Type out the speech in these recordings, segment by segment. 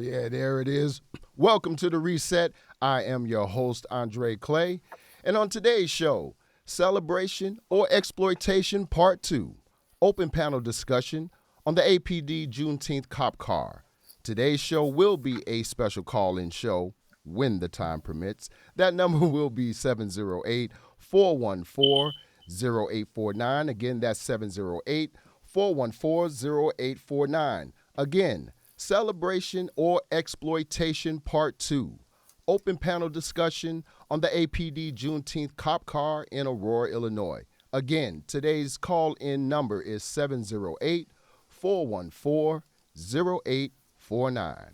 Yeah, there it is. Welcome to the Reset. I am your host, Andre Clay. And on today's show, Celebration or Exploitation Part 2, open panel discussion on the APD Juneteenth cop car. Today's show will be a special call-in show when the time permits. That number will be 708-414-0849. Again, that's 708-414-0849. Again, Celebration or Exploitation Part 2. Open panel discussion on the APD Juneteenth cop car in Aurora, Illinois. Again, today's call-in number is 708-414-0849.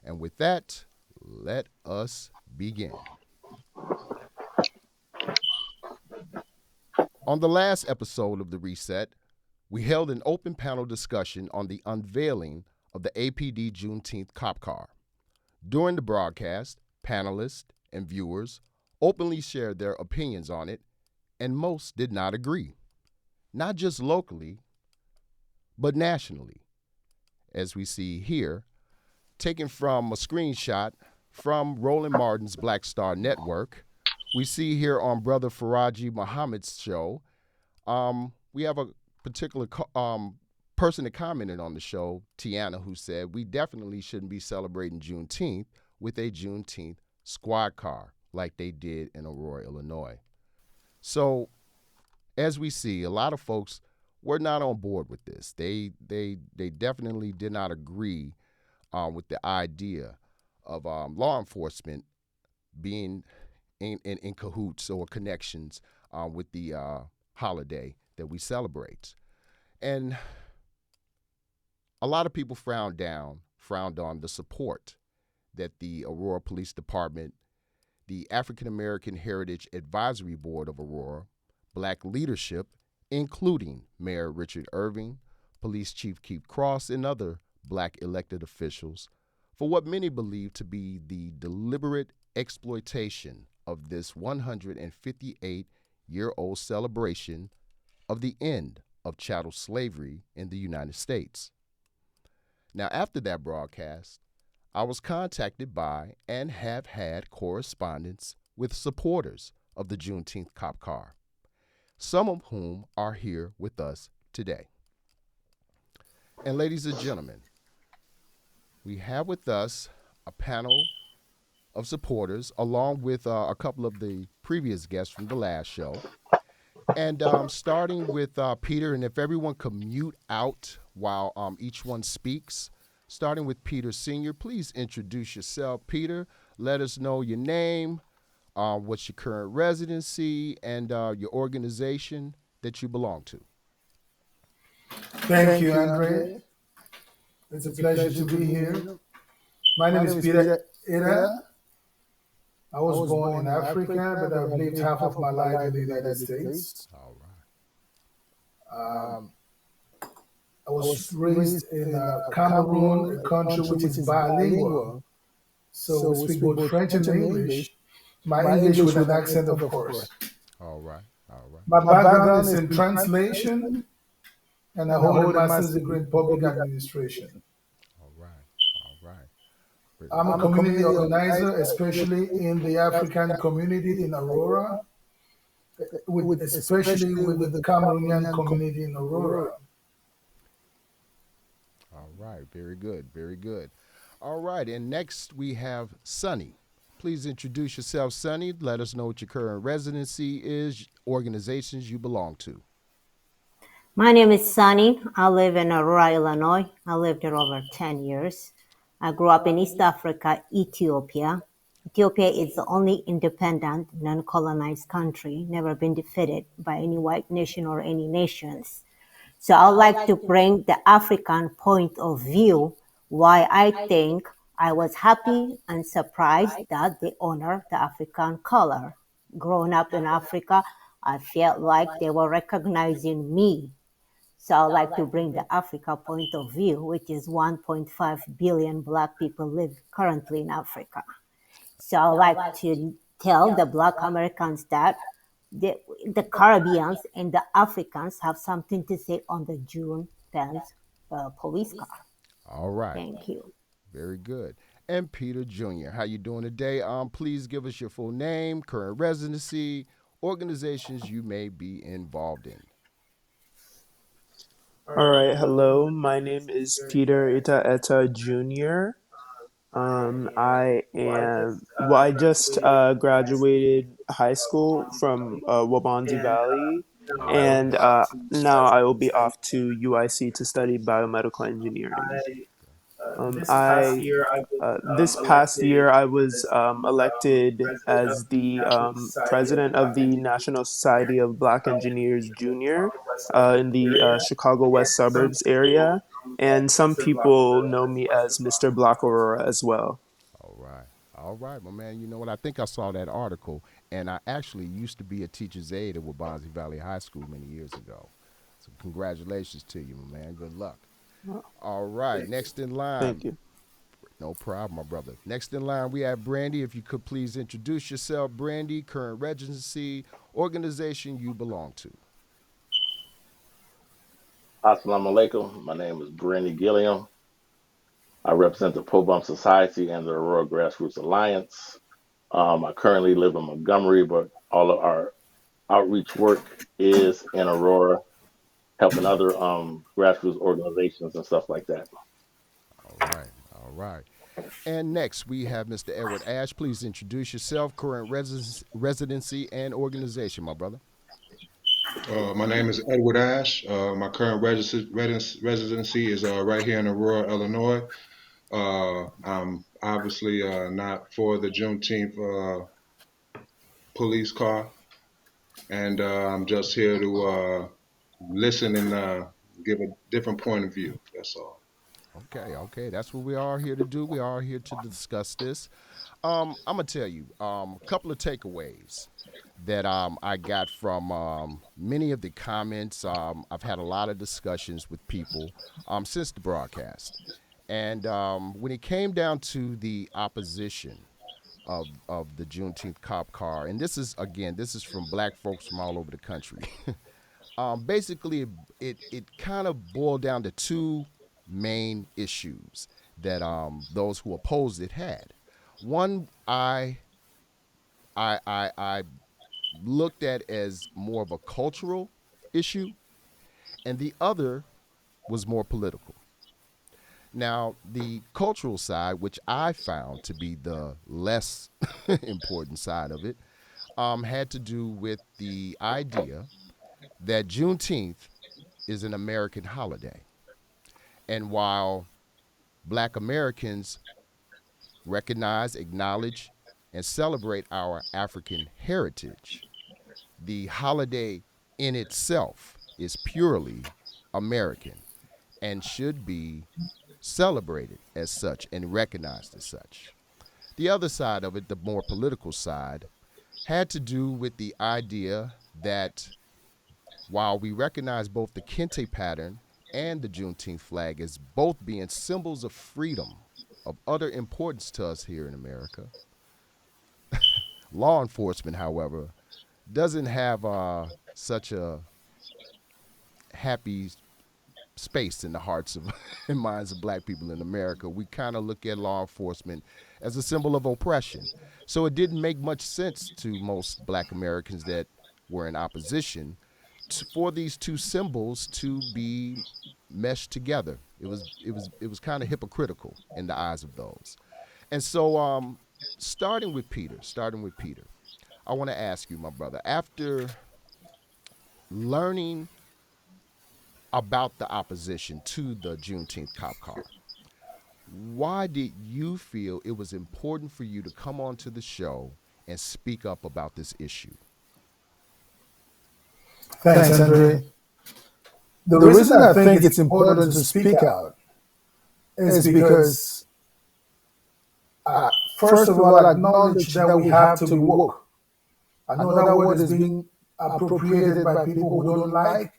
And with that, let us begin. On the last episode of The Reset, we held an open panel discussion on the unveiling of the APD Juneteenth cop car. During the broadcast, panelists and viewers openly shared their opinions on it, and most did not agree. Not just locally, but nationally. As we see here, taken from a screenshot from Roland Martin's Black Star Network, we see here on Brother Faraji Muhammad's show, we have a particular person that commented on the show, Tiana, who said, we definitely shouldn't be celebrating Juneteenth with a Juneteenth squad car like they did in Aurora, Illinois. So, as we see, a lot of folks were not on board with this. They definitely did not agree with the idea of law enforcement being in cahoots or connections with the holiday that we celebrate. And a lot of people frowned on the support that the Aurora Police Department, the African American Heritage Advisory Board of Aurora, Black leadership, including Mayor Richard Irving, Police Chief Keith Cross, and other Black elected officials, for what many believe to be the deliberate exploitation of this 158-year-old celebration of the end of chattel slavery in the United States. Now, after that broadcast, I was contacted by and have had correspondence with supporters of the Juneteenth cop car, some of whom are here with us today. And ladies and gentlemen, we have with us a panel of supporters along with a couple of the previous guests from the last show. And starting with Peter, and if everyone could mute out while each one speaks, starting with Peter Sr., please introduce yourself. Peter, let us know your name, what's your current residency, and your organization that you belong to. Thank you, Andre. It's a pleasure to be here. My name is Peter Ida. I was born in Africa, but I've lived half of my life in the United States. All right. I was raised in Cameroon, a country which is bilingual. So we speak both French and English. My English with an accent, of course. All right. All right. My background is in translation, and I hold a master's degree in public administration. All right. All right. I'm a community organizer, especially in the African community in Aurora, especially with the Cameroonian community in Aurora. All right. Very good. Very good. All right. And next we have Sonny. Please introduce yourself, Sonny. Let us know what your current residency is, organizations you belong to. My name is Sunny. I live in Aurora, Illinois. I lived there over 10 years. I grew up in East Africa, Ethiopia. Ethiopia is the only independent, non-colonized country, never been defeated by any white nation or any nations. So I'd like to bring the African point of view, why I think I was happy and surprised that they honor the African color. Growing up in Africa, I felt like they were recognizing me. So I'd like to bring the Africa point of view, which is 1.5 billion Black people live currently in Africa. So I'd like to tell the Black Americans that the Caribbeans and the Africans have something to say on the June 10th police car. All right. Thank you. Very good. and Peter Jr. How you doing today? Please give us your full name, current residency, organizations you may be involved in. All right, hello. My name is Peter Ita Jr. I just graduated high school from Wabanzi Valley, and now I will be off to UIC to study biomedical engineering. I This past year I was elected as the president of the National Society of Black Engineers Junior in the Chicago West suburbs area, and some people know me as Mr. Black Aurora as well. All right. All right, my man. You know what? I think I saw that article, and I actually used to be a teacher's aide at Wabanzi Valley High School many years ago. So, congratulations to you, my man. Good luck. All right. Next in line. Thank you. No problem, my brother. Next in line, we have Brandy. If you could please introduce yourself, Brandy, current residency, organization you belong to. Assalamu alaikum. My name is Brandy Gilliam. I represent the POBUMS Society and the Aurora Grassroots Alliance. I currently live in Montgomery, but all of our outreach work is in Aurora, helping other grassroots organizations and stuff like that. All right. All right. And next, we have Mr. Edward Ash. Please introduce yourself, current residency, and organization, my brother. My name is Edward Ash. My current residency is right here in Aurora, Illinois. I'm obviously not for the Juneteenth police car, and I'm just here to listen and give a different point of view. That's all. Okay. That's what we are here to do. We are here to discuss this. I'm gonna tell you a couple of takeaways that I got from many of the comments. I've had a lot of discussions with people since the broadcast, and when it came down to the opposition of the Juneteenth cop car, and this is from Black folks from all over the country. Basically, it kind of boiled down to two main issues that those who opposed it had. One, I looked at as more of a cultural issue, and the other was more political. Now, the cultural side, which I found to be the less important side of it, had to do with the idea that Juneteenth is an American holiday. And while Black Americans recognize, acknowledge, and celebrate our African heritage, the holiday in itself is purely American and should be celebrated as such and recognized as such. The other side of it, the more political side, had to do with the idea that while we recognize both the Kente pattern and the Juneteenth flag as both being symbols of freedom, of utter importance to us here in America, law enforcement, however, doesn't have such a happy space in the hearts of and minds of Black people in America. We kind of look at law enforcement as a symbol of oppression. So it didn't make much sense to most Black Americans that were in opposition for these two symbols to be meshed together. It was kind of hypocritical in the eyes of those. And so starting with Peter, I want to ask you, my brother, after learning about the opposition to the Juneteenth cop car, why did you feel it was important for you to come onto the show and speak up about this issue? Thanks, Andre. The reason I think it's important to speak out is because, first of all, I acknowledge that we have to be woke. I know that word is being appropriated by people who don't like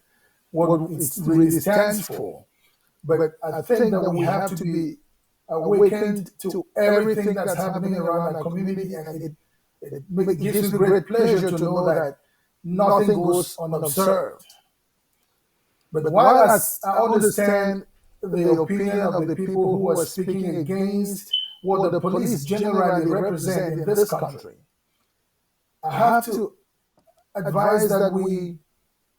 what it really stands for. But I think that we have to be awakened to everything that's happening around our community, and it gives me great pleasure to know that nothing goes unobserved. But while I understand the opinion of the people who are speaking against what the police generally represent in this country. I have to advise that we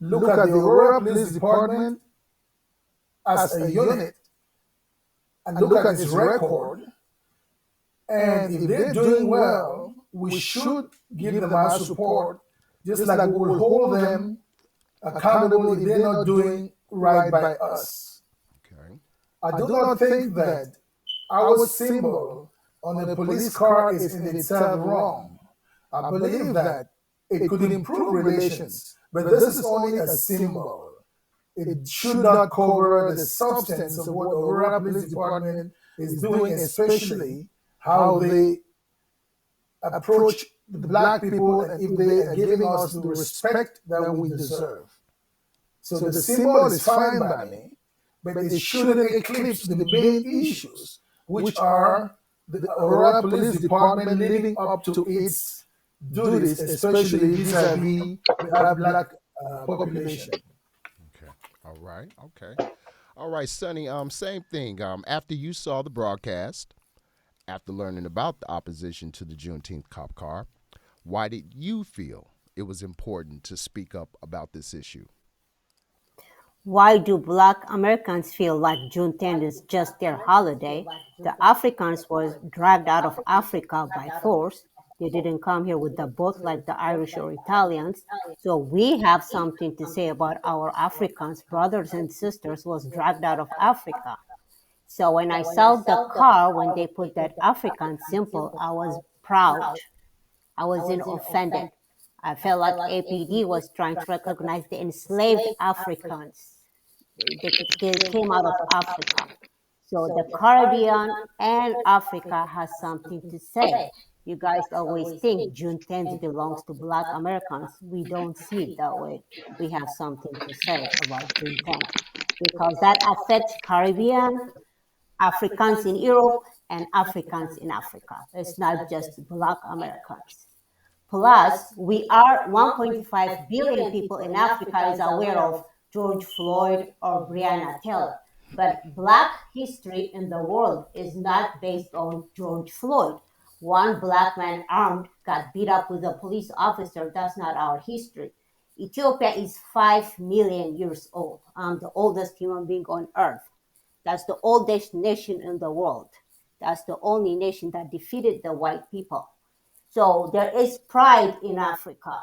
look at the Aurora Police Department as a unit and look at its record. And if they're doing well, we should give them our support, just like we will hold them accountable if they're not doing right by us. Okay. I do not think that our symbol on the police car is in itself wrong. I believe that it could improve relations, but this is only a symbol. It should not cover the substance of what the Aurora Police Department is doing, especially how they approach the black people and if they are giving us the respect that we deserve. So the symbol is fine by me, but it shouldn't eclipse the main issues, which are the Aurora Police Department living up to its duties, especially vis-a-vis the black population. Okay. All right. Okay. All right, Sonny. Same thing. After you saw the broadcast, after learning about the opposition to the Juneteenth cop car, why did you feel it was important to speak up about this issue? Why do Black Americans feel like Juneteenth is just their holiday? The Africans were dragged out of Africa by force. They didn't come here with the boat like the Irish or Italians. So we have something to say about our Africans, brothers and sisters, was dragged out of Africa. So when I saw the car, when they put that African symbol, I was proud. I wasn't offended. I felt like APD was trying to recognize the enslaved Africans. They came out of Africa. So the Caribbean and Africa has something to say. You guys always think Juneteenth belongs to Black Americans. We don't see it that way. We have something to say about Juneteenth because that affects Caribbean, Africans in Europe, and Africans in Africa. It's not just Black Americans. Plus, we are 1.5 billion people in Africa is aware of George Floyd or Breonna Taylor. But Black history in the world is not based on George Floyd. One Black man armed got beat up with a police officer. That's not our history. Ethiopia is 5 million years old. I'm the oldest human being on earth. That's the oldest nation in the world. That's the only nation that defeated the white people. So there is pride in Africa.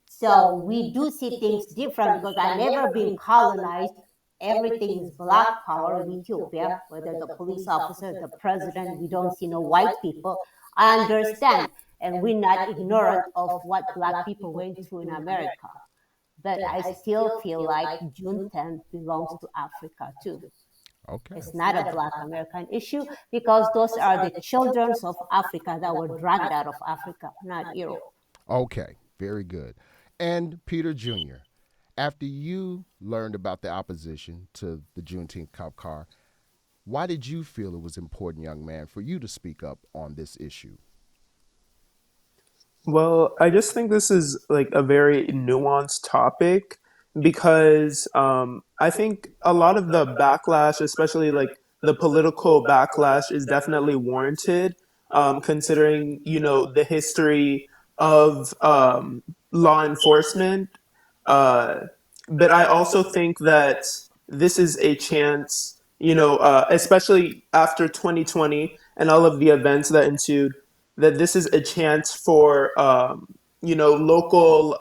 So we do see things different because I've never been colonized. Everything is Black power in Ethiopia, whether the police officer, the president, we don't see no white people. I understand, and we're not ignorant of what Black people went through in America. But I still feel like Juneteenth belongs to Africa too. Okay. It's not a Black American issue because those are the children of Africa that were dragged out of Africa, not Europe. Okay. Very good. And Peter Jr., after you learned about the opposition to the Juneteenth cop car, why did you feel it was important, young man, for you to speak up on this issue? Well, I just think this is like a very nuanced topic because I think a lot of the backlash, especially like the political backlash, is definitely warranted, considering the history of law enforcement. But I also think that this is a chance, especially after 2020 and all of the events that ensued, that this is a chance for local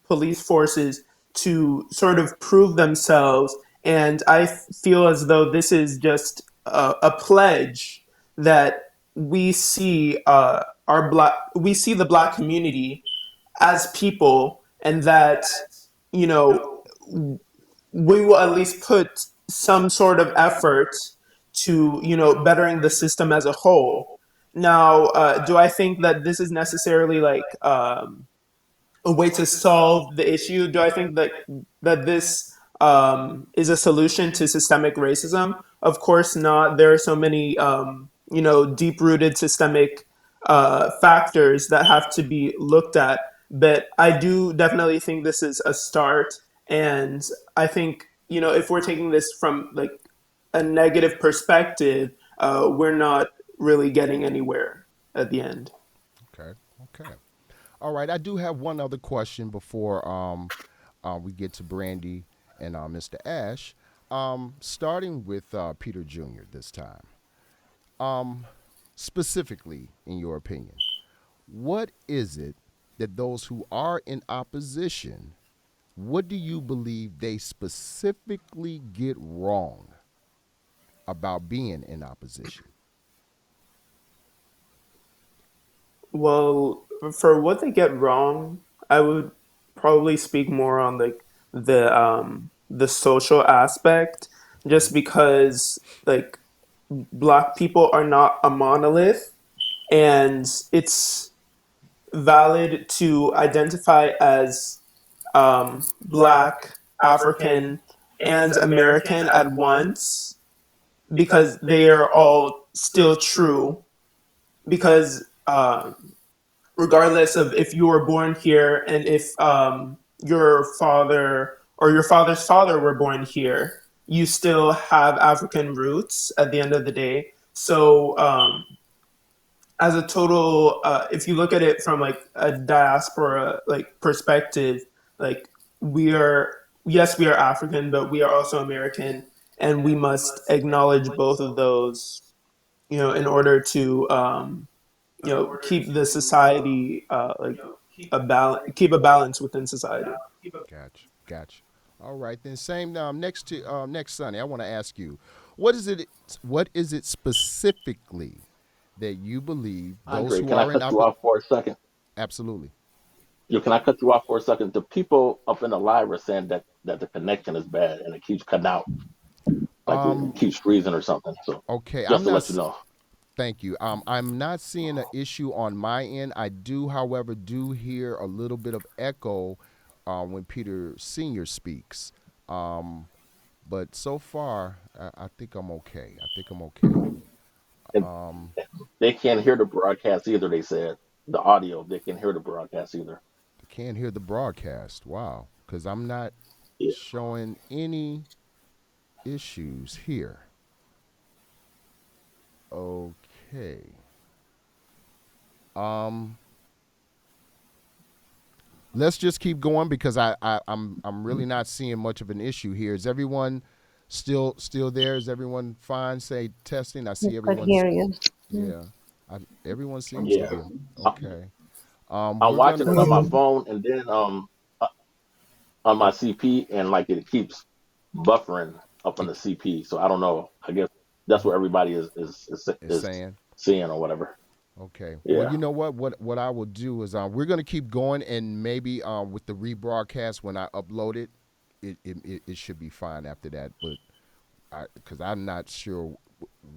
police forces to sort of prove themselves. And I feel as though this is just a pledge that we see we see the Black community as people, and that we will at least put some sort of effort to bettering the system as a whole. Now, do I think that this is necessarily like a way to solve the issue? Do I think that this is a solution to systemic racism? Of course not. There are so many deep-rooted systemic factors that have to be looked at. But I do definitely think this is a start. And I think, if we're taking this from like a negative perspective, we're not really getting anywhere at the end. Okay. Okay. All right. I do have one other question before we get to Brandy and Mr. Ash. Starting with Peter Jr. this time. Um, Specifically, in your opinion, what is it that those who are in opposition, what do you believe they specifically get wrong about being in opposition? Well, for what they get wrong, I would probably speak more on like the social aspect, just because like black people are not a monolith, and it's valid to identify as black, African, and American at once, because they are all still true. Because regardless of if you were born here and if your father or your father's father were born here, you still have African roots at the end of the day. So as a total, if you look at it from like a diaspora like perspective, like we are, yes, we are African, but we are also American, and we must acknowledge both of those, in order to keep the society like keep a balance within society. Gotcha. Gotcha. All right, then. Same. Next Sunday, I want to ask you, what is it? What is it specifically that you believe those Andre, who can I are in cut you off for a second? absolutely. Can I cut you off for a second? The people up in the live are saying that the connection is bad and it keeps cutting out, like it Um. keeps freezing or something. So Okay. just I'm to not. let you know. Thank you. I'm not seeing an issue on my end. I do, however, do hear a little bit of echo when Peter Senior speaks. Um, but so far, I think I'm okay. I think I'm okay. And Um, they can't hear the broadcast either. They said the audio. They can hear the broadcast either. I can't hear the broadcast. Wow, because I'm not Yeah. showing any issues here. Okay. Um, let's just keep going because I'm really not seeing much of an issue here. Is everyone still there? Is everyone fine? Say testing. I We see could everyone's hear you. Mm. yeah. Everyone seems to Yeah. be I- okay. I'm We're gonna watching it on my phone and then uh, on my CP, and like it keeps buffering up on it, the CP. So I don't know. I guess that's what everybody it's is saying seeing or whatever. okay. Well, Yeah. you know what? What I will do is we're gonna keep going, and maybe with the rebroadcast when I upload it, it should be fine after that. But because I'm not sure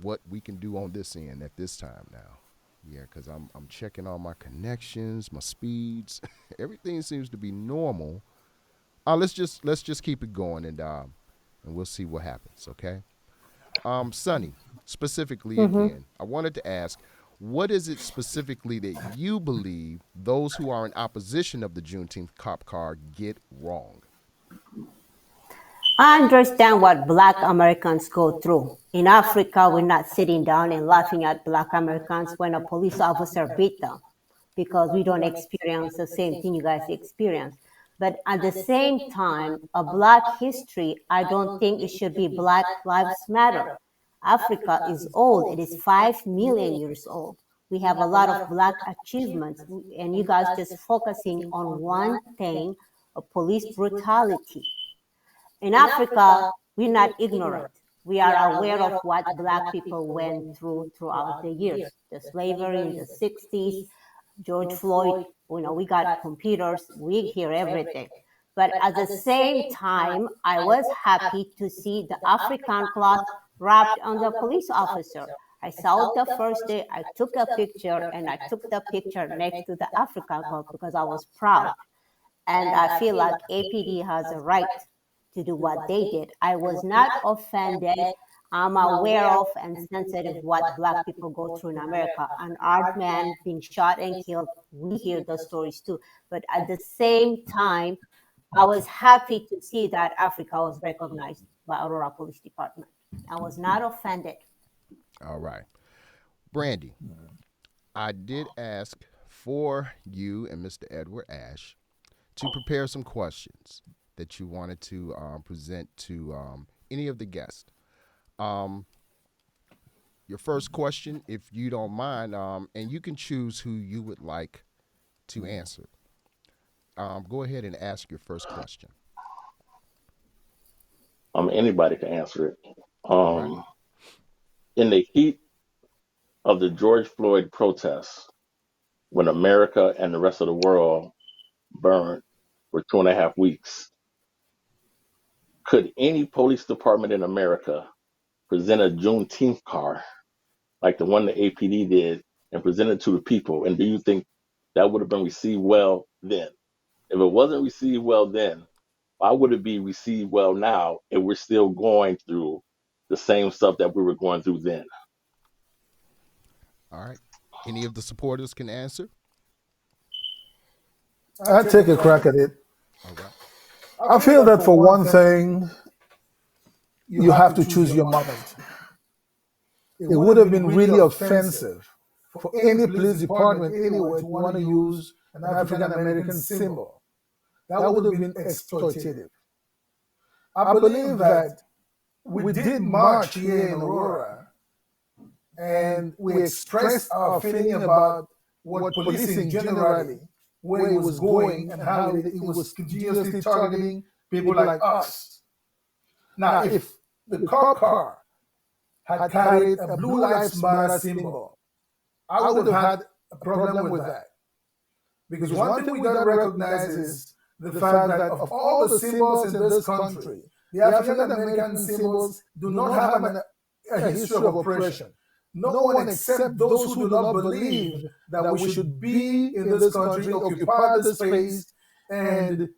what we can do on this end at this time now. Yeah, because I'm checking all my connections, my speeds, everything seems to be normal. Let's just keep it going and we'll see what happens. Okay. Sonny, specifically Mm-hmm. again, I wanted to ask, what is it specifically that you believe those who are in opposition of the Juneteenth cop car get wrong? I understand what Black Americans go through. In Africa, we're not sitting down and laughing at Black Americans when a police officer beat them because we don't experience the same thing you guys experience. But at the same time, a Black history, I don't think it should be Black Lives Matter. Africa is old, it is 5 million years old. We have a lot of Black achievements, and you guys just focusing on one thing, police brutality. In Africa, we're not ignorant. We are aware of what Black people went through throughout the years. The slavery in the 60s, George Floyd, we got computers, we hear everything. But at the same time, I was happy to see the African cloth wrapped on the police officer. I saw it the first day, I took a picture, and I took the picture next to the African cloth because I was proud. And I feel like APD has a right to do what they did. I was not offended. I'm aware of and sensitive what Black people go through in America. An art man being shot and killed, we hear those stories too. But at the same time, I was happy to see that Africa was recognized by Aurora Police Department. I was not offended. All right. Brandy, I did ask for you and Mr. Edward Ash to prepare some questions that you wanted to present to any of the guests. Um, your first question, if you don't mind, and you can choose who you would like to answer. Go ahead and ask your first question. Anybody can answer it. All right. Um, in the heat of the George Floyd protests, when America and the rest of the world burned for 2.5 weeks, could any police department in America present a Juneteenth car like the one the APD did and present it to the people? And do you think that would have been received well then? If it wasn't received well then, why would it be received well now if we're still going through the same stuff that we were going through then? All right. Any of the supporters can answer? I take a crack at it. All right. I feel that for one thing, you have to choose your moment. It would have been really offensive for any police department anywhere to want to use an African American symbol. That would have been exploitative. I believe that we did march here in Aurora and we expressed our feeling about what policing generally, where it was going and how it was continuously targeting people like us. Now, if the cop car had carried a Blue Lives Matter symbol, I would have had a problem with that. Because one thing we got to recognize is the fact that of all the symbols in this country, the African American symbols do not have a history of oppression. No one except those who do not believe that we should be in this country, occupy this space, and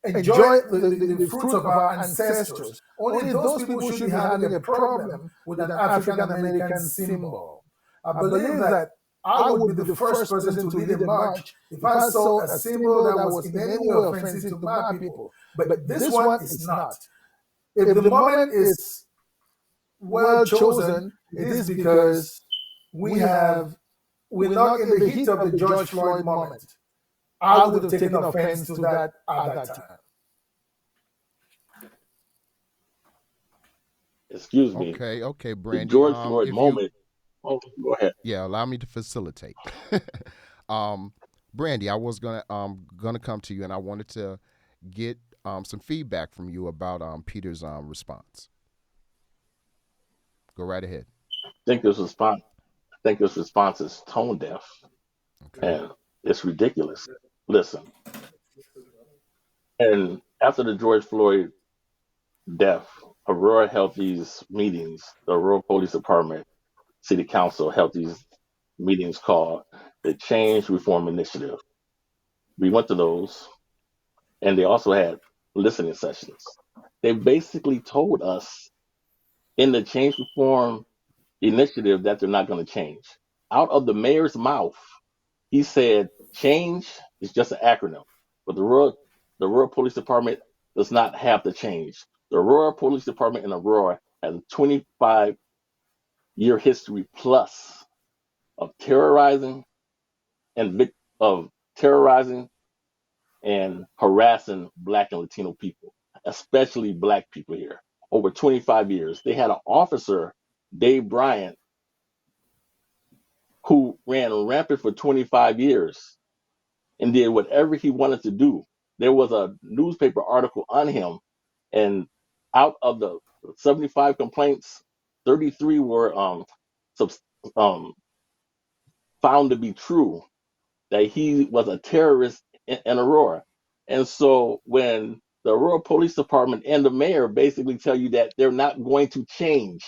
enjoy the fruits of our ancestors. Only those people should be having a problem with an African American symbol. I believe that I would be the first person to lead a march if I saw a symbol that was in any way offensive to my people. But this one is not. If the moment is well chosen, it is because we're not in the heat of the George Floyd moment. I would have taken offense to that at that time. Excuse me. Okay, The Brandy. George Floyd If you, moment. Oh, go ahead. yeah, allow me to facilitate. Brandy, I was gonna come to you, and I wanted to get some feedback from you about Peter's response. Go right ahead. I think this response is tone deaf Okay. and it's ridiculous. Listen, and after the George Floyd death, Aurora held these meetings. The Aurora Police Department, City Council held these meetings called the Change Reform Initiative. We went to those, and they also had listening sessions. They basically told us in the Change Reform Initiative that they're not going to change. Out of the mayor's mouth, he said change is just an acronym, but the Aurora Police Department does not have to change. The Aurora Police Department in Aurora has a 25-year history plus of and of terrorizing and harassing Black and Latino people, especially Black people here. Over 25 years, they had an officer, Dave Bryant, who ran rampant for 25 years and did whatever he wanted to do. There was a newspaper article on him, and out of the 75 complaints, 33 were um, found to be true, that he was a terrorist in Aurora. And so when the Aurora Police Department and the mayor basically tell you that they're not going to change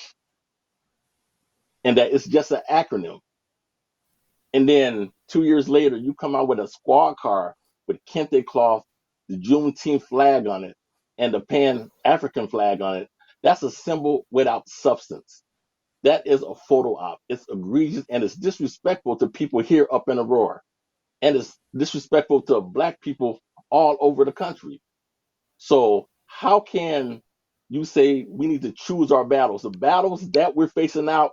and that it's just an acronym, and then 2 years later, you come out with a squad car with kente cloth, the Juneteenth flag on it, and the Pan African flag on it. That's a symbol without substance. That is a photo op. It's egregious and it's disrespectful to people here up in Aurora. And it's disrespectful to Black people all over the country. So how can you say we need to choose our battles? The battles that we're facing now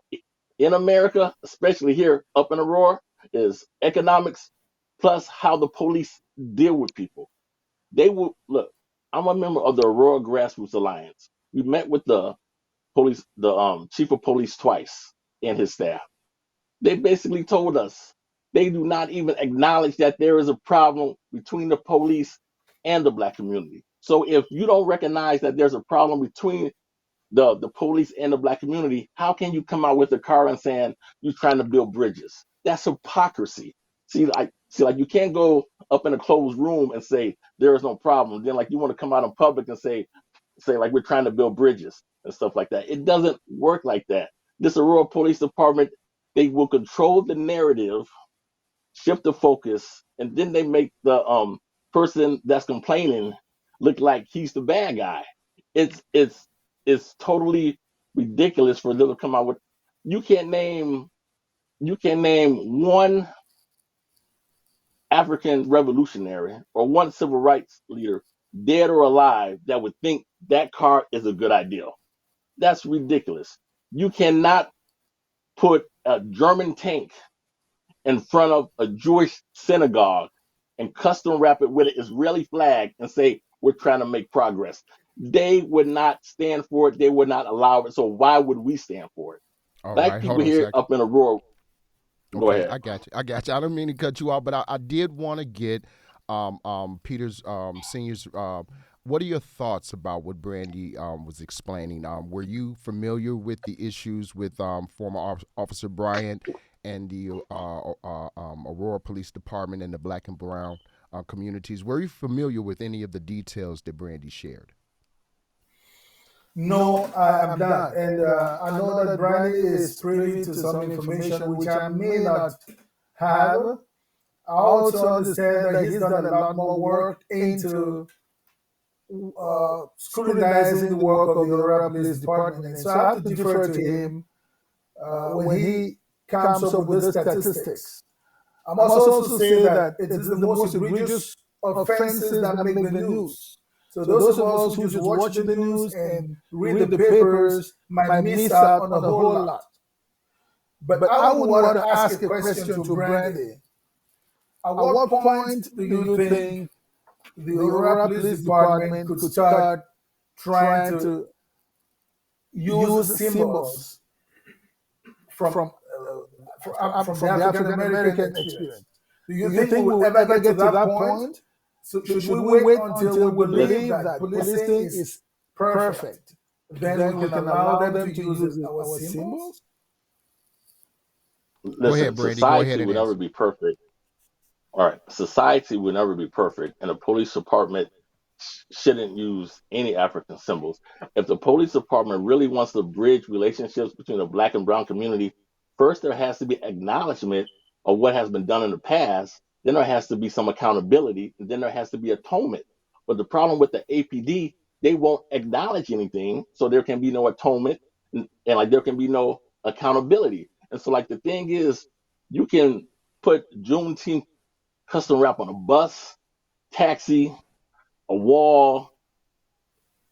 in America, especially here up in Aurora, is economics plus how the police deal with people. They will look. I'm a member of the Aurora Grassroots Alliance. We met with the police, the chief of police twice and his staff. They basically told us they do not even acknowledge that there is a problem between the police and the black community. So if you don't recognize that there's a problem between the police and the black community, how can you come out with a car and saying you're trying to build bridges? That's hypocrisy. Like you can't go up in a closed room and say there is no problem. Then like you want to come out in public and say like we're trying to build bridges and stuff like that. It doesn't work like that. This Aurora Police Department, they will control the narrative, shift the focus, and then they make the person that's complaining look like he's the bad guy. It's totally ridiculous for them to come out with. You can't name one African revolutionary or one civil rights leader, dead or alive, that would think that car is a good idea. That's ridiculous. You cannot put a German tank in front of a Jewish synagogue and custom wrap it with an Israeli flag and say, we're trying to make progress. They would not stand for it. They would not allow it. So why would we stand for it? All Black right, people hold on a here second. up in Aurora. Go Okay, ahead. I got you. I don't mean to cut you off, but I did want to get Peter's seniors. What are your thoughts about what Brandy was explaining? Were you familiar with the issues with former Officer Bryant and the Aurora Police Department and the Black and Brown communities? Were you familiar with any of the details that Brandy shared? No, I am not. And I know that Brandy is privy to some information which I may not have. I also understand that he's done a lot more work into scrutinizing the work of the Aurora Police Department. And so I have to defer to him when he comes up with the statistics. I must also say that it is the most egregious offenses that make the news. So those of us who just watch the news and read the papers might miss out on a whole lot. But I would want to ask a question to Brandy. At what point do you think the Aurora Police Department could start trying to use symbols from the African American experience? Do you think we will ever get to that point? So should we wait until we believe that policing is perfect? Then we can allow them to use our symbols? Listen, Go ahead, Brandy. Go society ahead and will never answer. be perfect. All right, society will never be perfect, and the police department shouldn't use any African symbols. If the police department really wants to bridge relationships between the black and brown community, first there has to be acknowledgement of what has been done in the past, then there has to be some accountability, and then there has to be atonement. But the problem with the APD, they won't acknowledge anything, so there can be no atonement, and like there can be no accountability. And so like the thing is, you can put Juneteenth custom wrap on a bus, taxi, a wall,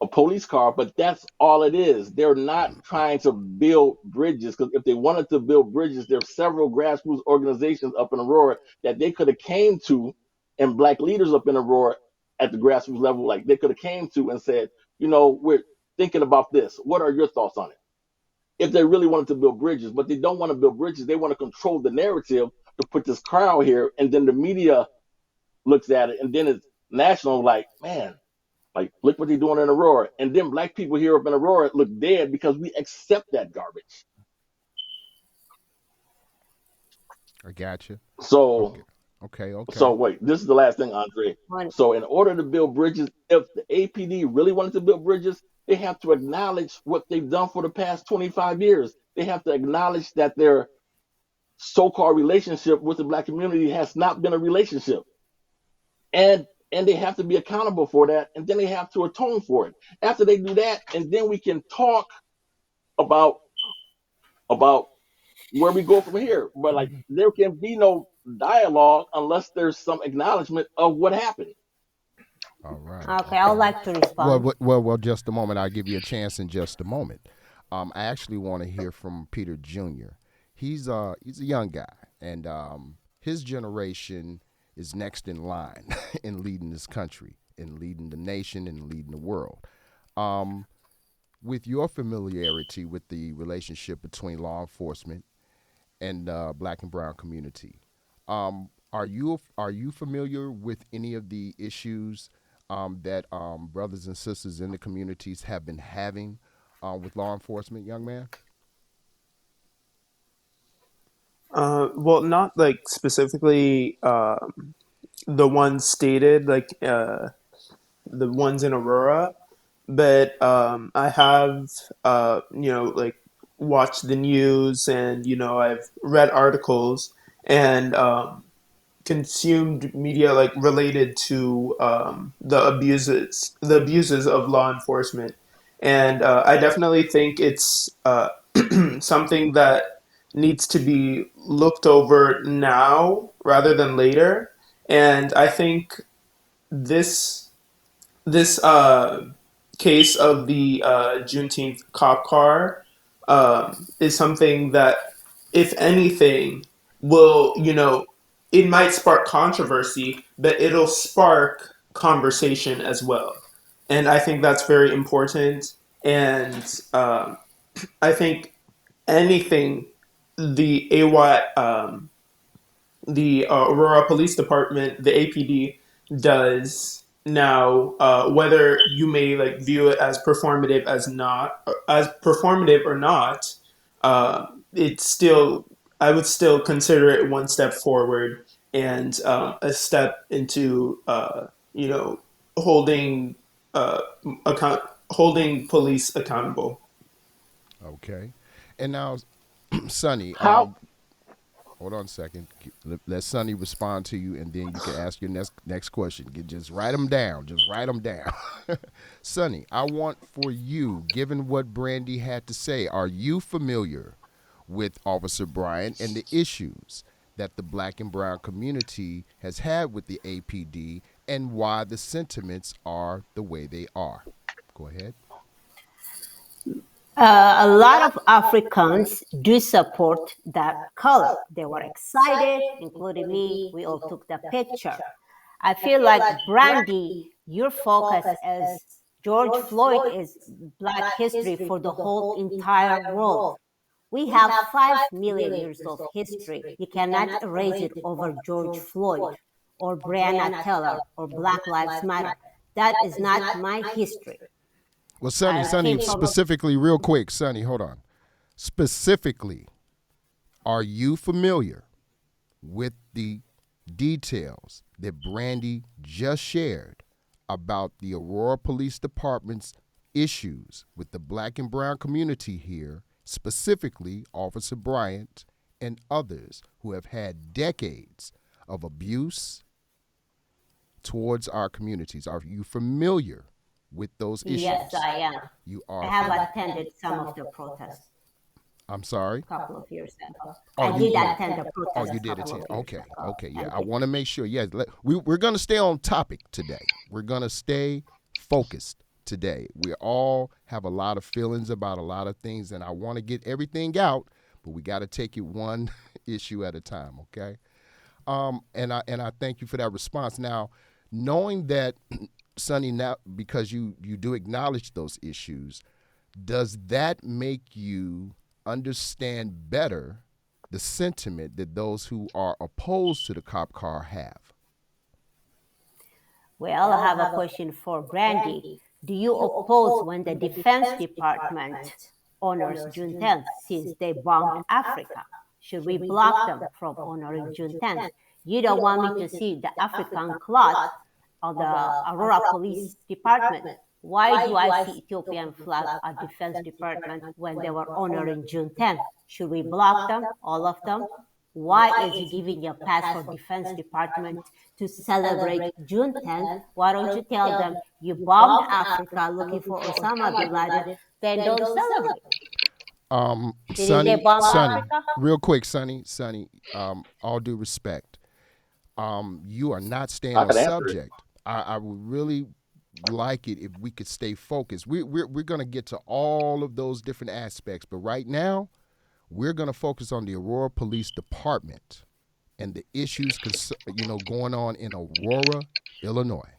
a police car, but that's all it is. They're not trying to build bridges, because if they wanted to build bridges, there are several grassroots organizations up in Aurora that they could have came to, and black leaders up in Aurora at the grassroots level, like they could have came to and said, we're thinking about this. What are your thoughts on it? If they really wanted to build bridges, but they don't want to build bridges, they want to control the narrative to put this crowd here, and then the media looks at it, and then it's national, like, man, like, look what they're doing in Aurora. And then black people here up in Aurora look dead because we accept that garbage. I got you. So, Okay. so wait, this is the last thing, Andre. What? So in order to build bridges, if the APD really wanted to build bridges, they have to acknowledge what they've done for the past 25 years. They have to acknowledge that their so-called relationship with the black community has not been a relationship. And they have to be accountable for that, and then they have to atone for it. After they do that, and then we can talk about where we go from here. But like, there can be no dialogue unless there's some acknowledgement of what happened. All right. Okay, I would like to respond. Well, just a moment. I'll give you a chance in just a moment. I actually want to hear from Peter Jr. he's a young guy, and his generation is next in line in leading this country, in leading the nation, and leading the world. Um, with your familiarity with the relationship between law enforcement and Black and Brown community, are you familiar with any of the issues that brothers and sisters in the communities have been having with law enforcement, young man? Well, not like specifically the ones stated, like the ones in Aurora, but I have like watched the news, and I've read articles and consumed media like related to the abuses of law enforcement, and I definitely think it's something that needs to be looked over now rather than later. And I think this this case of the Juneteenth cop car is something that, if anything, will it might spark controversy, but it'll spark conversation as well. And I think that's very important. And I think anything the AY, the Aurora Police Department, the APD, does now, whether you may like view it as performative or not, it's still I would still consider it one step forward, and a step into holding uh, holding police accountable. Okay. And now, Sonny, How hold on a second. Let Sonny respond to you, and then you can ask your next question. Just write them down. Just write them down. Sonny, I want for you, given what Brandy had to say, are you familiar with Officer Bryant and the issues that the Black and Brown community has had with the APD, and why the sentiments are the way they are? Go ahead. A lot of Africans do support that color. They were excited, including me. We all took the picture. I feel like, Brandy, your focus is George Floyd is Black history for the whole entire world. We have 5 million years of history. You cannot erase it over George Floyd or Breonna Taylor or Black Lives Matter. That is not my history. Well, Sonny, I Sonny, came from specifically, real quick, Sonny, hold on. Specifically, are you familiar with the details that Brandy just shared about the Aurora Police Department's issues with the Black and Brown community here, specifically Officer Bryant and others who have had decades of abuse towards our communities? Are you familiar with those issues? Yes, I am. You I are. have attended some of the protests I'm sorry. a couple of years ago. Oh, I you did did. attend a Oh, protest you a did couple attend. of years Okay, ago. okay, yeah. And I want to make sure. Yes, we're going to stay on topic today. We're going to stay focused today. We all have a lot of feelings about a lot of things, and I want to get everything out, but we got to take it one issue at a time. Okay. And I thank you for that response. Now, knowing that, Sonny, now because you do acknowledge those issues, does that make you understand better the sentiment that those who are opposed to the cop car have? Well, I have a question for Brandy. Do you oppose when the Defense Department honors Juneteenth since they bombed Africa? Should we block them from honoring Juneteenth? You don't want me to see the African cloth of the Aurora Police Department. Why do I see Ethiopian flag at Defense Department when they were honoring Juneteenth? Should we block them, all of them? Why is he giving a pass for Defense Department to celebrate Juneteenth? Why don't you tell them you bombed Africa looking for Osama bin Laden? Then don't celebrate. Didn't they Sonny, bomb Sonny, Africa? real quick, Sonny, all due respect, you are not staying I on could answer it. subject. I would really like it if we could stay focused. We're going to get to all of those different aspects, but right now We're going to focus on the Aurora Police Department and the issues going on in Aurora, Illinois,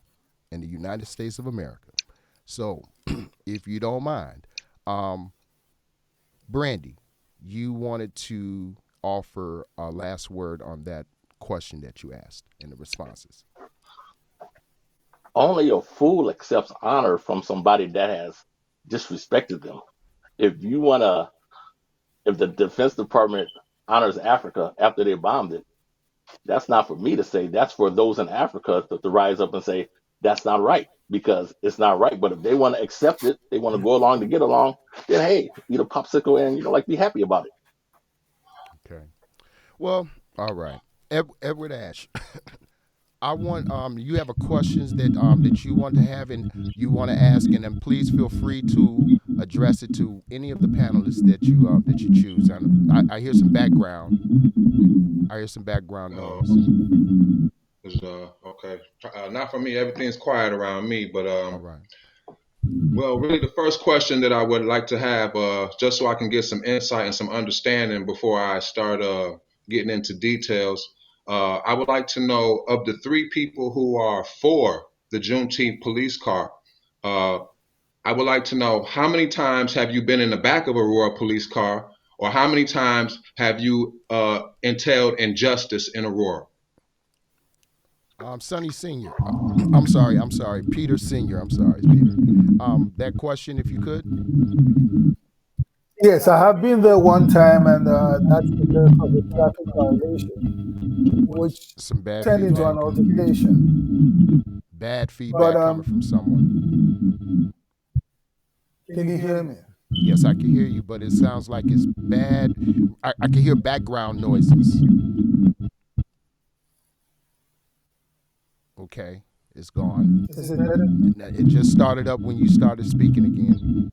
in the United States of America. So, if you don't mind, Brandy, you wanted to offer a last word on that question that you asked and the responses. Only a fool accepts honor from somebody that has disrespected them. If the Defense Department honors Africa after they bombed it, that's not for me to say. That's for those in Africa to rise up and say that's not right, because it's not right. But if they want to accept it, they want to go along to get along, then hey, eat a popsicle and be happy about it. Okay. Well, all right. Edward Ash, I want you have a questions that you want to have and you want to ask, and then please feel free to address it to any of the panelists that you choose. And I hear some background. I hear some background noise. Okay. Not for me. Everything's quiet around me, but All right. well, really, the first question that I would like to have, just so I can get some insight and some understanding before I start getting into details, I would like to know, of the three people who are for the Juneteenth police car, I would like to know, how many times have you been in the back of a Aurora police car, or how many times have you entailed injustice in Aurora? Sonny Senior. I'm sorry. Peter Senior. I'm sorry, Peter. That question, if you could. Yes, I have been there one time, and that's because of a traffic violation, which Some bad turned into feedback. an altercation. Bad feedback coming from someone. Can you hear me? Yes, I can hear you, but it sounds like it's bad. I can hear background noises. Okay, it's gone. Is it better? It just started up when you started speaking again.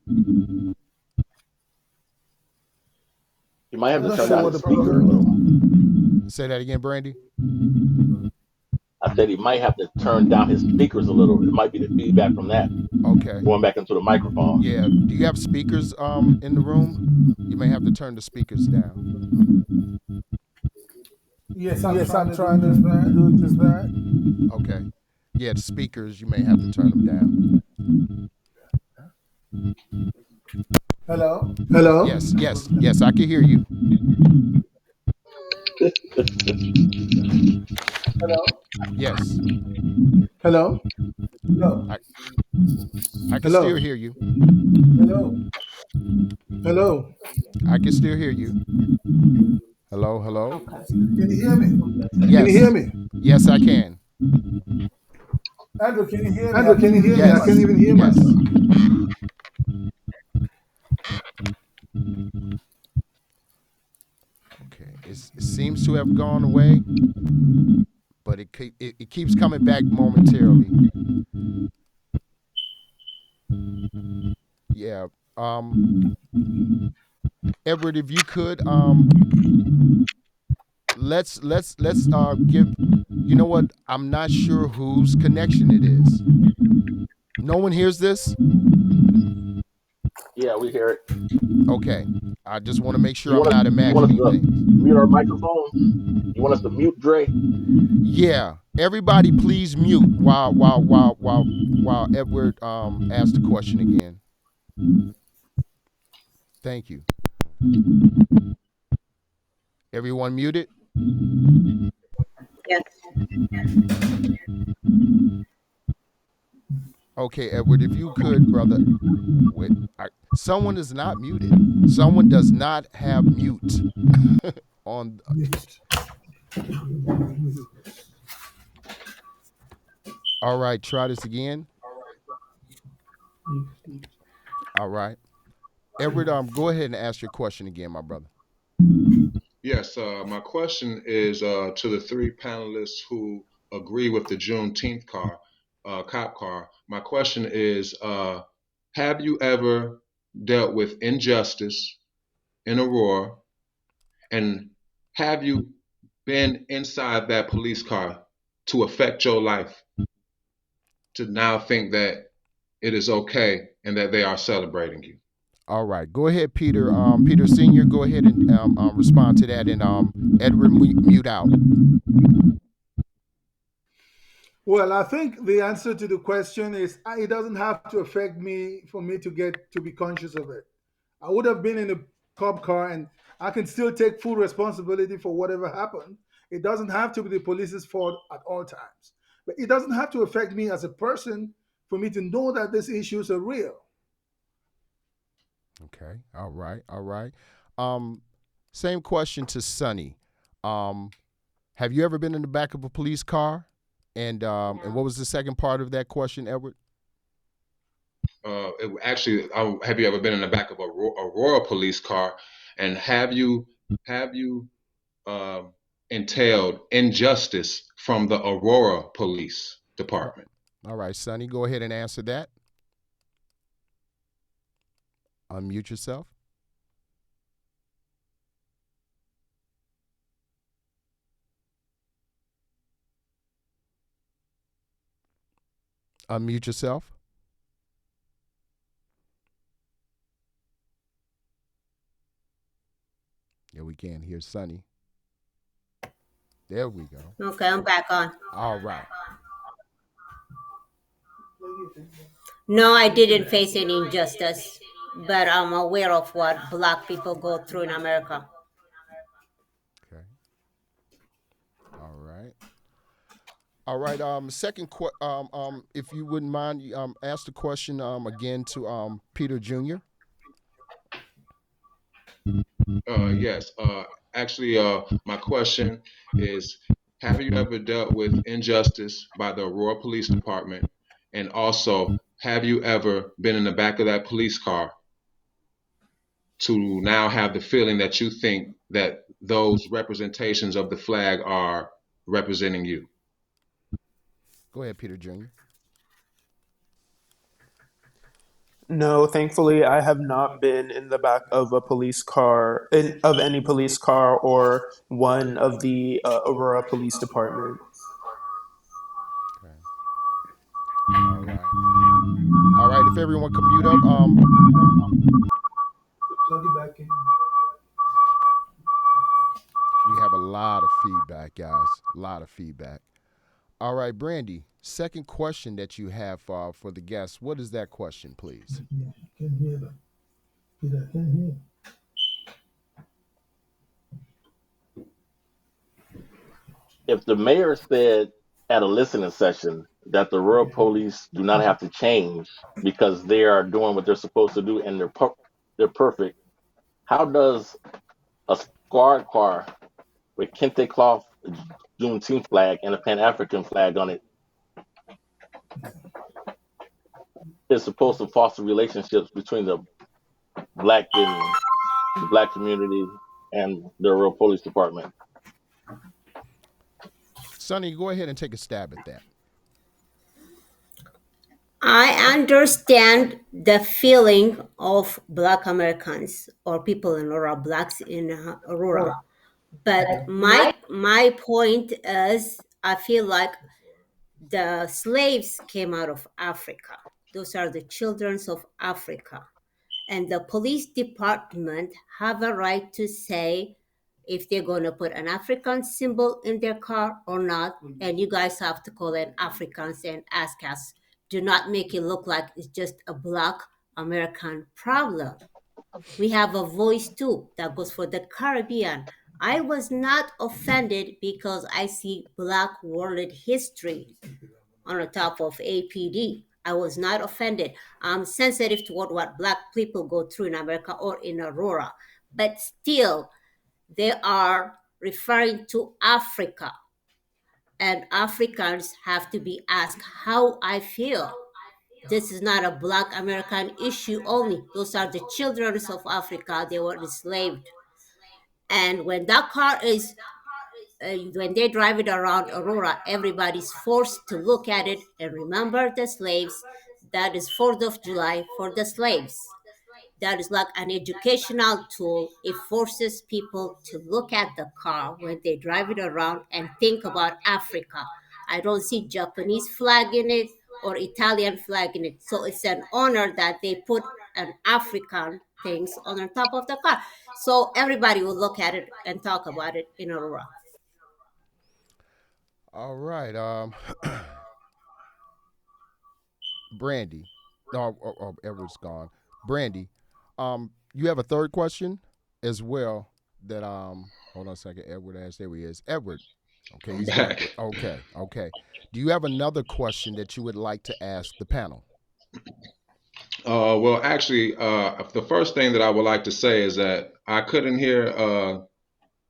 You might have I'm to not turn sure down what the the speaker a problem little. is. Say that again, Brandy. I said he might have to turn down his speakers a little. It might be the feedback from that Okay. going back into the microphone. Yeah. Do you have speakers in the room? You may have to turn the speakers down. Yes, I'm trying to do just that. Okay. Yeah, the speakers, you may have to turn them down. Hello? Hello? Yes, I can hear you. Hello? Yes. Hello? Hello? I can Hello? still hear you. Hello? Hello? I can still hear you. Hello? Okay. Can you hear me? Yes. Can you hear me? Yes, I can. Andrew, can you hear me? Andrew, can you hear me? Yes. I can't even hear Yes. myself. Okay. It seems to have gone away, but it keeps coming back momentarily. Yeah. Edward, if you could, let's give. You know what? I'm not sure whose connection it is. No one hears this? Yeah, we hear it. Okay. I just want to make sure You I'm want us, not you want us imagining to things. mute our microphones? You want us to mute Dre? Yeah. Everybody please mute while Edward asks the question again. Thank you. Everyone muted? Yes. Okay, Edward, if you could, brother. Someone is not muted. Someone does not have mute on. All right, try this again. All right. Edward, go ahead and ask your question again, my brother. Yes, my question is to the three panelists who agree with the Juneteenth cop car. My question is, have you ever dealt with injustice in Aurora, and have you been inside that police car to affect your life to now think that it is okay and that they are celebrating you? All right, go ahead, Peter. Peter Senior, go ahead and respond to that, and Edward, mute out. Well, I think the answer to the question is it doesn't have to affect me for me to get to be conscious of it. I would have been in a cop car and I can still take full responsibility for whatever happened. It doesn't have to be the police's fault at all times. But it doesn't have to affect me as a person for me to know that these issues are real. Okay. All right. All right. Um, Same question to Sonny. Um, have you ever been in the back of a police car? And what was the second part of that question, Edward? Have you ever been in the back of a Aurora police car, and have you uh, entailed injustice from the Aurora Police Department? All right, Sonny, go ahead and answer that. Unmute yourself. Unmute yourself. Yeah, we can hear Sonny. There we go. Okay, I'm back on. All right. No, I didn't face any injustice, but I'm aware of what Black people go through in America. Okay. All right. All right. Second, if you wouldn't mind, ask the question again to Peter Jr. Yes. Actually, my question is: have you ever dealt with injustice by the Aurora Police Department? And also, have you ever been in the back of that police car to now have the feeling that you think that those representations of the flag are representing you? Go ahead, Peter Jr. No, thankfully, I have not been in the back of a police car, of any police car, or one of the Aurora Police Department. Okay. All right. All right. If everyone can mute up, Plug it back in. we have a lot of feedback, guys. A lot of feedback. All right, Brandy. Second question that you have for the guests. What is that question, please? Yeah, I can hear them. Peter, I can hear. If the mayor said at a listening session that the rural police do not have to change because they are doing what they're supposed to do and they're perfect, how does a squad car with kente cloth Juneteenth flag and a Pan African flag on it is supposed to foster relationships between the black and the black community and the rural police department? Sonny, go ahead and take a stab at that. I understand the feeling of Black Americans or people in Aurora, Blacks in Aurora. But my point is, I feel like the slaves came out of Africa. Those are the children of Africa. And the police department have a right to say if they're going to put an African symbol in their car or not. And you guys have to call it Africans and ask us. Do not make it look like it's just a Black American problem. We have a voice too that goes for the Caribbean. I was not offended because I see Black world history on the top of APD. I was not offended. I'm sensitive to what Black people go through in America or in Aurora. But still, they are referring to Africa. And Africans have to be asked how I feel. This is not a Black American issue only. Those are the children of Africa. They were enslaved. And when that car is, when they drive it around Aurora, everybody's forced to look at it and remember the slaves. That is 4th of July for the slaves. That is like an educational tool. It forces people to look at the car when they drive it around and think about Africa. I don't see Japanese flag in it or Italian flag in it. So it's an honor that they put an African things on the top of the car. So everybody will look at it and talk about it in Aurora. All right. Brandy. No, Edward's gone. Brandy, you have a third question as well that hold on a second. Edward asked. There he is. Edward. Okay, I'm he's back. back. Okay. Do you have another question that you would like to ask the panel? Well, actually, the first thing that I would like to say is that I couldn't hear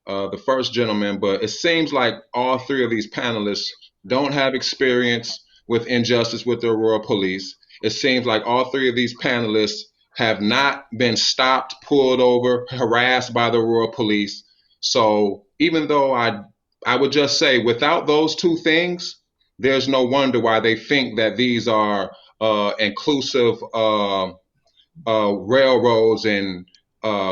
the first gentleman, but it seems like all three of these panelists don't have experience with injustice with the Aurora Police. It seems like all three of these panelists have not been stopped, pulled over, harassed by the Aurora Police. So even though I would just say without those two things, there's no wonder why they think that these are inclusive railroads and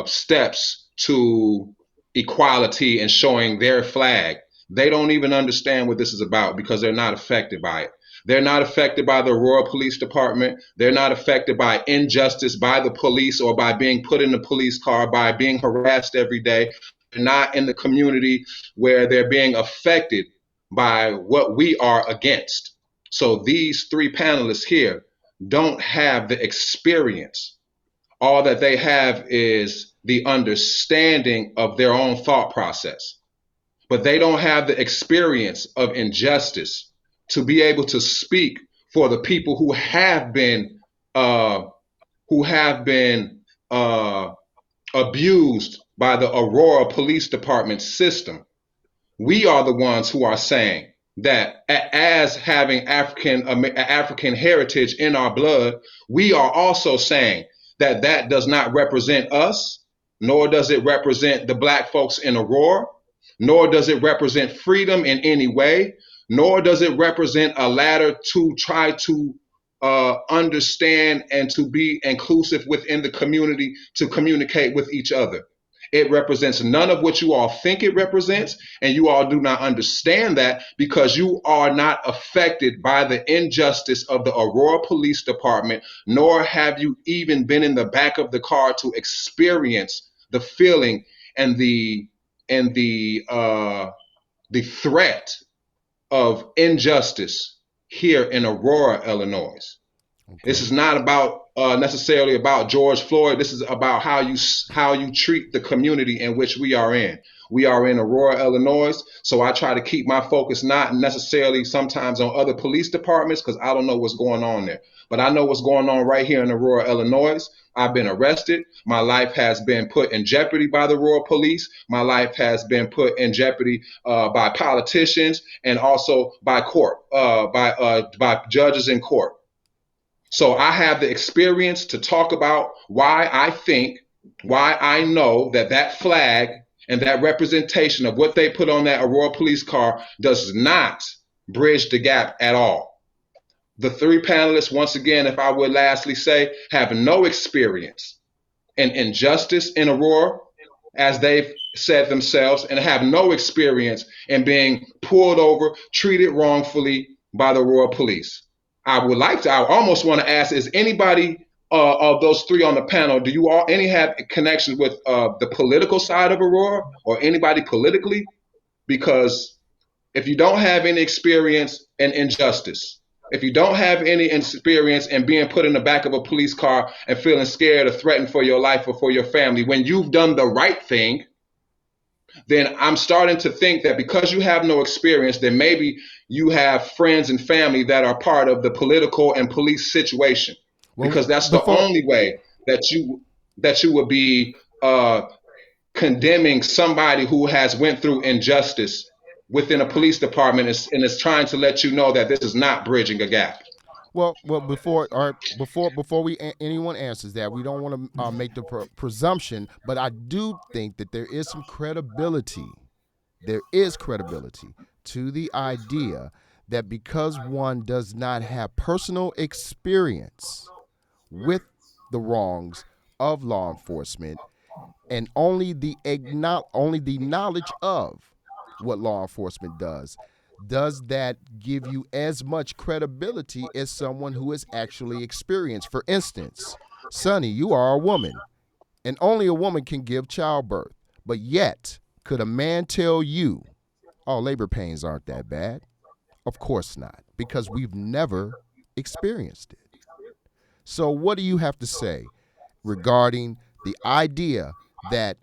steps to equality and showing their flag. They don't even understand what this is about because they're not affected by it. They're not affected by the Aurora Police Department. They're not affected by injustice by the police or by being put in the police car, by being harassed every day. They're not in the community where they're being affected by what we are against. So these three panelists here don't have the experience. All that they have is the understanding of their own thought process. But they don't have the experience of injustice to be able to speak for the people who have been abused by the Aurora Police Department system. We are the ones who are saying that as having African heritage in our blood, we are also saying that that does not represent us, nor does it represent the Black folks in Aurora, nor does it represent freedom in any way, nor does it represent a ladder to try to understand and to be inclusive within the community to communicate with each other. It represents none of what you all think it represents, and you all do not understand that because you are not affected by the injustice of the Aurora Police Department, nor have you even been in the back of the car to experience the feeling and the threat of injustice here in Aurora, Illinois. Okay. This is not about necessarily about George Floyd. This is about how you treat the community in which we are in. We are in Aurora, Illinois, so I try to keep my focus not necessarily sometimes on other police departments because I don't know what's going on there. But I know what's going on right here in Aurora, Illinois. I've been arrested. My life has been put in jeopardy by the Aurora Police. My life has been put in jeopardy by politicians and also by court, by judges in court. So I have the experience to talk about why I know that flag and that representation of what they put on that Aurora police car does not bridge the gap at all. The three panelists, once again, if I would lastly say, have no experience in injustice in Aurora, as they've said themselves, and have no experience in being pulled over, treated wrongfully by the Aurora police. I almost want to ask, is anybody of those three on the panel, do you all any have a connection with the political side of Aurora or anybody politically? Because if you don't have any experience in injustice, if you don't have any experience in being put in the back of a police car and feeling scared or threatened for your life or for your family, when you've done the right thing, then I'm starting to think that because you have no experience, then maybe you have friends and family that are part of the political and police situation. Well, because that's the only way that you would be condemning somebody who has went through injustice within a police department and is trying to let you know that this is not bridging a gap. Well, before anyone answers that, we don't want to make the presumption, but I do think that there is some credibility. There is credibility to the idea that because one does not have personal experience with the wrongs of law enforcement and only the knowledge of what law enforcement does that give you as much credibility as someone who has actually experienced? For instance, Sonny, you are a woman. and only a woman can give childbirth. But yet, could a man tell you, oh, labor pains aren't that bad? Of course not, because we've never experienced it. So what do you have to say regarding the idea that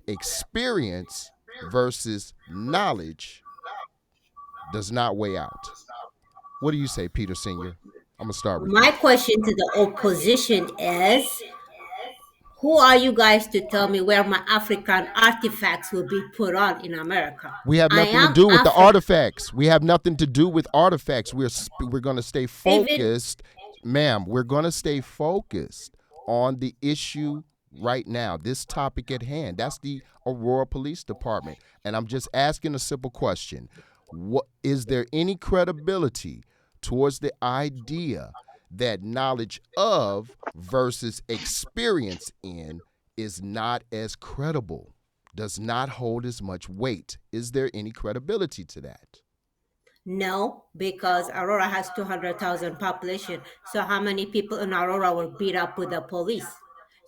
experience versus knowledge does not weigh out? What do you say, Peter Sr.? I'm going to start with My you. question to the opposition is, who are you guys to tell me where my African artifacts will be put on in America? We have I nothing to am do with the African. artifacts. We have nothing to do with artifacts. We're going to stay David, focused, ma'am. We're going to stay focused on the issue right now, this topic at hand. That's the Aurora Police Department. And I'm just asking a simple question. What is there any credibility towards the idea that knowledge of versus experience in is not as credible, does not hold as much weight? Is there any credibility to that? no, because Aurora has 200,000 population. So how many people in Aurora were beat up with the police?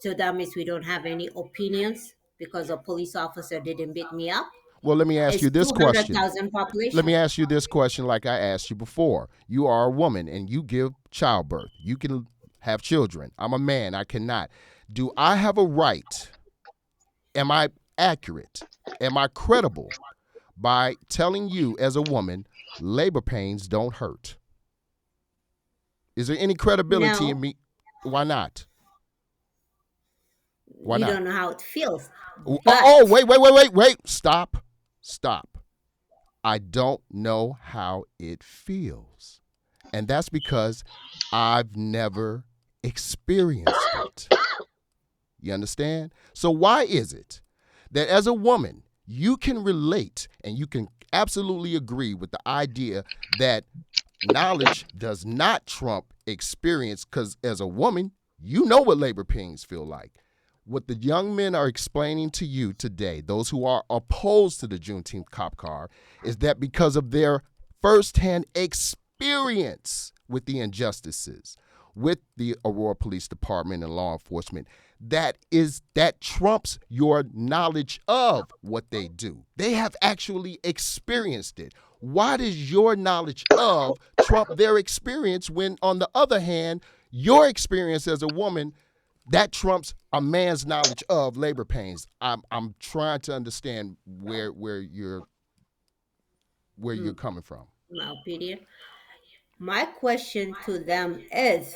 So that means we don't have any opinions because a police officer didn't beat me up. Well, let me ask It's you this question. 200,000 Let population. me ask you this question like I asked you before. You are a woman and you give childbirth. You can have children. I'm a man. I cannot. Do I have a right? Am I accurate? Am I credible by telling you as a woman, labor pains don't hurt? Is there any credibility No, in me? Why not? Why you not? don't know how it feels. Oh, But wait. Stop. I don't know how it feels. And that's because I've never experienced it. You understand? So why is it that as a woman, you can relate and you can absolutely agree with the idea that knowledge does not trump experience? Because as a woman, you know what labor pains feel like. What the young men are explaining to you today, those who are opposed to the Juneteenth cop car, is that because of their firsthand experience with the injustices, with the Aurora Police Department and law enforcement, that trumps your knowledge of what they do. They have actually experienced it. Why does your knowledge of trump their experience when, on the other hand, your experience as a woman, that trumps a man's knowledge of labor pains? I'm trying to understand where you're coming from. now, Peter, my question to them is,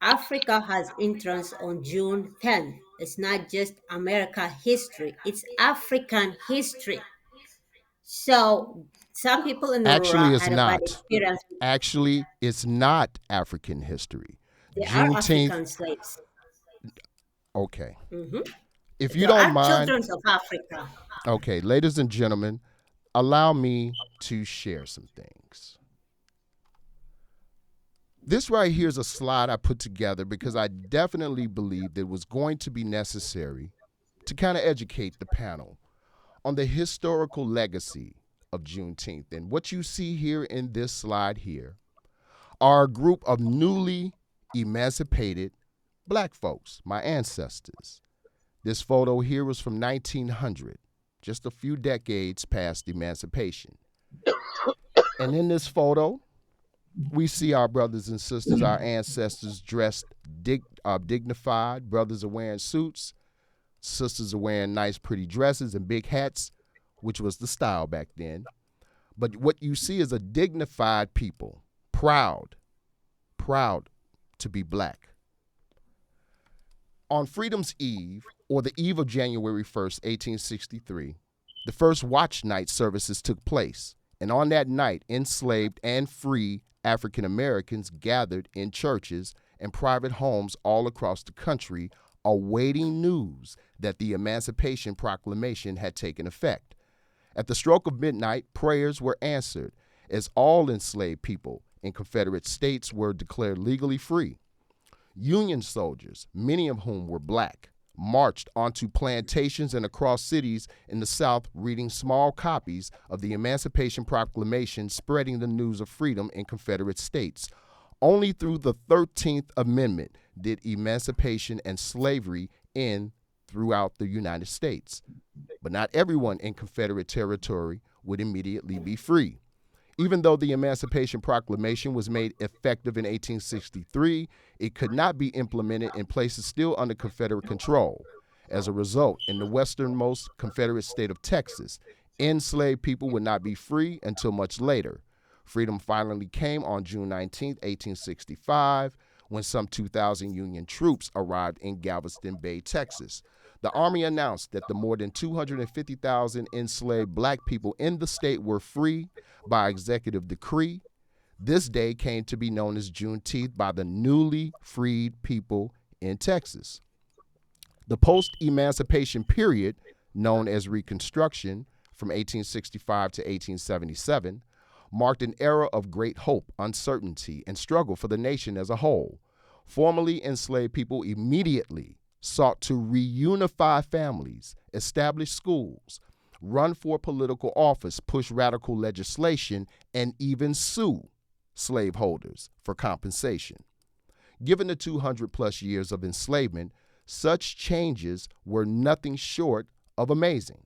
Africa has entrance on June 10th. It's not just America history, it's African history. So some people in Actually, Aurora it's had a bad not. experience. Actually, it's not African history. They are Juneteenth. African slaves. Okay. Mhm. If They you don't are mind, children of Africa. okay, ladies and gentlemen, allow me to share some things. This right here is a slide I put together because I definitely believed it was going to be necessary to kind of educate the panel on the historical legacy of Juneteenth. And what you see here in this slide here are a group of newly emancipated black folks, my ancestors. This photo here was from 1900, just a few decades past emancipation. And in this photo, we see our brothers and sisters, our ancestors dressed dignified. Brothers are wearing suits. Sisters are wearing nice, pretty dresses and big hats, which was the style back then. But what you see is a dignified people, proud to be black. On Freedom's Eve, or the eve of January 1st, 1863, the first watch night services took place. And on that night, enslaved and free African Americans gathered in churches and private homes all across the country, awaiting news that the Emancipation Proclamation had taken effect. At the stroke of midnight, prayers were answered as all enslaved people in Confederate states were declared legally free. Union soldiers, many of whom were black, marched onto plantations and across cities in the South, reading small copies of the Emancipation Proclamation, spreading the news of freedom in Confederate states. Only through the 13th Amendment did emancipation and slavery end throughout the United States. But not everyone in Confederate territory would immediately be free. Even though the Emancipation Proclamation was made effective in 1863, it could not be implemented in places still under Confederate control. As a result, in the westernmost Confederate state of Texas, enslaved people would not be free until much later. Freedom finally came on June 19, 1865, when some 2,000 Union troops arrived in Galveston Bay, Texas. The Army announced that the more than 250,000 enslaved black people in the state were free by executive decree. This day came to be known as Juneteenth by the newly freed people in Texas. The post-emancipation period, known as Reconstruction, from 1865 to 1877, marked an era of great hope, uncertainty, and struggle for the nation as a whole. Formerly enslaved people immediately sought to reunify families, establish schools, run for political office, push radical legislation, and even sue slaveholders for compensation. Given the 200-plus years of enslavement, such changes were nothing short of amazing.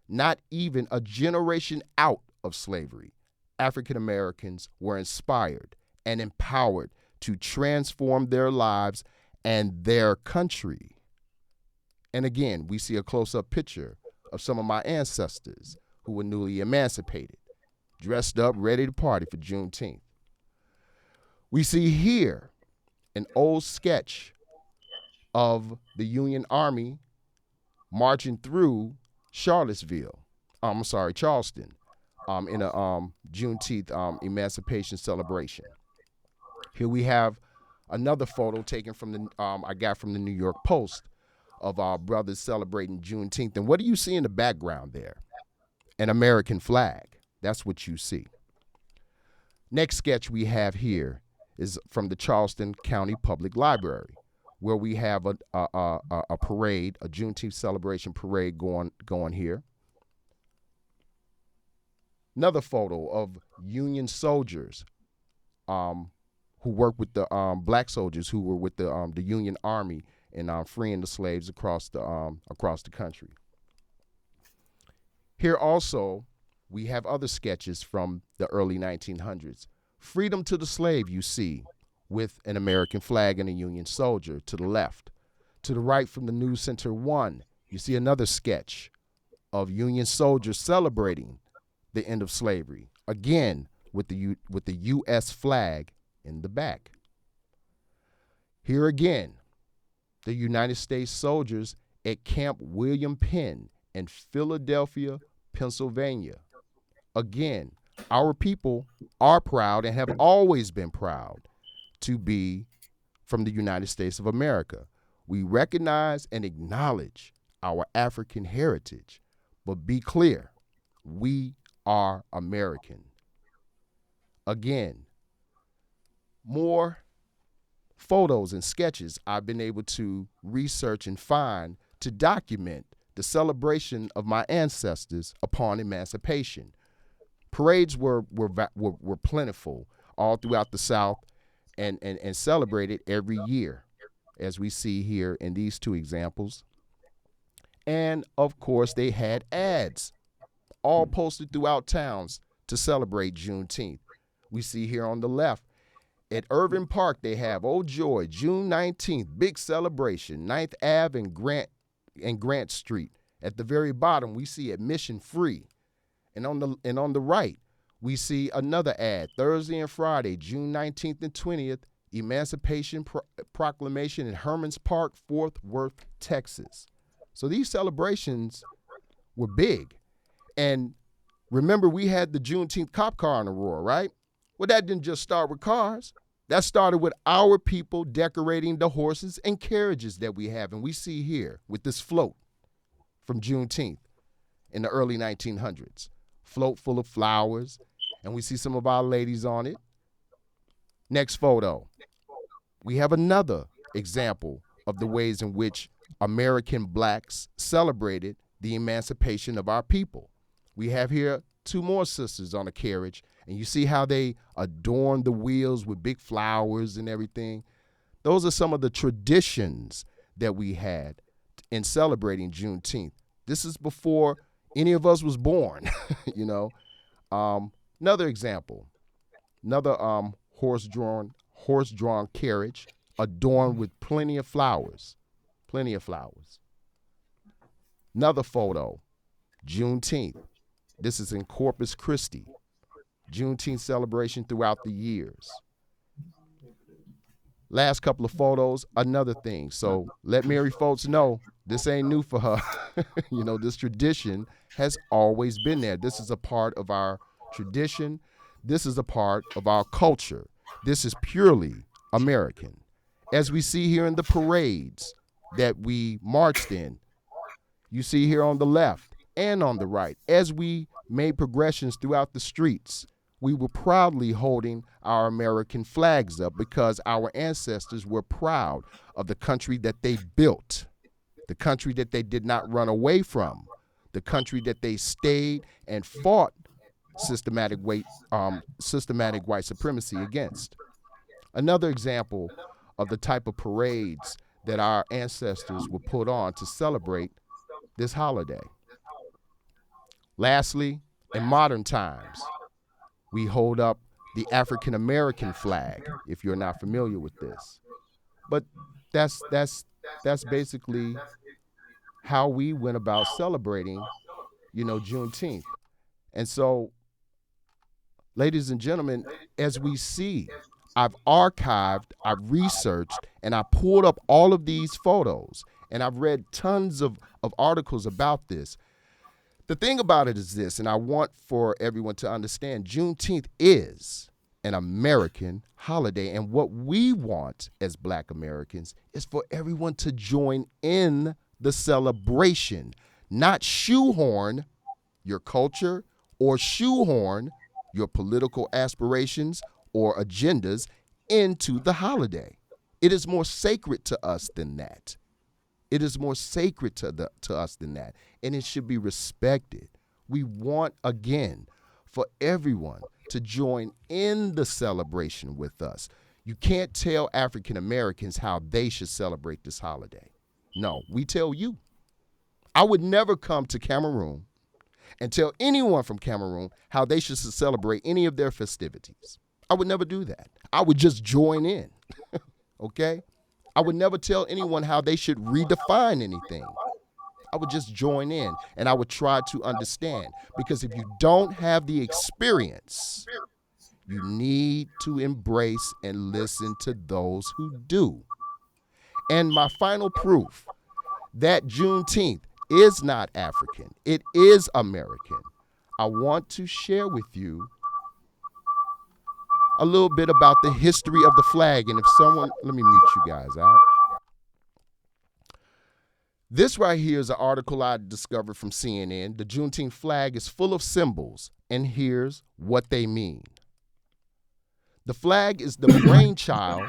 Not even a generation out of slavery, African Americans were inspired and empowered to transform their lives and their country. And again, we see a close-up picture of some of my ancestors who were newly emancipated, dressed up, ready to party for Juneteenth. We see here an old sketch of the Union Army marching through Charleston, in a Juneteenth emancipation celebration. Here we have another photo taken from I got from the New York Post of our brothers celebrating Juneteenth. And what do you see in the background there? An American flag. That's what you see. Next sketch we have here is from the Charleston County Public Library, where we have a parade, a Juneteenth celebration parade going here. Another photo of Union soldiers who worked with the black soldiers who were with the Union Army and freeing the slaves across the country. Here also, we have other sketches from the early 1900s. Freedom to the slave, you see, with an American flag and a Union soldier to the left. To the right from the News Center 1, you see another sketch of Union soldiers celebrating the end of slavery, again with the U.S. flag in the back. Here again, the United States soldiers at Camp William Penn in Philadelphia, Pennsylvania. Again, our people are proud and have always been proud to be from the United States of America. We recognize and acknowledge our African heritage, but be clear, we are American. Again, more photos and sketches I've been able to research and find to document the celebration of my ancestors upon emancipation. Parades were plentiful all throughout the South and celebrated every year, as we see here in these two examples. And of course, they had ads all posted throughout towns to celebrate Juneteenth. We see here on the left, at Irving Park, they have, oh joy, June 19th, big celebration, 9th Ave and Grant Street. At the very bottom, we see admission free. And on the right, we see another ad, Thursday and Friday, June 19th and 20th, Emancipation Proclamation in Hermans Park, Fort Worth, Texas. So these celebrations were big. And remember, we had the Juneteenth cop car in Aurora, right? Well, that didn't just start with cars. That started with our people decorating the horses and carriages that we have. And we see here with this float from Juneteenth in the early 1900s. Float full of flowers. And we see some of our ladies on it. Next photo. We have another example of the ways in which American blacks celebrated the emancipation of our people. We have here two more sisters on a carriage, and you see how they adorn the wheels with big flowers and everything. Those are some of the traditions that we had in celebrating Juneteenth. This is before any of us was born, you know. Another example, another horse-drawn carriage adorned with plenty of flowers. Another photo, Juneteenth. This is in Corpus Christi. Juneteenth celebration throughout the years. Last couple of photos, another thing. So let Mary folks know this ain't new for her. You know, this tradition has always been there. This is a part of our tradition. This is a part of our culture. This is purely American. As we see here in the parades that we marched in, you see here on the left and on the right, as we made progressions throughout the streets, we were proudly holding our American flags up because our ancestors were proud of the country that they built, the country that they did not run away from, the country that they stayed and fought systematic white supremacy against. Another example of the type of parades that our ancestors would put on to celebrate this holiday. Lastly, in modern times, we hold up the African American flag, if you're not familiar with this. But that's basically how we went about celebrating, you know, Juneteenth. And so, ladies and gentlemen, as we see, I've archived, I've researched, and I pulled up all of these photos, and I've read tons of articles about this. The thing about it is this, and I want for everyone to understand, Juneteenth is an American holiday, and what we want as Black Americans is for everyone to join in the celebration, not shoehorn your culture or shoehorn your political aspirations or agendas into the holiday. It is more sacred to us than that. It is more sacred to us than that, and it should be respected. We want, again, for everyone to join in the celebration with us. You can't tell African Americans how they should celebrate this holiday. No, we tell you. I would never come to Cameroon and tell anyone from Cameroon how they should celebrate any of their festivities. I would never do that. I would just join in, okay? I would never tell anyone how they should redefine anything. I would just join in, and I would try to understand. Because if you don't have the experience, you need to embrace and listen to those who do. And my final proof that Juneteenth is not African, it is American. I want to share with you a little bit about the history of the flag. And if someone, let me mute you guys out. This right here is an article I discovered from CNN. The Juneteenth flag is full of symbols, and here's what they mean. The flag is the brainchild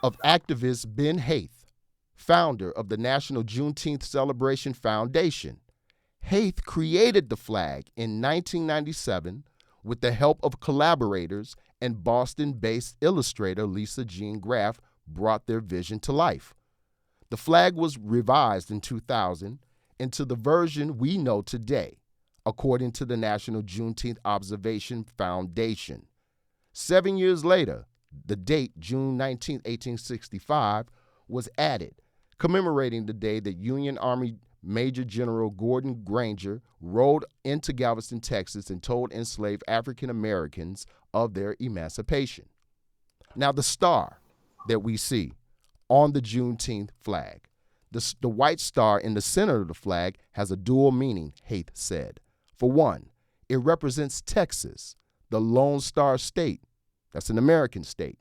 of activist Ben Haith, founder of the National Juneteenth Celebration Foundation. Haith created the flag in 1997 with the help of collaborators, and Boston-based illustrator Lisa Jean Graff brought their vision to life. The flag was revised in 2000 into the version we know today, according to the National Juneteenth Observation Foundation. 7 years later, the date, June 19, 1865, was added, commemorating the day that Union Army Major General Gordon Granger rode into Galveston, Texas, and told enslaved African Americans of their emancipation. Now, the star that we see on the Juneteenth flag, the white star in the center of the flag has a dual meaning, Haith said. For one, it represents Texas, the Lone Star State. That's an American state.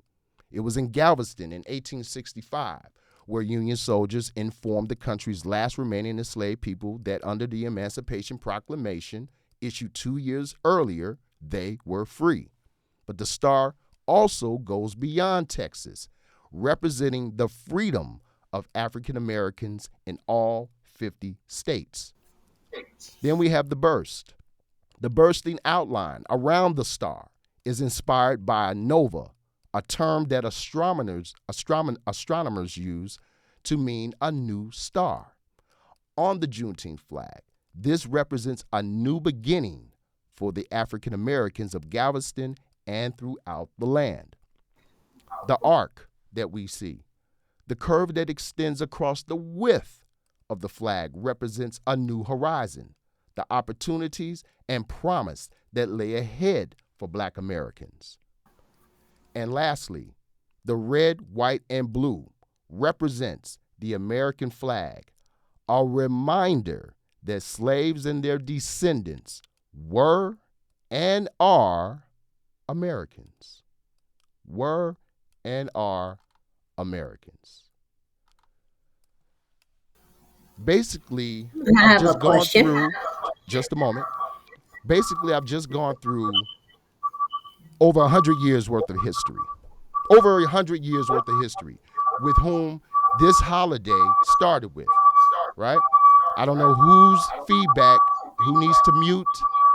It was in Galveston in 1865, where Union soldiers informed the country's last remaining enslaved people that under the Emancipation Proclamation, issued 2 years earlier, they were free. But the star also goes beyond Texas, representing the freedom of African Americans in all 50 states. Then we have the burst. The bursting outline around the star is inspired by a nova, a term that astronomers use to mean a new star. on the Juneteenth flag. This represents a new beginning for the African Americans of Galveston and throughout the land. The arc that we see, the curve that extends across the width of the flag, represents a new horizon, the opportunities and promise that lay ahead for Black Americans. And lastly, the red, white, and blue represents the American flag, a reminder that slaves and their descendants were and are Americans. Were and are Americans. Basically, I I've have a just gone question. through, just a moment. Basically, I've just gone through over 100 years worth of history. Over 100 years worth of history with whom this holiday started with, right? I don't know whose feedback, who needs to mute,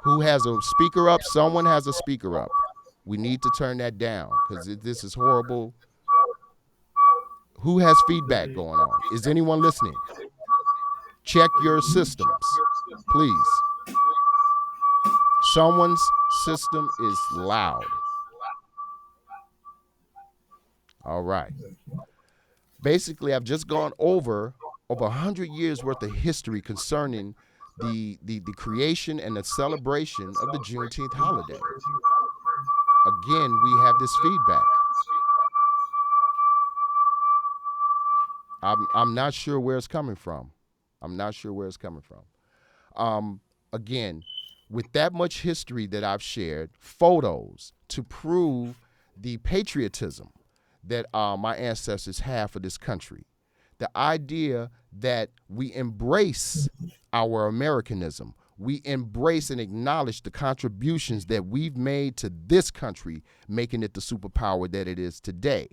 who has a speaker up. Someone has a speaker up. We need to turn that down because this is horrible. Who has feedback going on? Is anyone listening? Check your systems, please. Someone's system is loud. All right. Basically, I've just gone over 100 years worth of history concerning the creation and the celebration of the Juneteenth holiday. Again, we have this feedback. I'm not sure where it's coming from. Again, with that much history that I've shared, photos to prove the patriotism that my ancestors have for this country, the idea that we embrace our Americanism, we embrace and acknowledge the contributions that we've made to this country, making it the superpower that it is today.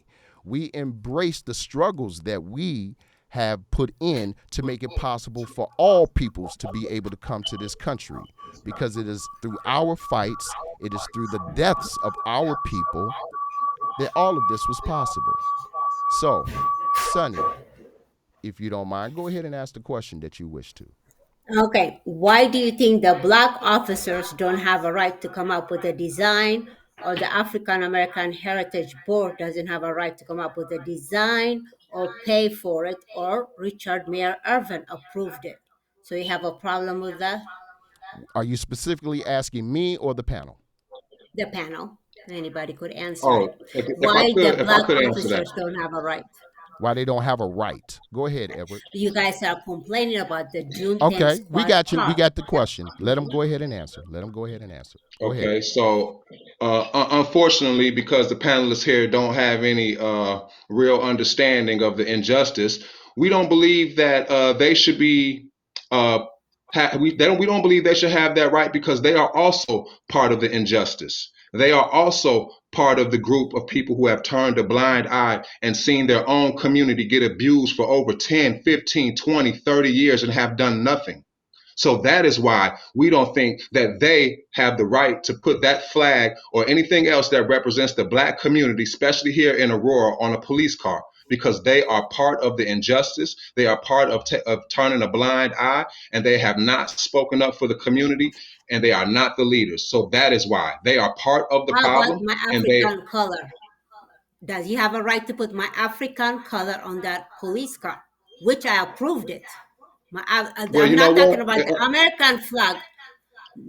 We embrace the struggles that we have put in to make it possible for all peoples to be able to come to this country, because it is through our fights, it is through the deaths of our people that all of this was possible. So, Sonny, if you don't mind, go ahead and ask the question that you wish to. Okay, why do you think the Black officers don't have a right to come up with a design, or the African American Heritage Board doesn't have a right to come up with a design or pay for it, or Richard Mayer Irvin approved it? So you have a problem with that? Are you specifically asking me or the panel? The panel. Anybody could answer Oh, it. if Why the I Black could answer that. officers don't have a right? Why they don't have a right? Go ahead, Edward. You guys are complaining about the Juneteenth Okay, we squad got you. car. We got the question. Let them go ahead and answer. Go Okay, ahead. so unfortunately, because the panelists here don't have any real understanding of the injustice, we don't believe that they should be. We don't believe they should have that right, because they are also part of the injustice. They are also part of the group of people who have turned a blind eye and seen their own community get abused for over 10, 15, 20, 30 years and have done nothing. So that is why we don't think that they have the right to put that flag or anything else that represents the Black community, especially here in Aurora, on a police car, because they are part of the injustice. They are part of turning a blind eye, and they have not spoken up for the community, and they are not the leaders. So that is why they are part of the How about problem. my And they, African color? Does he have a right to put my African color on that police car, which I approved it? well, I'm you know not talking what? about the American flag,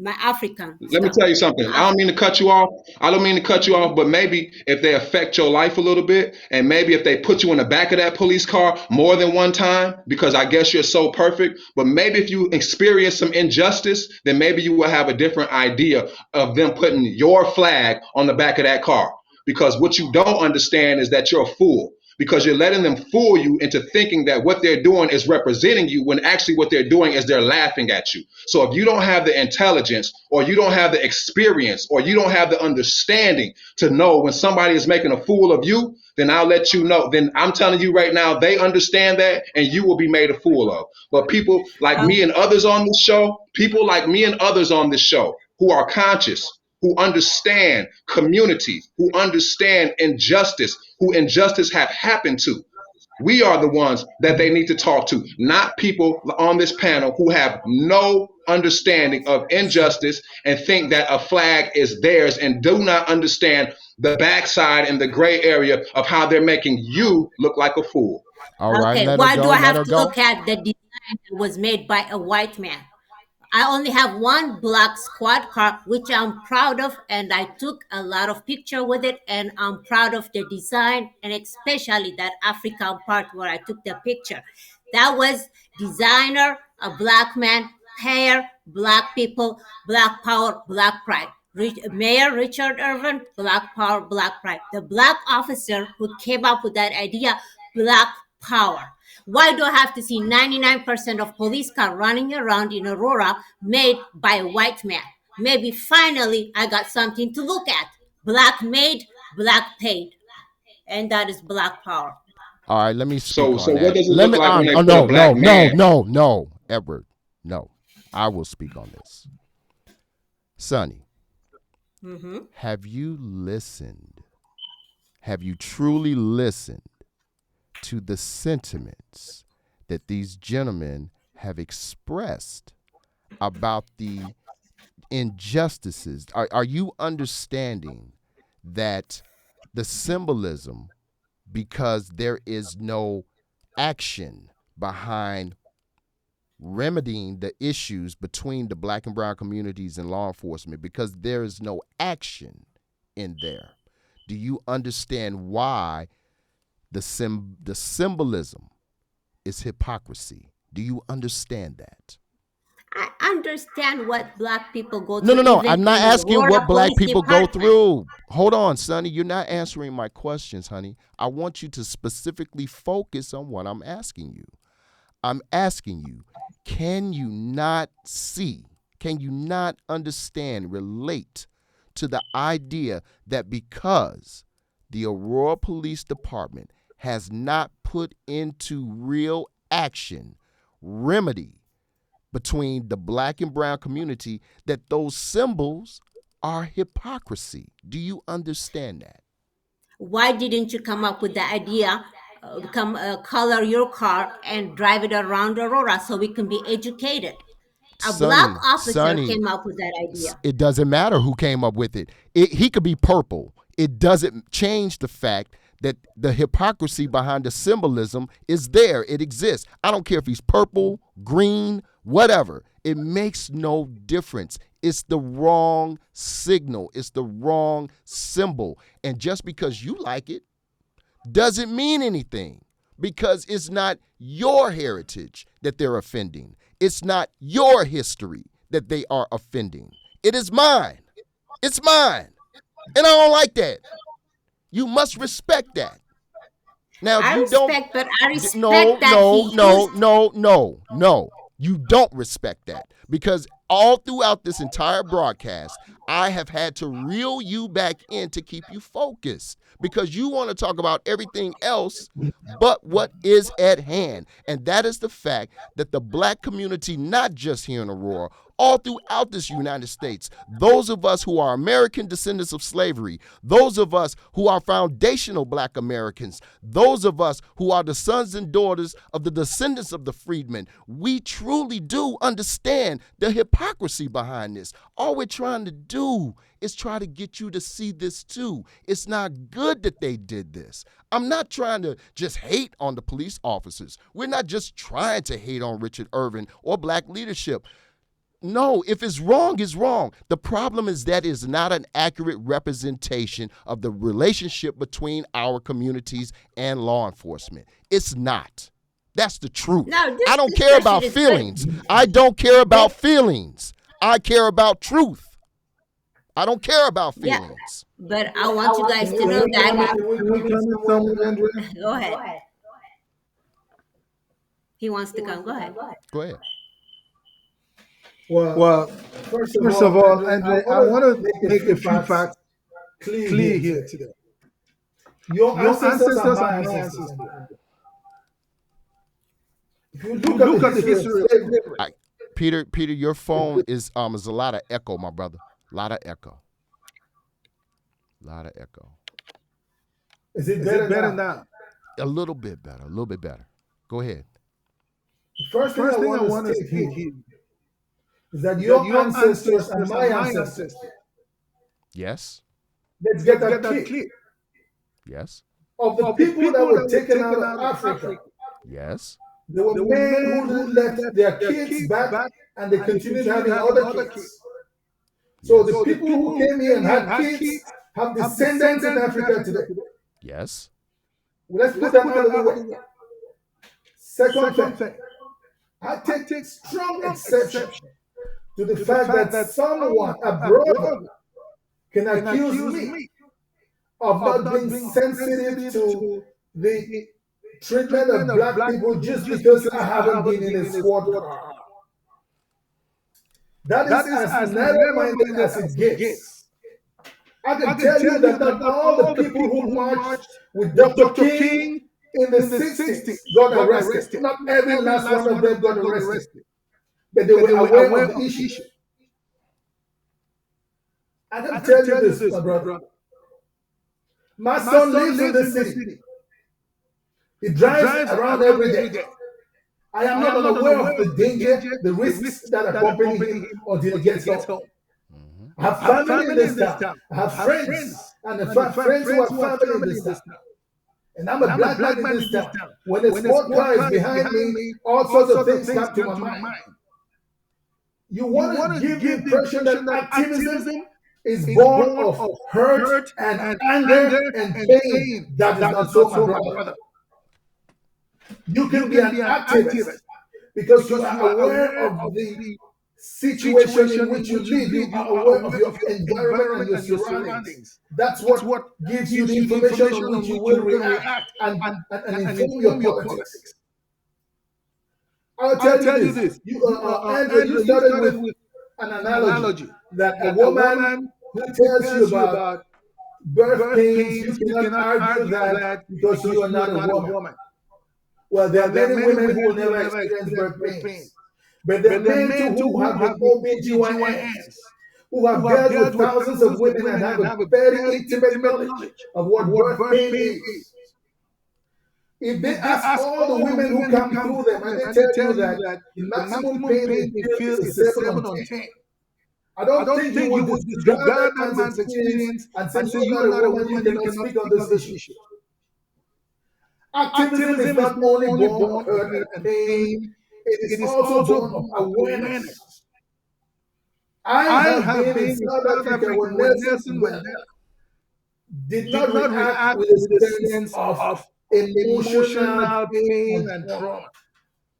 my African Let me stuff. tell you something. I don't mean to cut you off. But maybe if they affect your life a little bit, and maybe if they put you in the back of that police car more than one time, because I guess you're so perfect, but maybe if you experience some injustice, then maybe you will have a different idea of them putting your flag on the back of that car. Because what you don't understand is that you're a fool, because you're letting them fool you into thinking that what they're doing is representing you, when actually what they're doing is they're laughing at you. So if you don't have the intelligence, or you don't have the experience, or you don't have the understanding to know when somebody is making a fool of you, then I'll let you know. Then I'm telling you right now, they understand that, and you will be made a fool of. But people like me and others on this show, who are conscious, who understand community, who understand injustice, who injustice have happened to, We are the ones that they need to talk to, not people on this panel who have no understanding of injustice and think that a flag is theirs and do not understand the backside and the gray area of how they're making you look like a fool. All right, Okay, let her why do go. I Let have her to go. look at the design that was made by a white man? I only have one black squad car, which I'm proud of, and I took a lot of picture with it, and I'm proud of the design, and especially that African part where I took the picture. That was designer, a black man, hair, black people, black power, black pride. Mayor Richard Irvin, black power, black pride. The black officer who came up with that idea, black power. Why do I have to see 99% of police car running around in Aurora made by a white man? Maybe finally I got something to look at. Black made, black paid. And that is black power. All right, let me speak So on what that. does it Let look me like when they oh put a black man? no, Edward. No. I will speak on this. Sonny, have you listened? Have you truly listened to the sentiments that these gentlemen have expressed about the injustices? Are you understanding that the symbolism, because there is no action behind remedying the issues between the black and brown communities and law enforcement, because there is no action in there? Do you understand why the symbolism is hypocrisy? Do you understand that? I understand what black people go No, through. no. Even I'm not in the asking what Aurora black Police people go Department. through. Hold on, Sonny. You're not answering my questions, honey. I want you to specifically focus on what I'm asking you. I'm asking you, can you not see, can you not understand, relate to the idea that because the Aurora Police Department has not put into real action remedy between the black and brown community, that those symbols are hypocrisy? Do you understand that? Why didn't you come up with the idea, color your car and drive it around Aurora so we can be educated? A black officer Sonny, came up with that idea. it doesn't matter who came up with it. He could be purple. It doesn't change the fact that the hypocrisy behind the symbolism is there. It exists. I don't care if he's purple, green, whatever. It makes no difference. It's the wrong signal. It's the wrong symbol. And just because you like it doesn't mean anything, because it's not your heritage that they're offending. It's not your history that they are offending. It is mine. It's mine. And I don't like that. You must respect that. Now, if I you don't, respect, but I respect no, that he used. no. You don't respect that, because all throughout this entire broadcast, I have had to reel you back in to keep you focused, because you want to talk about everything else but what is at hand. And that is the fact that the black community, not just here in Aurora, all throughout this United States, those of us who are American descendants of slavery, those of us who are foundational black Americans, those of us who are the sons and daughters of the descendants of the freedmen, we truly do understand the hypocrisy behind this. All we're trying to do is try to get you to see this too. It's not good that they did this. I'm not trying to just hate on the police officers. We're not just trying to hate on Richard Irvin or black leadership. No, if it's wrong, it's wrong. The problem is that is not an accurate representation of the relationship between our communities and law enforcement. It's not. That's the truth. No, I don't care about feelings. I don't care about feelings. I care about truth. I don't care about feelings. Yeah, but I want you guys to know that. Go ahead. He wants to come. Go ahead. Go ahead. Well, first of all, Andre, I want to make a few facts clear here today. Your ancestors are my ancestors. If you look at the history of slavery, Peter, your phone is a lot of echo, my brother. A lot of echo. Is it better now? A little bit better. A little bit better. Go ahead. The first thing I want to state here is that your ancestors and my ancestors, Yes. let's get that clear. Yes. Of the people that were taken out of Africa, Yes. there were men who left their kids back and they continued having other kids. So the people who came here and had kids have descendants in Africa today. Yes. Well, let's put that out of the way. Second thing, I take strong exception to the fact that someone, a brother, can accuse me of not being sensitive to the treatment of black people just because I haven't been in a squad car. That is as narrow-minded as it gets. I can tell you that not all the people who marched with Dr. King in the 60s got arrested. Not every last one of them got arrested. But they were aware of the issue. I can tell you this, my brother. My son lives in the city. He drives around every day. I am not unaware of the danger, the risks that accompany him until he gets home. I have family in this town. I have friends, and friends who have family in this town. And I'm a black man in this town. When a squad car is behind me, all sorts of things come to my mind. You want to give the impression that activism is born of hurt and anger and pain. That is not so, my brother. You can be an activist because you are aware of the situation in which you live. You are aware of your environment and your surroundings. That's what gives you the information on which you will react and inform your politics. I'll tell you this. Andre, you started with an analogy that a woman who tells you about birth pains, you cannot argue that because you are not a woman. Well, there are many women who will never experience birth pains. But there are men too who have been OBGYNs, who have dealt with thousands of women and have a very intimate knowledge of what birth pain is. If they ask all the women who come through them and they tell you that the maximum pain they feel is a 7 on 10, I don't think you would disregard that man's experience and say you're not a woman, you cannot speak on this issue. Activism is not only born of hurt and pain, it is also born of awareness. I have been in South Africa when Nelson Mandela did not react with a sense of emotional pain and trauma.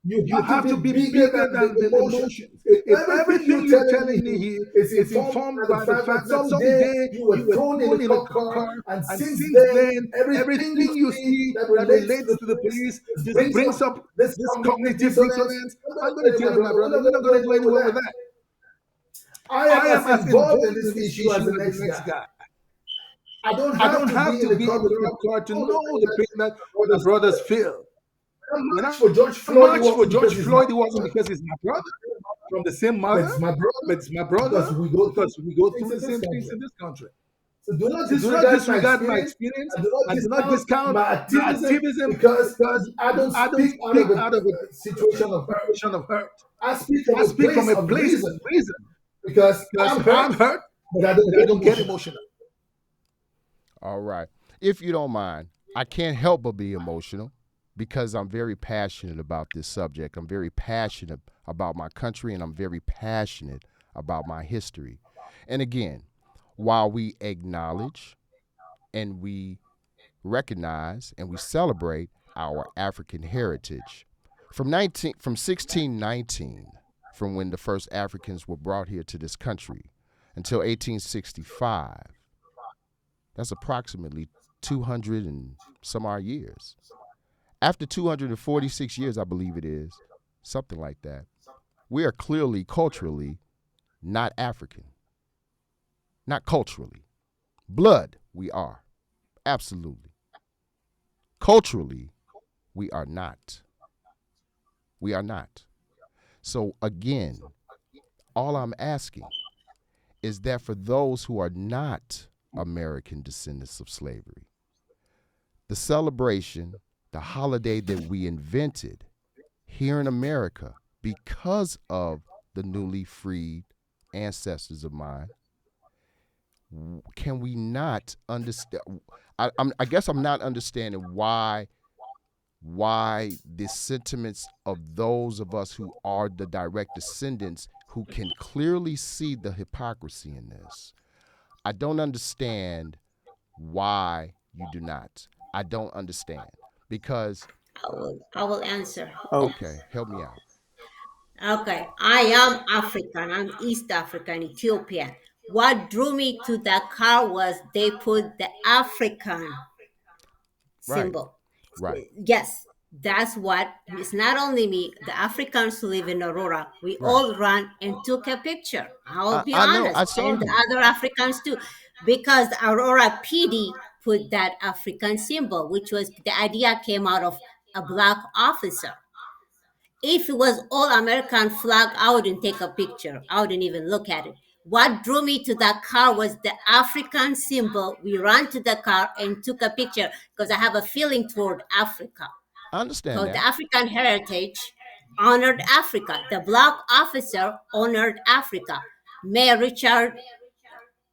You have to be bigger than the emotions. If everything you're telling me here is informed by the fact that someday you were thrown in a car, and since then, everything you see that relates to the police just brings up this cognitive dissonance, I'm going to tell you, my brother, we're not going to do anywhere with that. I am as involved in this issue as the next guy. I don't have to be in the car to know the pain that the brothers feel. When I for George Floyd, it wasn't because he's my brother from the same mother, but it's my brother because we go through the same things in this country. So do not disregard my experience and do not discount my activism because I don't speak out of a situation of hurt. I speak from a place of reason because I'm hurt, but I don't get emotional. All right. If you don't mind, I can't help but be emotional because I'm very passionate about this subject. I'm very passionate about my country, and I'm very passionate about my history. And again, while we acknowledge and we recognize and we celebrate our African heritage, from 1619, from when the first Africans were brought here to this country, until 1865, that's approximately 200 and some odd years. After 246 years, I believe it is, something like that, we are clearly culturally not African. Not culturally. Blood, we are. Absolutely. Culturally, we are not. We are not. So again, all I'm asking is that for those who are not American descendants of slavery, the celebration the holiday that we invented here in America because of the newly freed ancestors of mine, can we not understand? I guess I'm not understanding why the sentiments of those of us who are the direct descendants who can clearly see the hypocrisy in this. I don't understand why you do not. I don't understand because I will answer. Oh, okay, help me out. Okay, I am African. I'm East African, Ethiopian. What drew me to that car was they put the African Right, symbol. right, Yes, that's what. It's not only me, the Africans who live in Aurora, we right. all ran and took a picture. I'll be I know. honest, I saw and the you. other Africans too, because Aurora PD put that African symbol, which was the idea came out of a black officer. If it was all American flag, I wouldn't take a picture. I wouldn't even look at it. What drew me to that car was the African symbol. We ran to the car and took a picture because I have a feeling toward Africa. I understand Because the that. African heritage honored Africa. The black officer honored Africa. Mayor Richard,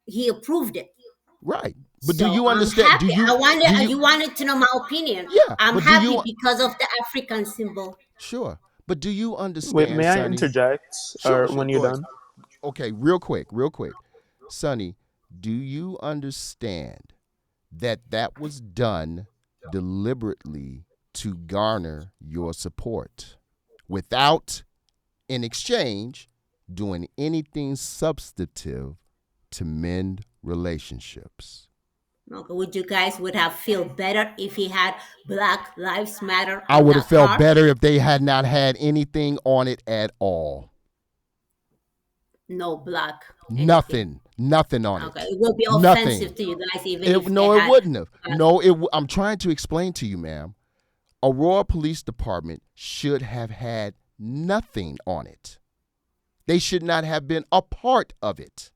he approved it. Right. But do So you I'm understand? happy. I Do wanted you you wanted to know my opinion. Yeah, I'm but do happy you because of the African symbol. sure. But do you wait, understand, may I Sonny? interject? Sure, Or sure. when you're Go ahead. done? Okay, real quick, real quick. Sonny, do you understand that that was done deliberately to garner your support without, in exchange, doing anything substantive to mend relationships? Okay, would you guys would have feel better if he had Black Lives Matter I on would have that felt car? better if they had not had anything on it at all. No black anything. Nothing on Okay, it. it will be Nothing. offensive to you guys even if they No, it had. wouldn't have. No, I'm trying to explain to you, ma'am. Aurora Police Department should have had nothing on it. They should not have been a part of it.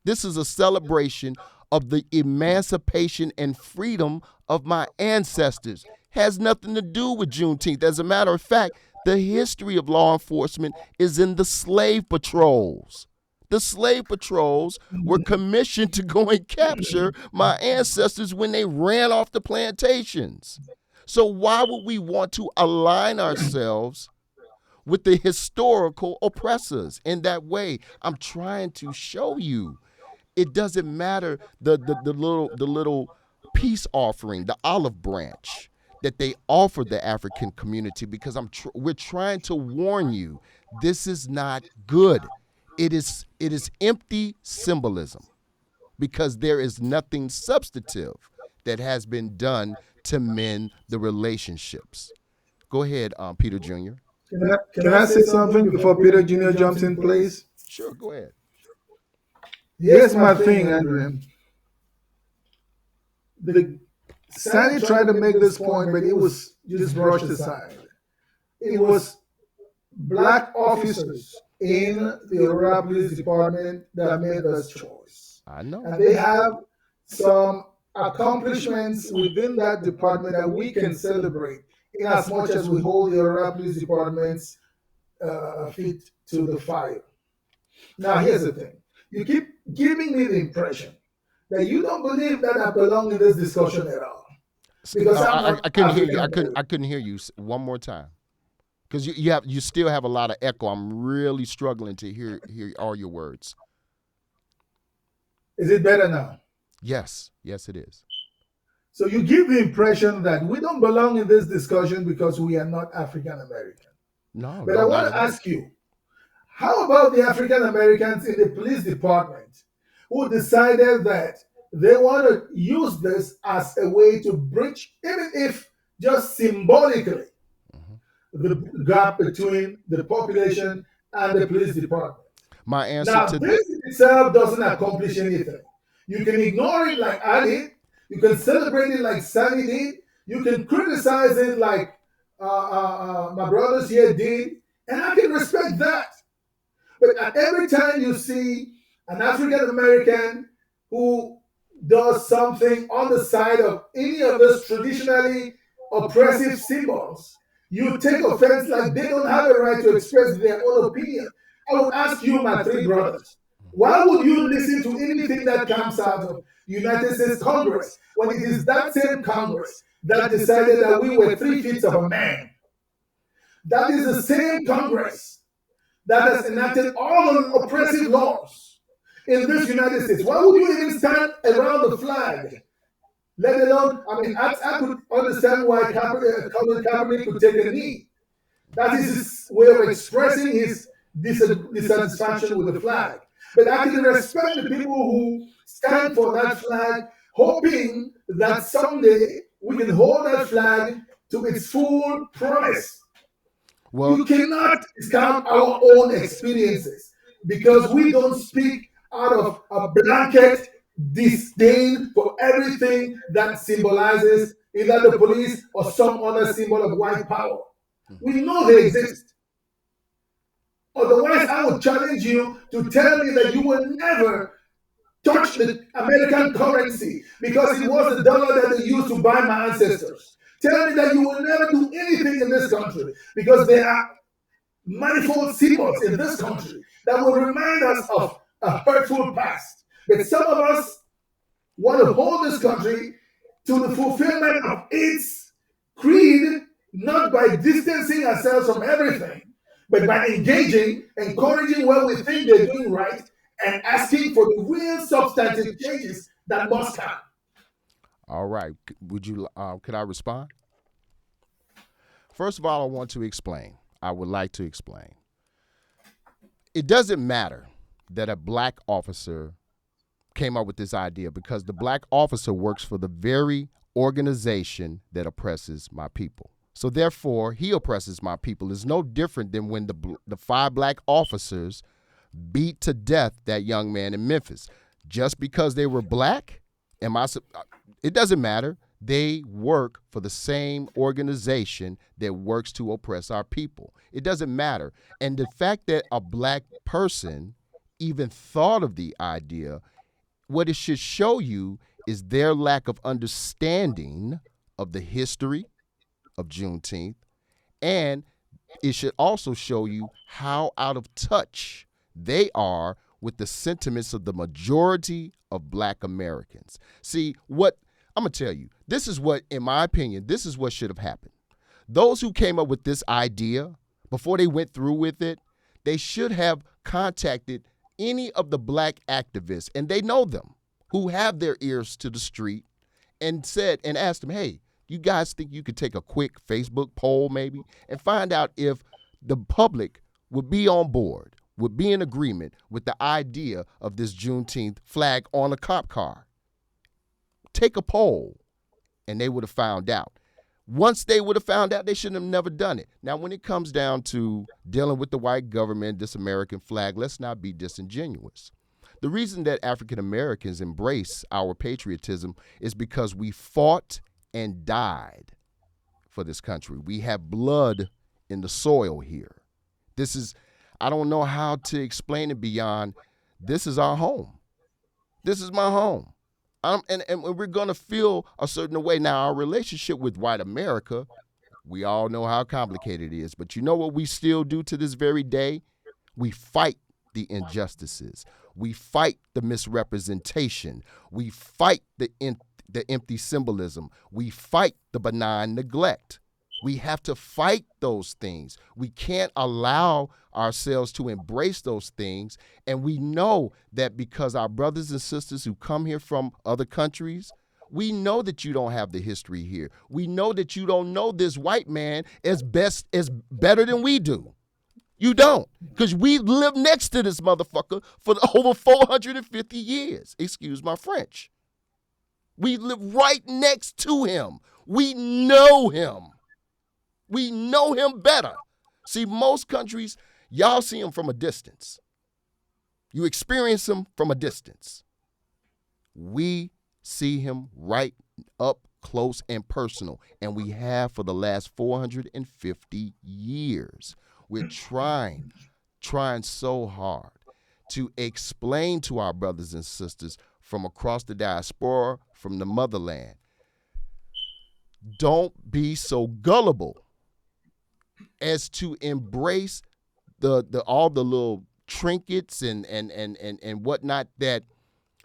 This is a celebration of the emancipation and freedom of my ancestors. Has nothing to do with Juneteenth. As a matter of fact, the history of law enforcement is in the slave patrols. The slave patrols were commissioned to go and capture my ancestors when they ran off the plantations. So why would we want to align ourselves with the historical oppressors in that way? I'm trying to show you. It doesn't matter the little peace offering, the olive branch that they offer the African community, because we're trying to warn you, this is not good. It is empty symbolism because there is nothing substantive that has been done to mend the relationships. Go ahead, Peter Jr. Can I say something before Peter Jr. jumps in, please? Sure, go ahead. Here's my thing, Andrew. The Sani tried to make this point, but it was just brushed aside. It was black officers in the Aurora Police Department that made this choice. I know. And they have some accomplishments within that department that we can celebrate in as much as we hold the Aurora Police Department's feet to the fire. Now, here's the thing. You keep giving me the impression that you don't believe that I belong in this discussion at all. Because I couldn't hear you. I couldn't hear you one more time. Because you still have a lot of echo. I'm really struggling to hear all your words. Is it better now? Yes, it is. So you give the impression that we don't belong in this discussion because we are not African American. No, But I want to ask you, how about the African Americans in the police department who decided that they want to use this as a way to bridge, even if just symbolically, the gap between the population and the police department? My answer Now, to this in itself doesn't accomplish anything. You can ignore it like I did. You can celebrate it like Sunny did. You can criticize it like my brothers here did. And I can respect that. But at every time you see an African American who does something on the side of any of those traditionally oppressive symbols, you take offense like they don't have a right to express their own opinion. I would ask you, my three brothers, why would you listen to anything that comes out of United States Congress when it is that same Congress that decided that we were 3/5 of a man? That is the same Congress that has enacted all the oppressive laws in this United States. Why would you even stand around the flag? Let alone, I could understand why Colin Kaepernick could take a knee. That is his way of expressing his dissatisfaction with the flag. But I can respect the people who stand for that flag, hoping that someday we can hold that flag to its full promise. Well, you cannot discount our own experiences because we don't speak out of a blanket disdain for everything that symbolizes either the police or some other symbol of white power. We know they exist. Otherwise, I would challenge you to tell me that you will never touch the American currency because it was the dollar that they used to buy my ancestors. Tell me that you will never do anything in this country because there are manifold symbols in this country that will remind us of a hurtful past. But some of us want to hold this country to the fulfillment of its creed, not by distancing ourselves from everything, but by engaging, encouraging what we think they're doing right, and asking for the real substantive changes that must come. All right. Could I respond? First of all, I would like to explain. It doesn't matter that a black officer came up with this idea because the black officer works for the very organization that oppresses my people. So therefore, he oppresses my people. It's no different than when the 5 black officers beat to death that young man in Memphis. Just because they were black, it doesn't matter. They work for the same organization that works to oppress our people. It doesn't matter. And the fact that a black person even thought of the idea, what it should show you is their lack of understanding of the history of Juneteenth, and it should also show you how out of touch they are with the sentiments of the majority of black Americans. See, what I'm going to tell you, this is what, in my opinion, this is what should have happened. Those who came up with this idea, before they went through with it, they should have contacted any of the black activists, and they know them, who have their ears to the street, and asked them, hey, you guys think you could take a quick Facebook poll maybe and find out if the public would be on board, would be in agreement with the idea of this Juneteenth flag on a cop car? Take a poll, and they would have found out. Once they would have found out, they shouldn't have never done it. Now, when it comes down to dealing with the white government, this American flag, let's not be disingenuous. The reason that African Americans embrace our patriotism is because we fought and died for this country. We have blood in the soil here. I don't know how to explain it beyond, this is our home. This is my home. And we're going to feel a certain way. Now, our relationship with white America, we all know how complicated it is. But you know what we still do to this very day? We fight the injustices. We fight the misrepresentation. We fight the empty symbolism. We fight the benign neglect. We have to fight those things. We can't allow ourselves to embrace those things. And we know that because our brothers and sisters who come here from other countries, we know that you don't have the history here. We know that you don't know this white man as better than we do. You don't, because we live next to this motherfucker for over 450 years. Excuse my French. We live right next to him. We know him. We know him better. See, most countries, y'all see him from a distance. You experience him from a distance. We see him right up close and personal, and we have for the last 450 years. We're trying so hard to explain to our brothers and sisters from across the diaspora, from the motherland, don't be so gullible as to embrace the all the little trinkets and whatnot that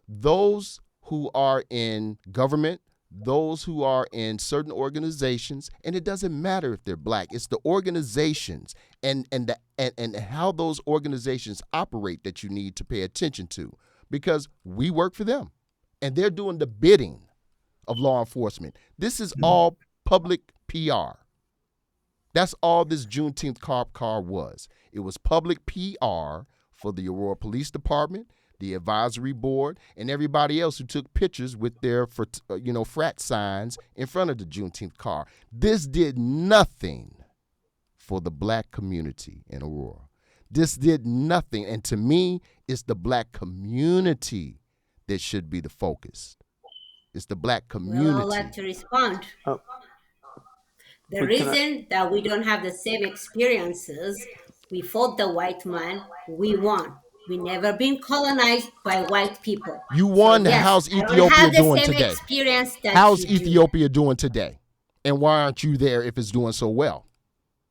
those who are in government, those who are in certain organizations, and it doesn't matter if they're black, it's the organizations and how those organizations operate that you need to pay attention to, because we work for them and they're doing the bidding of law enforcement. This is all public PR. That's all this Juneteenth cop car was. It was public PR for the Aurora Police Department, the advisory board, and everybody else who took pictures with their frat signs in front of the Juneteenth car. This did nothing for the black community in Aurora. This did nothing. And to me, it's the black community that should be the focus. It's the black community. Well, I'd like to respond. Oh. The reason that we don't have the same experiences, we fought the white man, we won. We never been colonized by white people. You won. So, yes, how's I don't Ethiopia have the doing same today? Experience that How's you do. Ethiopia doing today? And why aren't you there if it's doing so well?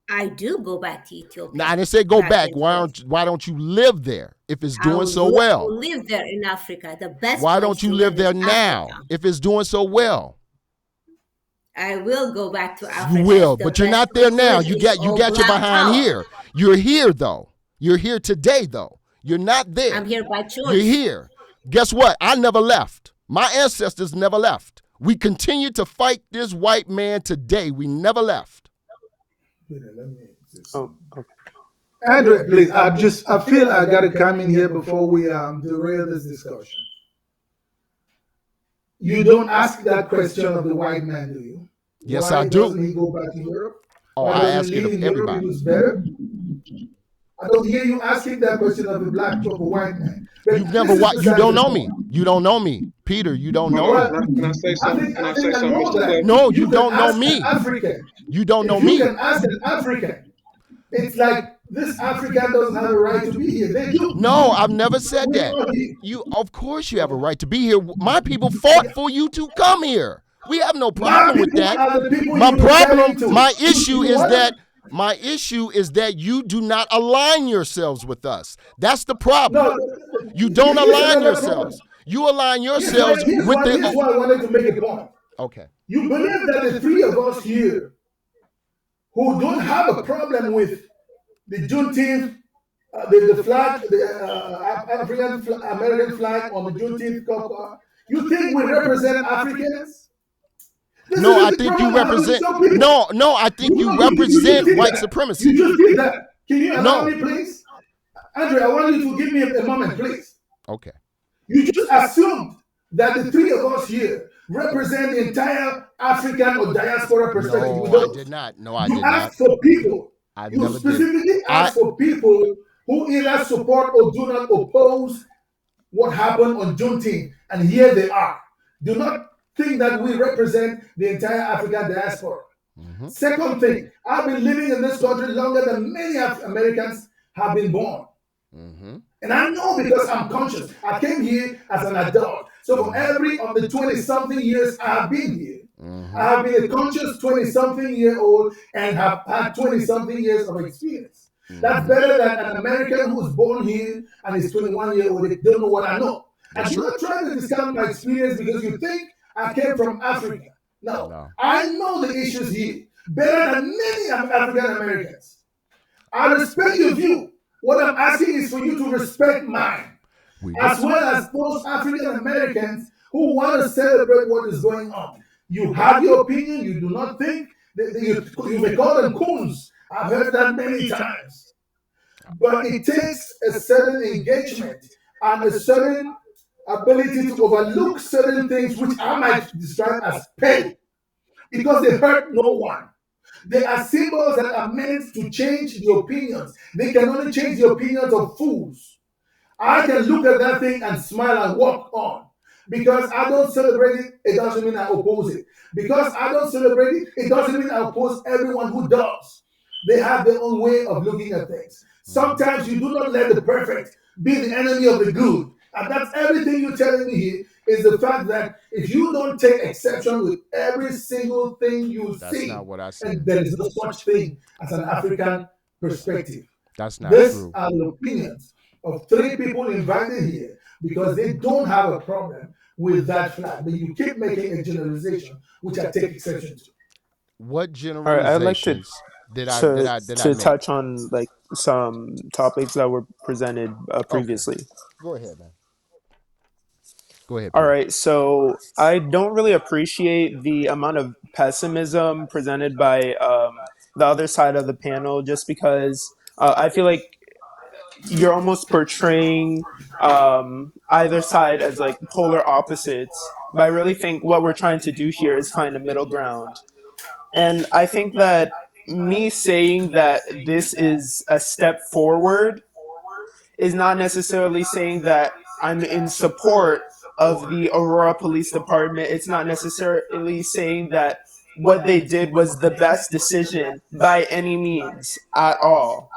I do go back to Ethiopia. No, I didn't say go back. Why don't you live there if it's doing so well? I live there in Africa. The best. Why don't you live there now if it's doing so well? I will go back to Africa. You will, but you're not there now. You got your behind here. You're here though. You're here today though. You're not there. I'm here by choice. You're here. Guess what? I never left. My ancestors never left. We continue to fight this white man today. We never left. Oh, okay. Andre, please, I feel I got to come in here before we derail this discussion. You don't ask that question of the white man, do you? Yes, Why I do. Doesn't he go back to Europe? Oh, Why I doesn't ask he it live of in Europe? everybody. He was better. I don't hear you asking that question of the black or the white man. But You've never watched. You don't know me. You don't know me, Peter. You don't know me. Can I say something? I think I know Mr. that. Cliff? No, you don't know ask me. an African. You don't know If me. you can ask an African, it's like this African doesn't have a right to be here. They do. No, I've never said We that. are here. You, of course, you have a right to be here. My people fought for you to come here. We have no problem with that. My issue is that you do not align yourselves with us. That's the problem. No, You don't here's align another yourselves. You align yourselves Here's with why I wanted to make a point. Okay. You believe that the three of us here who don't have a problem with the Juneteenth, the flag, the African American flag on the Juneteenth cover, you think we represent Africans? No, I think you represent. No, I think you represent white supremacy. You just did that. Can you allow me, please? Andre, I want you to give me a moment, please. Okay. You just assumed that the three of us here represent the entire African or diaspora perspective. No, I did not. No, I did You not. asked for people. I You never specifically did. asked for people who either support or do not oppose what happened on Juneteenth, and here they are. Do not think that we represent the entire African diaspora. Mm-hmm. Second thing, I've been living in this country longer than many Americans have been born. Mm-hmm. And I know because I'm conscious. I came here as an adult. So for every of the 20-something years I have been here, I have been a conscious 20-something year old and have had 20-something years of experience. That's better than an American who's born here and is 21 years old. They don't know what I know. And you're not trying to discount my experience because you think I came from Africa. No. I know the issues here better than many African Americans. I respect your view. What I'm asking is for you to respect mine, as well as those African Americans who want to celebrate what is going on. You have your opinion. You do not think that you may call them coons. I've heard that many times. But it takes a certain engagement and a certain ability to overlook certain things which I might describe as petty, because they hurt no one. They are symbols that are meant to change the opinions. They can only change the opinions of fools. I can look at that thing and smile and walk on. Because I don't celebrate it, it doesn't mean I oppose it. Because I don't celebrate it, it doesn't mean I oppose everyone who does. They have their own way of looking at things. Sometimes you do not let the perfect be the enemy of the good. And that's everything you're telling me here. is the fact that if you don't take exception with every single thing you That's see, not what I and said. there is no such thing as an African perspective. That's not These true. are the opinions of three people invited here because they don't have a problem with that flag, but you keep making a generalization, which I take exception to. What All right, I'd like generalizations did I to make? touch on like some topics that were presented Okay, previously. go ahead, man. Go ahead, All Peter. right, so I don't really appreciate the amount of pessimism presented by the other side of the panel, just because I feel like you're almost portraying either side as like polar opposites. But I really think what we're trying to do here is find a middle ground. And I think that me saying that this is a step forward is not necessarily saying that I'm in support of the Aurora Police Department. It's not necessarily saying that what they did was the best decision by any means at all.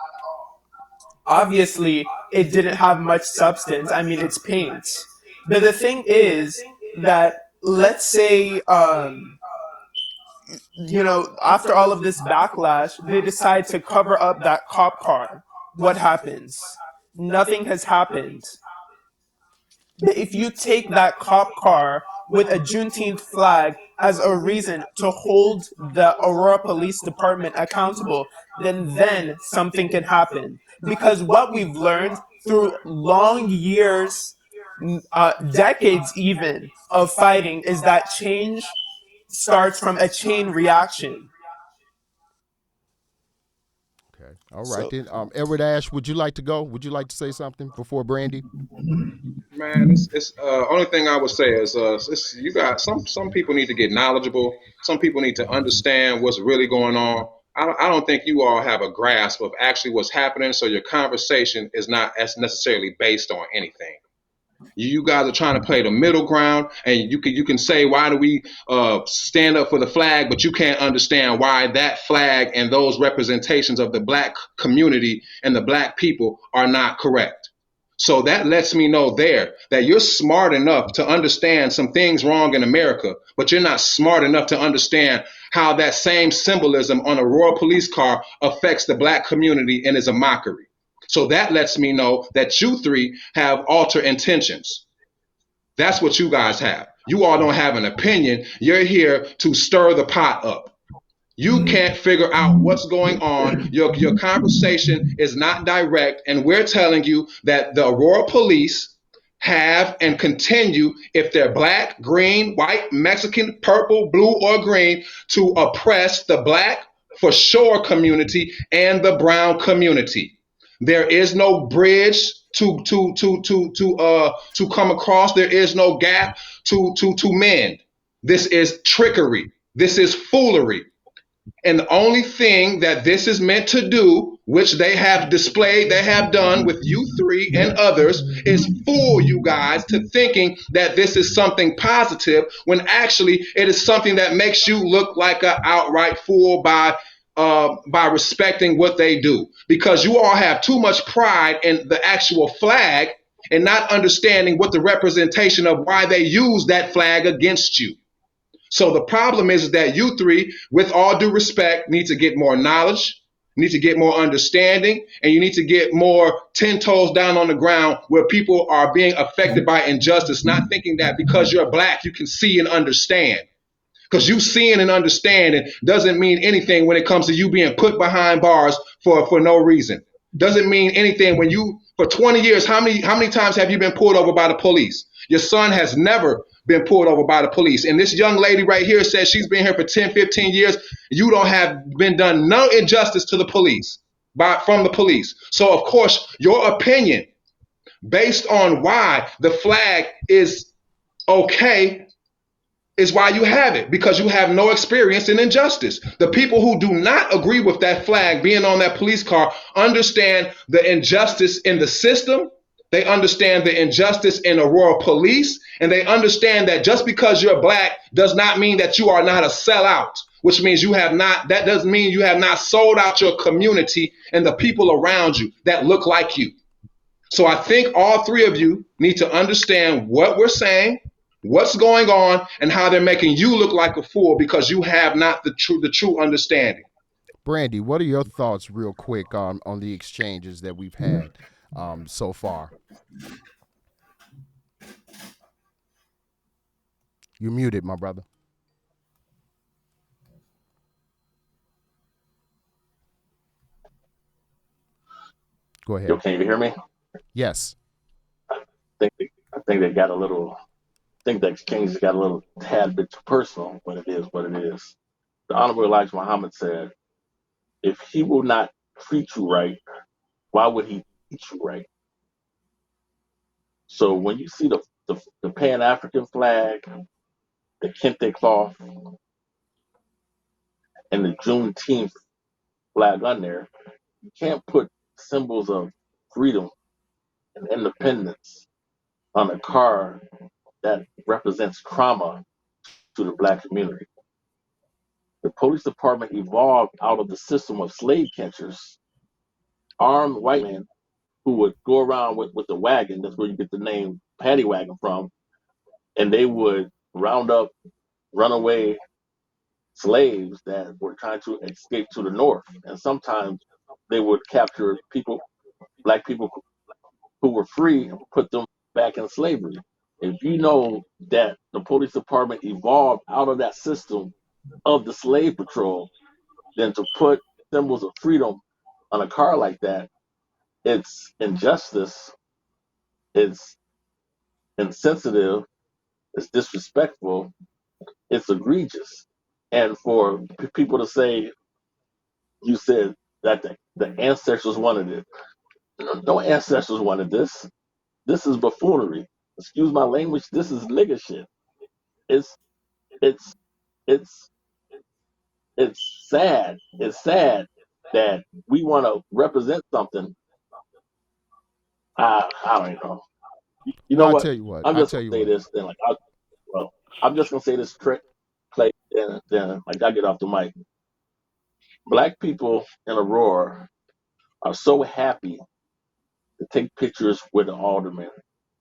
Obviously, it didn't have much substance. I mean, it's paint. But the thing is that, let's say, after all of this backlash, they decide to cover up that cop car. What happens? Nothing has happened. But if you take that cop car with a Juneteenth flag as a reason to hold the Aurora Police Department accountable, then something can happen. Because what we've learned through long years, decades even, of fighting is that change starts from a chain reaction. Okay, all right So, then. Edward Ash, would you like to go? Would you like to say something before Brandy? Man, it's only thing I would say is you got some people need to get knowledgeable. Some people need to understand what's really going on. I don't think you all have a grasp of actually what's happening. So your conversation is not as necessarily based on anything. You guys are trying to play the middle ground, and you can say, why do we stand up for the flag, but you can't understand why that flag and those representations of the black community and the black people are not correct. So that lets me know there that you're smart enough to understand some things wrong in America, but you're not smart enough to understand how that same symbolism on a Royal Police car affects the black community and is a mockery. So that lets me know that you three have altered intentions. That's what you guys have. You all don't have an opinion. You're here to stir the pot up. You can't figure out what's going on. Your conversation is not direct, and we're telling you that the Aurora Police have and continue, if they're black, green, white, Mexican, purple, blue, or green, to oppress the black, for sure, community and the brown community. There is no bridge to come across. There is no gap to mend. This is trickery. This is foolery. And the only thing that this is meant to do, which they have displayed, they have done with you three and others, is fool you guys to thinking that this is something positive, when actually it is something that makes you look like an outright fool by respecting what they do. Because you all have too much pride in the actual flag and not understanding what the representation of why they use that flag against you. So the problem is that you three, with all due respect, need to get more knowledge, need to get more understanding, and you need to get more 10 toes down on the ground where people are being affected by injustice, not thinking that because you're black, you can see and understand. Because you seeing and understanding doesn't mean anything when it comes to you being put behind bars for no reason. Doesn't mean anything when you, for 20 years, how many times have you been pulled over by the police? Your son has never been pulled over by the police. And this young lady right here says she's been here for 10, 15 years. You don't have been done no injustice to the police from the police. So, of course, your opinion based on why the flag is okay is why you have it, because you have no experience in injustice. The people who do not agree with that flag being on that police car understand the injustice in the system. They understand the injustice in Aurora Police, and they understand that just because you're black does not mean that you are not a sellout, which means that doesn't mean you have not sold out your community and the people around you that look like you. So I think all three of you need to understand what we're saying, what's going on and how they're making you look like a fool because you have not the true understanding. Brandy, what are your thoughts, real quick, on the exchanges that we've had so far? You're muted, my brother. Go Yo, ahead. can you hear me? Yes. I think they got a little. I think the exchange got a little tad bit too personal, but it is what it is. The Honorable Elijah Muhammad said, "If he will not treat you right, why would he teach you right?" So when you see the Pan African flag, the kente cloth, and the Juneteenth flag on there, you can't put symbols of freedom and independence on a car that represents trauma to the black community. The police department evolved out of the system of slave catchers, armed white men who would go around with the wagon. That's where you get the name paddy wagon from. And they would round up runaway slaves that were trying to escape to the north. And sometimes they would capture people, black people who were free, and put them back in slavery. If you know that the police department evolved out of that system of the slave patrol, then to put symbols of freedom on a car like that, it's injustice, it's insensitive, it's disrespectful, it's egregious. And for people to say, you said that the ancestors wanted it. No ancestors wanted this. This is buffoonery. Excuse my language. This is nigga shit. It's it's it's it's sad. It's sad that we want to represent something. I don't even know. You Well, know I what? tell you what. I'm I just tell gonna you say what. this. Then well, I'm just gonna say this trick, Clay. Then like I get off the mic. Black people in Aurora are so happy to take pictures with the alderman,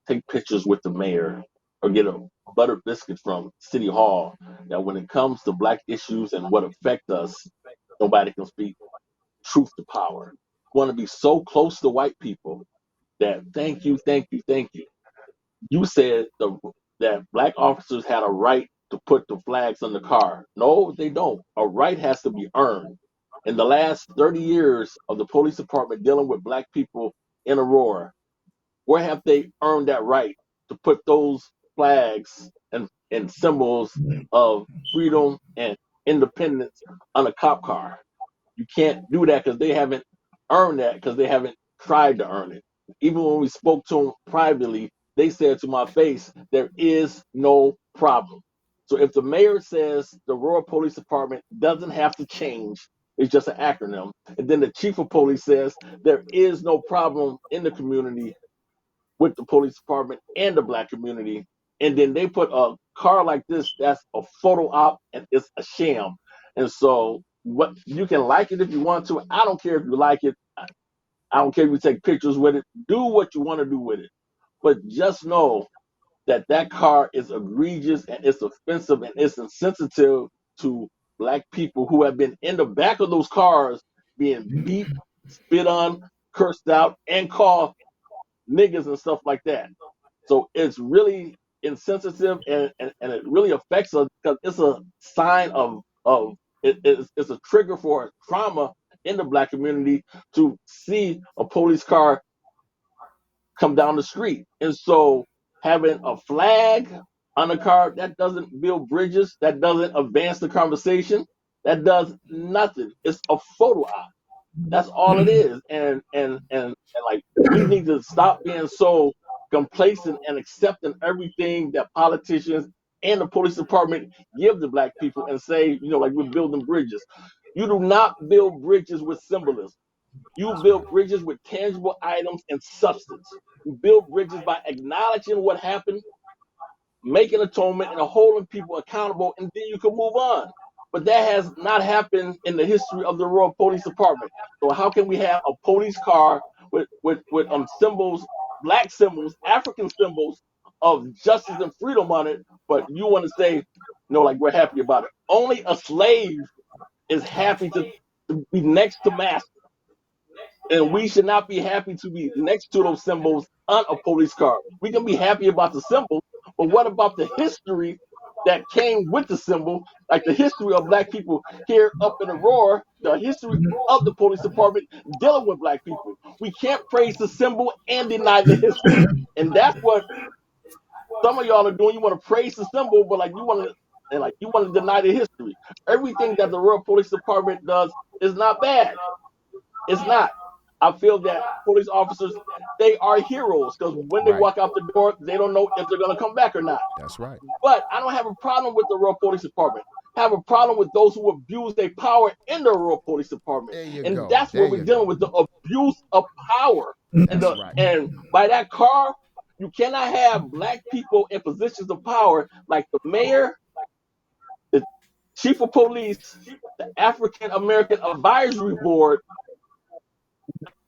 take pictures with the mayor, or get a butter biscuit from City Hall. That when it comes to black issues and what affect us, nobody can speak truth to power. We want to be so close to white people that thank you, thank you, thank you. You said that black officers had a right to put the flags on the car. No, they don't. A right has to be earned. In the last 30 years of the police department dealing with black people in Aurora, where have they earned that right to put those flags and symbols of freedom and independence on a cop car? You can't do that because they haven't earned that because they haven't tried to earn it. Even when we spoke to them privately, they said to my face, there is no problem. So if the mayor says the Rural Police Department doesn't have to change, it's just an acronym. And then the chief of police says there is no problem in the community with the police department and the black community. And then they put a car like this that's a photo op and it's a sham. And so what you can like it if you want to. I don't care if you like it. I don't care if you take pictures with it. Do what you want to do with it. But just know that that car is egregious and it's offensive and it's insensitive to black people who have been in the back of those cars being beat, spit on, cursed out, and called niggas and stuff like that. So it's really insensitive and it really affects us because it's a sign of it's a trigger for trauma in the black community to see a police car come down the street. And so having a flag on a car that doesn't build bridges, that doesn't advance the conversation, that does nothing. It's a photo op. That's all it is. And like we need to stop being so complacent and accepting everything that politicians and the police department give to black people and say, like we're building bridges. You do not build bridges with symbolism. You build bridges with tangible items and substance. You build bridges by acknowledging what happened, making atonement, and holding people accountable, and then you can move on. But that has not happened in the history of the Royal Police Department. So how can we have a police car with symbols, black symbols, African symbols of justice and freedom on it, but you want to say, no, like we're happy about it. Only a slave is happy to be next to master. And we should not be happy to be next to those symbols on a police car. We can be happy about the symbol, but what about the history that came with the symbol? Like the history of black people here up in Aurora, the history of the police department dealing with black people. We can't praise the symbol and deny the history. And that's what some of y'all are doing. You want to praise the symbol, but you want to deny the history. Everything that the Aurora Police Department does is not bad. It's not. I feel that police officers, they are heroes because when they walk out the door, they don't know if they're going to come back or not. That's right. But I don't have a problem with the Aurora Police Department. I have a problem with those who abuse their power in the Aurora Police Department. And that's what we're dealing with, the abuse of power. And by that car, you cannot have black people in positions of power like the mayor, the chief of police, the African American Advisory Board.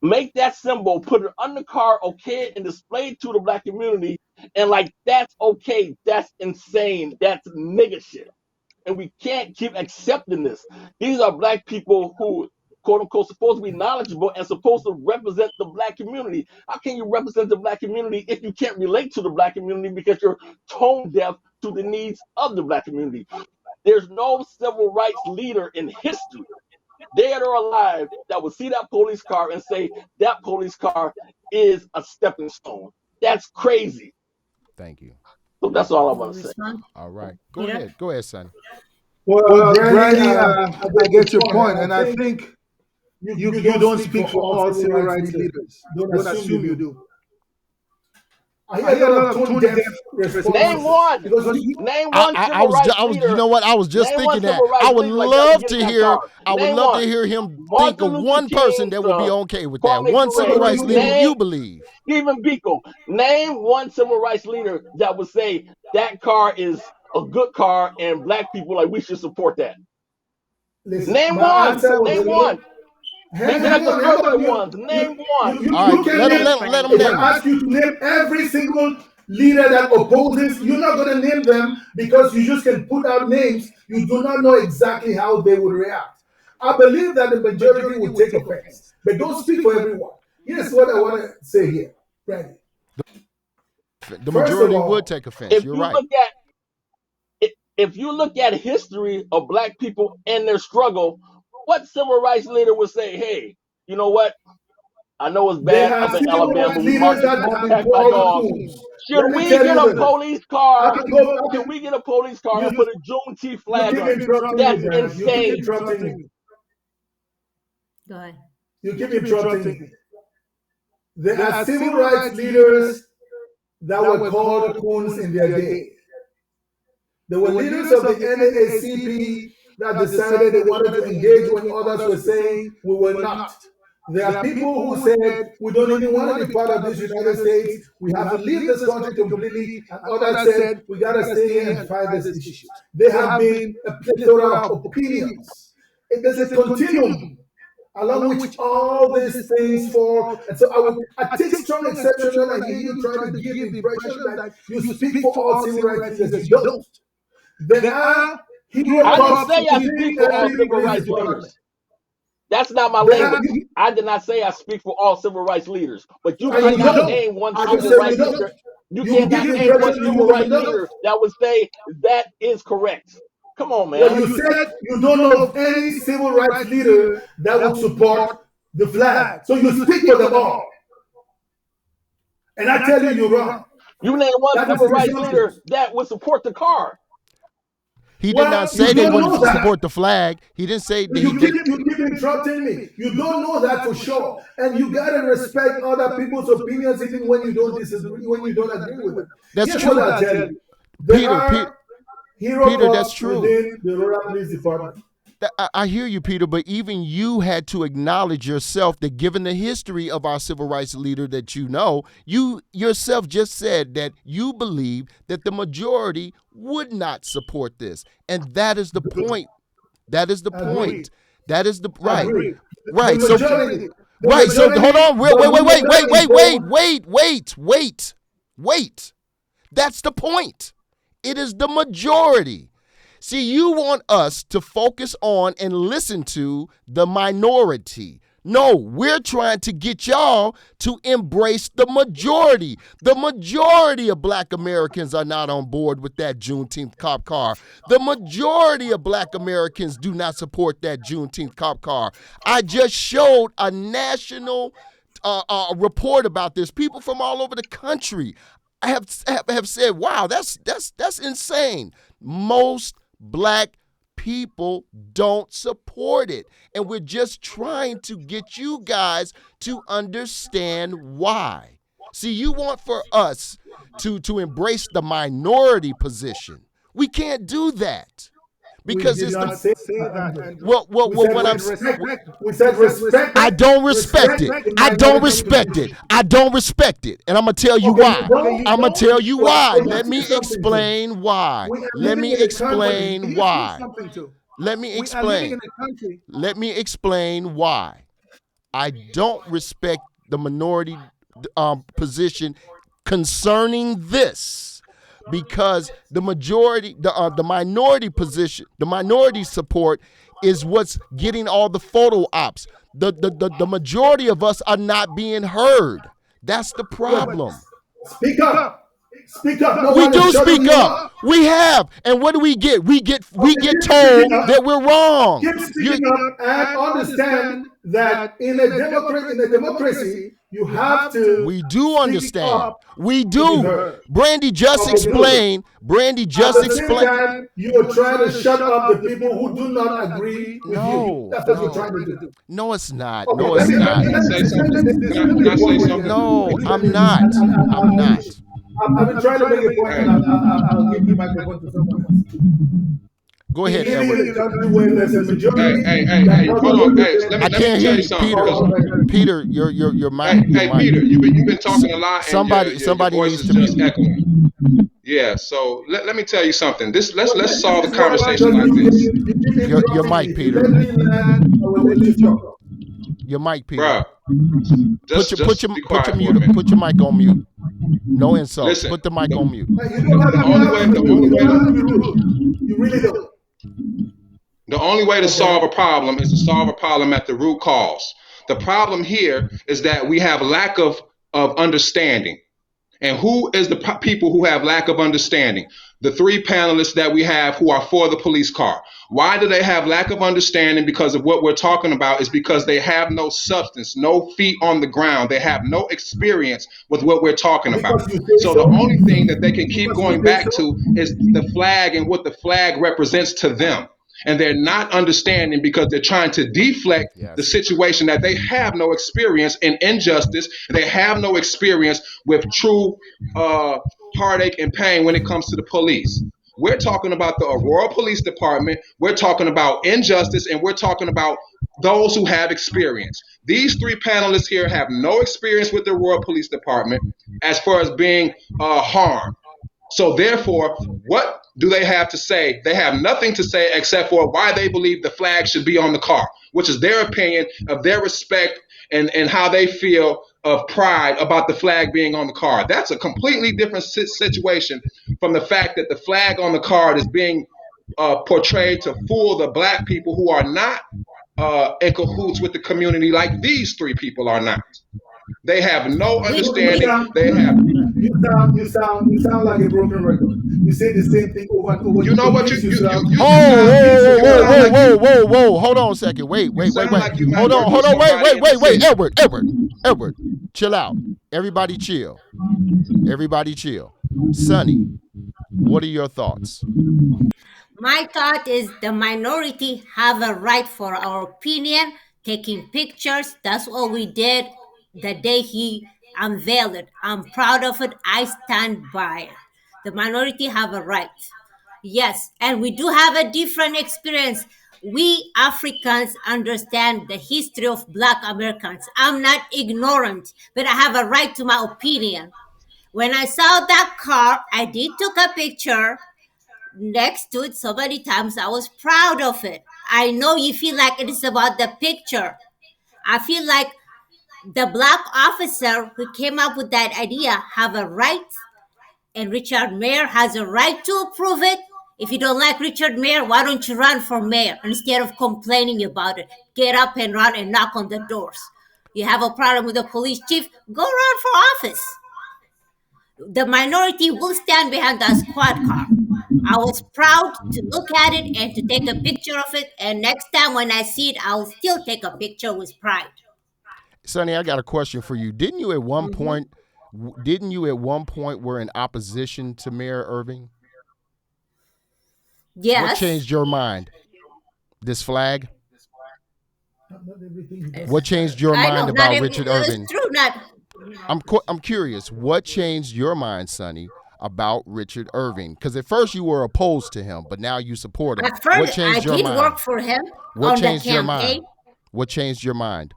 Make that symbol, put it on the car, okay it, and display it to the black community. And that's okay. That's insane. That's nigga shit. And we can't keep accepting this. These are black people who, quote unquote, supposed to be knowledgeable and supposed to represent the black community. How can you represent the black community if you can't relate to the black community because you're tone deaf to the needs of the black community? There's no civil rights leader in history, dead or alive, that would see that police car and say that police car is a stepping stone. That's crazy. Thank you. So that's all I want to say. All right. Go ahead, Sonny. Well, Granny, I get your point, and I think you don't speak for all civil rights leaders. Don't assume you do. I hear a lot of tone-deaf responses. Name one. Name one civil rights leader. You know what? I was just thinking that. I would love to hear. I would love to hear him think of one person that would be okay with that. One civil rights leader you believe. Stephen Biko. Name one civil rights leader that would say that car is a good car and black people we should support that. Listen, name one. Name one. Maybe that's the other ones. Name one. All right, let him name. If I ask you to name every single leader that opposes, you're not going to name them because you just can put out names. You do not know exactly how they would react. I believe that the majority would take offense, but don't speak for everyone. Here's what I want to say here, Randy. The majority would take offense. You're right. If you look at history of black people and their struggle, what civil rights leader would say, hey, you know what? I know it's bad up in Alabama. We marched back my dogs. Should we get a police car? Can we get a police car and put a Juneteenth flag on it? That's insane. Go ahead. You keep interrupting me. There are civil rights leaders that were called coons in their day. There were leaders of the NAACP that decided they wanted to engage when others were saying we were not. There are people who said we don't even want to be part of this United States. We have to leave this country completely. And others said we got to stay here and fight this issue. There have been a plethora of opinions. There's a continuum along which all these things fall. And so I take strong exception when I hear you trying to give the impression that you speak for all civil rights leaders. You don't. There are I didn't say I speak for all civil rights leaders. That's not my language. I did not say I speak for all civil rights leaders. But you cannot name one civil rights leader. You cannot name one civil rights leader that would say that is correct. Come on, man. Well, you said you don't know of any civil rights leader that would support the flag. So you speak for them all. And I tell you, you're wrong. You name one civil rights leader that would support the car. He did not say they wouldn't support the flag. He didn't say that you keep interrupting me. You don't know that for sure. And you got to respect other people's opinions even when you don't disagree, when you don't agree with them. That's true. What I tell you. Peter, that's true. Within the Aurora Police Department. I hear you, Peter, but even you had to acknowledge yourself that given the history of our civil rights leader that you know, you yourself just said that you believe that the majority would not support this. And that is the point. That is the point. That is the right. Right. So hold on. Wait. That's the point. It is the majority. See, you want us to focus on and listen to the minority. No, we're trying to get y'all to embrace the majority. The majority of black Americans are not on board with that Juneteenth cop car. The majority of black Americans do not support that Juneteenth cop car. I just showed a national report about this. People from all over the country have said, wow, that's insane. Most black people don't support it. And we're just trying to get you guys to understand why. See, you want for us to embrace the minority position. We can't do that. Because it's the say that. what I'm We said respect. I don't respect it. I don't respect it. I don't respect it. And I'm gonna tell you why. I'm gonna tell you why. Let me explain why. Let me explain why. Let me explain. Let me explain why. I don't respect the minority position concerning this. Because the majority, the minority position, the minority support is what's getting all the photo ops. The majority of us are not being heard. That's the problem. Speak up. Speak up. No we do speak up. We have. And what do we get? We get told that we're wrong. Keep speaking up and understand that in a democracy, you have to. We do understand. We do. Brandy just explained. Brandy just explained. You're trying to shut up the people who do not agree with you. That's what you're trying to do. No, it's not. Okay, No, it's not. Can I say something? No, I'm not. I'm not. I've been trying to make a point, and I'll give you my microphone to someone. Go ahead, Edward. Hey, hold on. Hey, let me tell you something. Peter, your mic. Hey, Peter, you've been talking a lot, and somebody your voice needs is to just mute. echoing. Yeah, so let me tell you something. Let's solve a conversation like this. Your mic, Peter. Your mic, Peter. Bruh, Put your mic on mute. No insult. Listen, Put the mic on mute. The only way to solve a problem is to solve a problem at the root cause. The problem here is that we have lack of understanding. And who is the people who have lack of understanding? The three panelists that we have who are for the police car. Why do they have lack of understanding? Because of what we're talking about is because they have no substance, no feet on the ground. They have no experience with what we're talking about. So the only thing that they can keep going back to is the flag and what the flag represents to them. And they're not understanding because they're trying to deflect the situation that they have no experience in injustice. They have no experience with true heartache and pain when it comes to the police. We're talking about the Aurora Police Department. We're talking about injustice, and we're talking about those who have experience. These three panelists here have no experience with the Aurora Police Department as far as being harmed. So therefore, what do they have to say? They have nothing to say except for why they believe the flag should be on the car, which is their opinion of their respect and how they feel of pride about the flag being on the card. That's a completely different situation from the fact that the flag on the card is being portrayed to fool the black people who are not in cahoots with the community like these three people are not. They have no understanding. You sound like a broken record. You say the same thing over and over. You know what you Whoa. Hold on a second. Wait. Hold on. Wait. Edward. Chill out. Everybody chill. Sonny, what are your thoughts? My thought is the minority have a right for our opinion, taking pictures. That's what we did the day he unveiled it. I'm proud of it. I stand by it. The minority have a right. Yes, and we do have a different experience. We Africans understand the history of Black Americans. I'm not ignorant, but I have a right to my opinion. When I saw that car, I did took a picture next to it so many times. I was proud of it. I know you feel like it is about the picture. I feel like the Black officer who came up with that idea have a right and Richard Mayer has a right to approve it. If you don't like Richard Mayer, why don't you run for mayor instead of complaining about it? Get up and run and knock on the doors. You have a problem with the police chief, go run for office. The minority will stand behind that squad car. I was proud to look at it and to take a picture of it, and next time when I see it, I'll still take a picture with pride. Sonny, I got a question for you. Didn't you at one point were in opposition to Mayor Irving? Yes. What changed your mind? This flag? What changed your mind about Richard Irving? It's true, I'm curious. What changed your mind, Sonny, about Richard Irving? Because at first you were opposed to him, but now you support him. At first, what changed your mind? I did work for him What on changed the your campaign. mind? What changed your mind?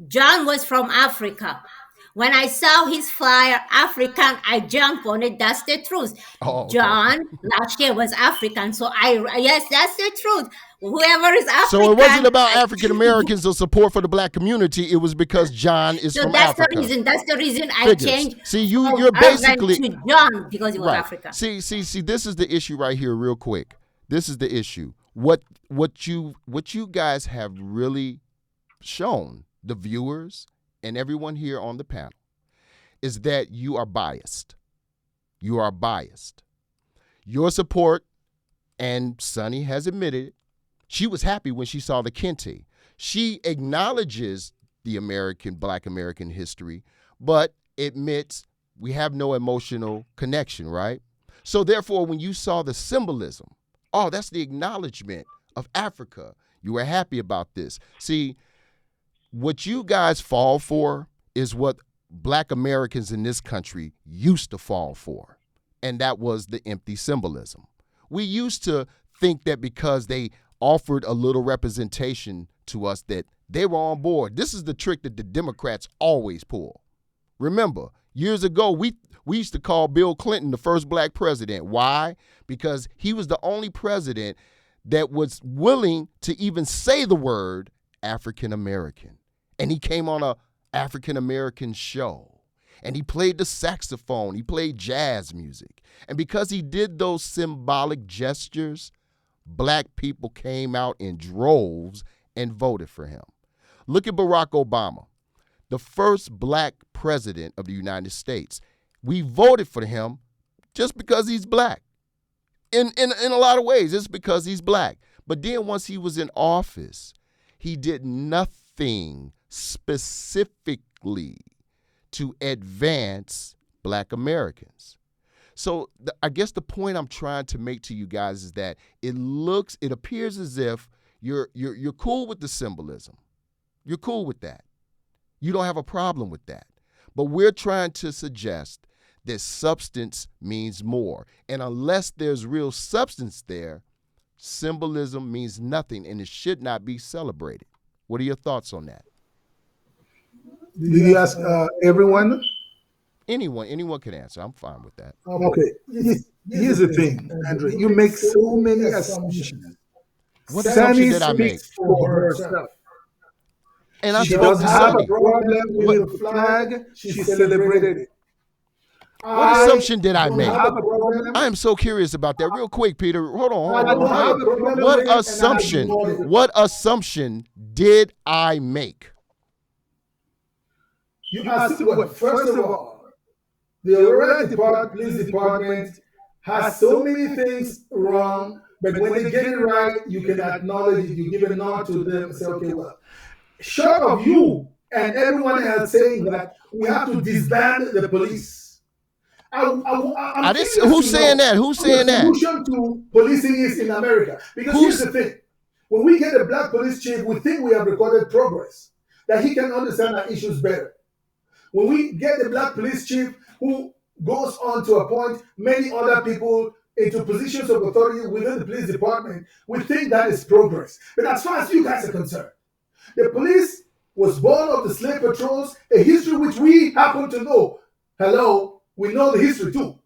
John was from Africa. When I saw his flyer, African, I jumped on it. That's the truth. Oh, okay. John last year was African, so yes, that's the truth. Whoever is African. So it wasn't about African Americans or support for the black community. It was because John is from Africa. That's the reason I changed. See, you're basically to John because he was right. African. See. This is the issue right here, real quick. This is the issue. What you guys have really shown the viewers and everyone here on the panel is that you are biased. You are biased. Your support, and Sonny has admitted it, she was happy when she saw the Kente. She acknowledges the Black American history, but admits we have no emotional connection, right? So therefore, when you saw the symbolism, oh, that's the acknowledgement of Africa. You were happy about this. See, what you guys fall for is what Black Americans in this country used to fall for, and that was the empty symbolism. We used to think that because they offered a little representation to us that they were on board. This is the trick that the Democrats always pull. Remember, years ago, we used to call Bill Clinton the first black president. Why? Because he was the only president that was willing to even say the word African American. And he came on a African American show. And he played the saxophone. He played jazz music. And because he did those symbolic gestures, black people came out in droves and voted for him. Look at Barack Obama, the first black president of the United States. We voted for him just because he's black. In a lot of ways, it's because he's black. But then once he was in office, he did nothing specifically to advance black Americans. So I guess the point I'm trying to make to you guys is that it appears as if you're cool with the symbolism. You're cool with that. You don't have a problem with that. But we're trying to suggest that substance means more. And unless there's real substance there, symbolism means nothing and it should not be celebrated. What are your thoughts on that? Did you ask everyone? Anyone can answer. I'm fine with that. Okay. Here's the thing, Andre. You make so many assumptions. What assumption did I make? Speaks for herself. And I She spoke doesn't to have a Sonny. problem with the flag. She celebrated it. What assumption did I make? Have a problem. I am so curious about that. Real quick, Peter. Hold I don't have on. a problem with it, What and I assumption? ignored it. What assumption did I make? You asked what? First of all, the Aurora Police Department has so many things wrong, but when they get it right, you can acknowledge it. You give a nod to them and say, okay, well, short of you and everyone else saying that we have to disband the police. Who's saying that? Who's saying the that? solution to policing is in America. Because here's the thing. When we get a black police chief, we think we have recorded progress, that he can understand our issues better. When we get a black police chief who goes on to appoint many other people into positions of authority within the police department, we think that is progress. But as far as you guys are concerned, the police was born of the slave patrols, a history which we happen to know. Hello, we know the history too.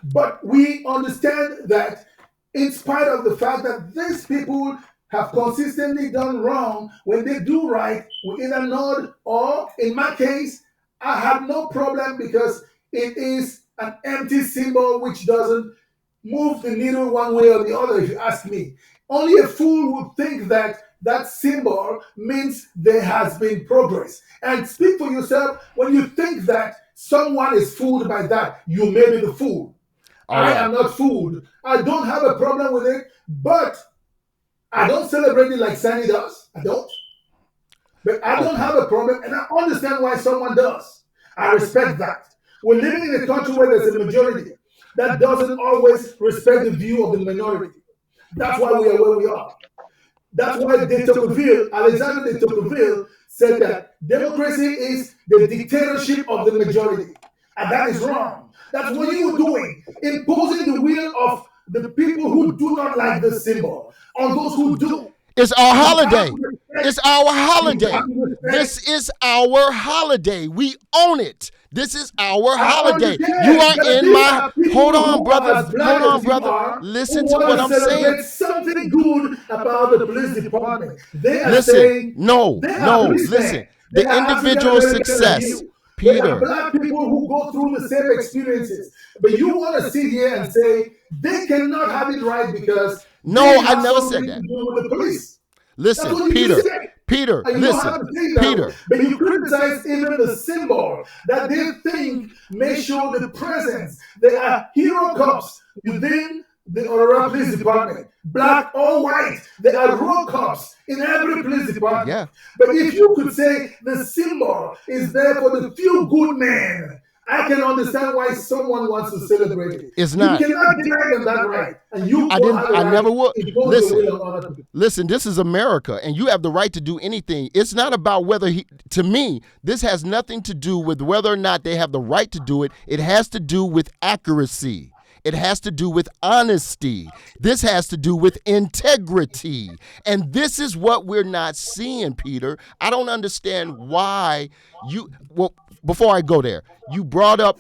But we understand that in spite of the fact that these people have consistently done wrong, when they do right, we either nod or, in my case, I have no problem because it is an empty symbol which doesn't move the needle one way or the other, if you ask me. Only a fool would think that that symbol means there has been progress. And speak for yourself. When you think that someone is fooled by that, you may be the fool. I am not fooled. I don't have a problem with it, but I don't celebrate it like Sandy does. I don't. But I don't have a problem, and I understand why someone does. I respect that. We're living in a country where there's a majority that doesn't always respect the view of the minority. That's why we are where we are. That's why Alexander de Tocqueville said that democracy is the dictatorship of the majority. And that is wrong. That's what you were doing, imposing the will of the people who do not like the symbol on those who do. It's our holiday. It's our holiday. This is our holiday. We own it. This is our holiday. You are in my... Hold on, brother. Hold on, brother. Listen to what I'm saying. Something good about the police department. They are listen. Saying, Listen. The individual success. Peter. There are black people who go through the same experiences. But you want to sit here and say they cannot have it right because... No, I never said that. With the police. Listen, Peter, listen, Peter. But you criticize even the symbol that they think may show the presence. There are hero cops within the Aurora Police Department, black or white. There are road cops in every police department. Yeah. But if you could say the symbol is there for the few good men, I can understand why someone wants to celebrate it. It's not. You cannot deny them that right. And you I never would. Listen, this is America, and you have the right to do anything. It's not about whether to me, this has nothing to do with whether or not they have the right to do it. It has to do with accuracy. It has to do with honesty. This has to do with integrity. And this is what we're not seeing, Peter. I don't understand why before I go there, you brought up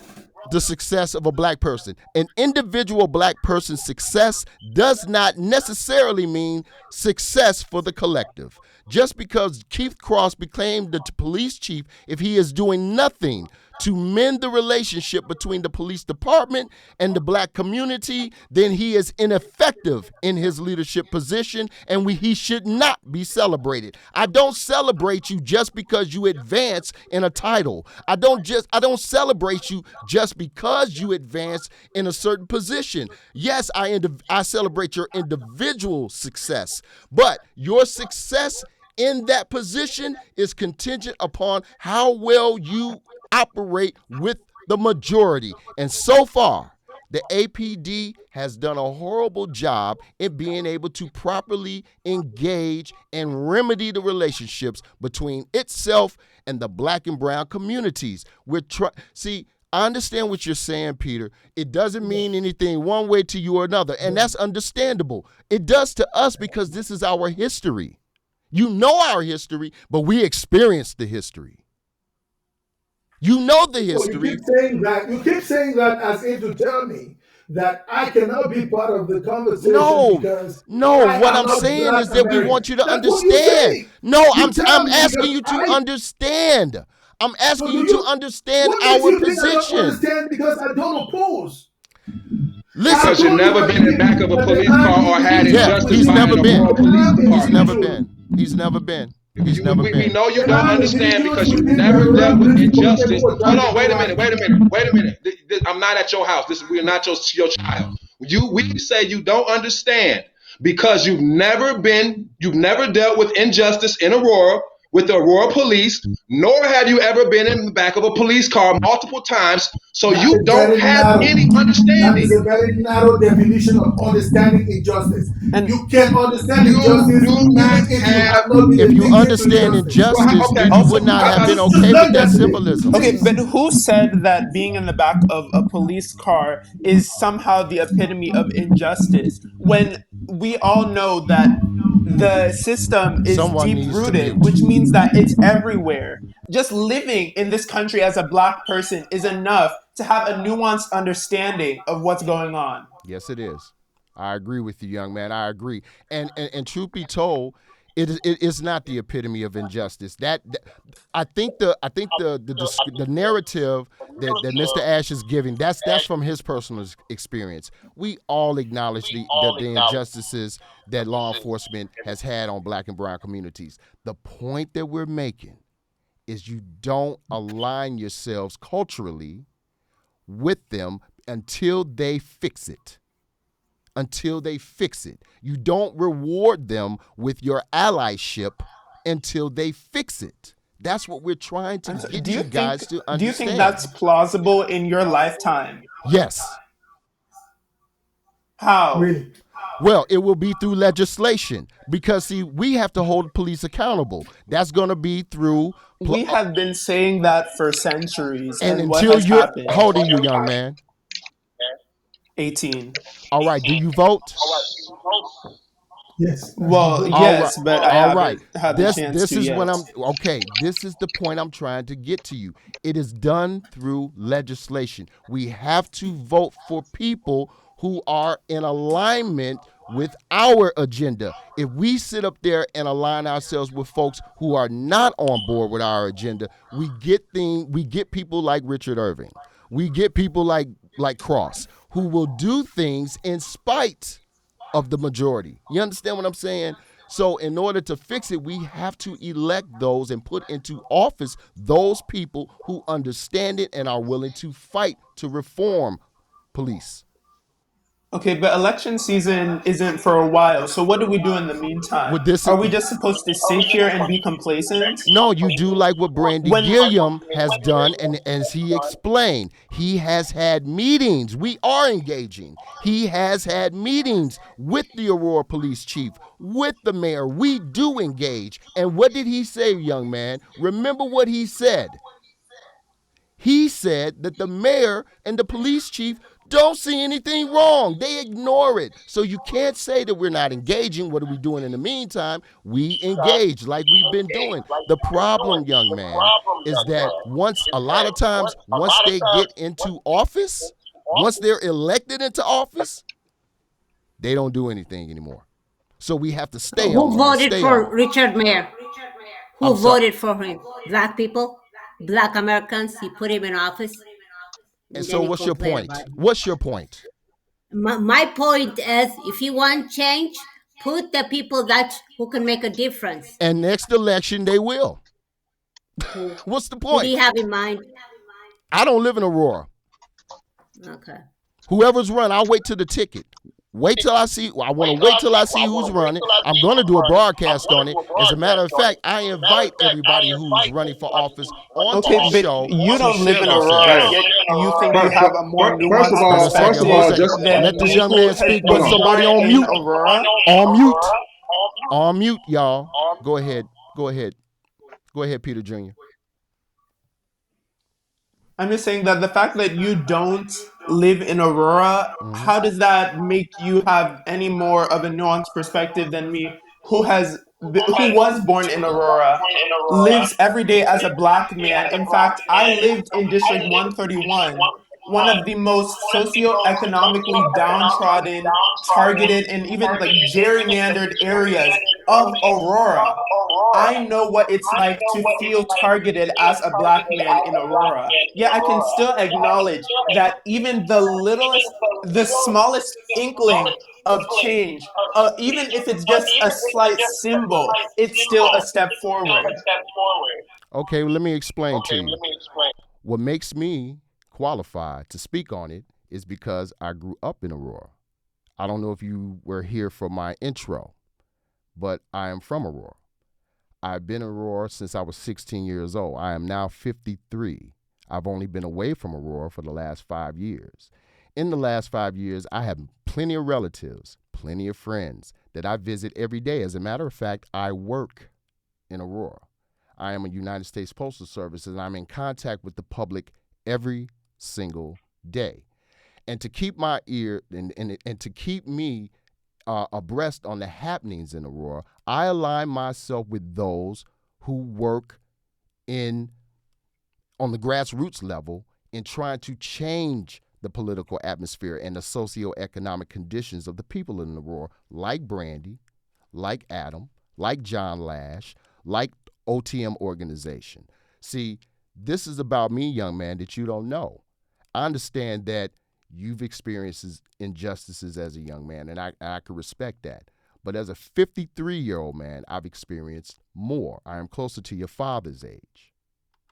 the success of a black person. An individual black person's success does not necessarily mean success for the collective. Just because Keith Cross became the police chief, if he is doing nothing to mend the relationship between the police department and the black community, then he is ineffective in his leadership position, and he should not be celebrated. I don't celebrate you just because you advance in a title. I don't celebrate you just because you advance in a certain position. Yes, I celebrate your individual success, but your success in that position is contingent upon how well you operate with the majority. And so far, the APD has done a horrible job in being able to properly engage and remedy the relationships between itself and the black and brown communities. See, I understand what you're saying, Peter. It doesn't mean anything one way to you or another, and that's understandable. It does to us because this is our history. You know our history, but we experienced the history. You know the history. You keep saying that as if to tell me that I cannot be part of the conversation. No. What I'm saying is that we want you to understand. No, I'm asking you to understand. I'm asking you to understand our position. Understand because I don't oppose. Listen, because you've never been in the back of a police car or had injustice. He's never been. He's never been. We know you don't understand because you've never dealt with injustice. Hold on, wait a minute. I'm not at your house. We're not your child. We say you don't understand because you've never dealt with injustice in Aurora with the Aurora police, nor have you ever been in the back of a police car multiple times, so you don't have any understanding. That is a very narrow definition of understanding injustice. And you can understand injustice if you understand injustice, then you would not have been okay with that symbolism. Okay, but who said that being in the back of a police car is somehow the epitome of injustice, when we all know that the system is deep-rooted, which means that it's everywhere. Just living in this country as a black person is enough to have a nuanced understanding of what's going on. Yes, it is. I agree with you, young man. I agree. And truth be told, it is not the epitome of injustice. I think the narrative that Mr. Ash is giving, that's from his personal experience. We all acknowledge the injustices that law enforcement has had on black and brown communities. The point that we're making is you don't align yourselves culturally with them until they fix it. Until they fix it. You don't reward them with your allyship until they fix it. That's what we're trying to get you guys to understand. Do you think that's plausible in your lifetime? Yes. How? Really? Well, it will be through legislation because, see, we have to hold police accountable. That's going to be through... We have been saying that for centuries. And what until has happened? How old are you, young man? 18. All right. Do you vote? Yes. Well, yes, but I haven't had the chance this to is yet. when this is the point I'm trying to get to you. It is done through legislation. We have to vote for people who are in alignment with our agenda. If we sit up there and align ourselves with folks who are not on board with our agenda, we get people like Richard Irving. We get people like Cross who will do things in spite of the majority. You understand what I'm saying? So in order to fix it, we have to elect those and put into office those people who understand it and are willing to fight to reform police. Okay, but election season isn't for a while, so what do we do in the meantime? Are we just supposed to sit here and be complacent? No, you do like what Brandy Gilliam has done, and as he explained, he has had meetings. We are engaging. He has had meetings with the Aurora Police Chief, with the mayor. We do engage. And what did he say, young man? Remember what he said. He said that the mayor and the police chief don't see anything wrong. They ignore it. So you can't say that we're not engaging. What are we doing in the meantime? We engage like we've been doing. The problem, young man, is that a lot of times, once they get into office, once they're elected into office, they don't do anything anymore. So we have to stay on. Who voted for Richard Mayer? Who voted for him? Black people? Black Americans? He put him in office? And so what's your point? What's your point? My point is, if you want change, put the people who can make a difference. And next election, they will. What's the point? Who do you have in mind? I don't live in Aurora. Okay. Whoever's run, I'll wait till the ticket. Wait till I see. I want to wait till I see who's running. I'm going to do a broadcast on it. As a matter of fact, I invite everybody who's running for office onto the show. You don't live in Aurora. You think you have a more nuanced perspective than let this young man speak. But somebody on mute. On mute, y'all. Go ahead, Peter Jr. I'm just saying that the fact that you don't live in Aurora, how does that make you have any more of a nuanced perspective than me, who was born in Aurora, lives every day as a black man? In fact, I lived in District 131, one of the most socioeconomically downtrodden, targeted, and even like gerrymandered areas of Aurora. I know what it's like to feel targeted as a black man in Aurora. Yet I can still acknowledge that even the smallest inkling of change, even if it's just a slight symbol, it's still a step forward. Okay, well, let me explain to you. What makes me qualified to speak on it is because I grew up in Aurora. I don't know if you were here for my intro, but I am from Aurora. I've been in Aurora since I was 16 years old. I am now 53. I've only been away from Aurora for the last 5 years. In the last 5 years, I have plenty of relatives, plenty of friends that I visit every day. As a matter of fact, I work in Aurora. I am a United States Postal Service, and I'm in contact with the public every single day. And to keep my ear and to keep me abreast on the happenings in Aurora, I align myself with those who work on the grassroots level in trying to change the political atmosphere and the socioeconomic conditions of the people in Aurora, like Brandy, like Adam, like John Lash, like OTM organization. See, This is about me, young man, that you don't know. I understand that you've experienced injustices as a young man, and I can respect that. But as a 53-year-old man, I've experienced more. I am closer to your father's age.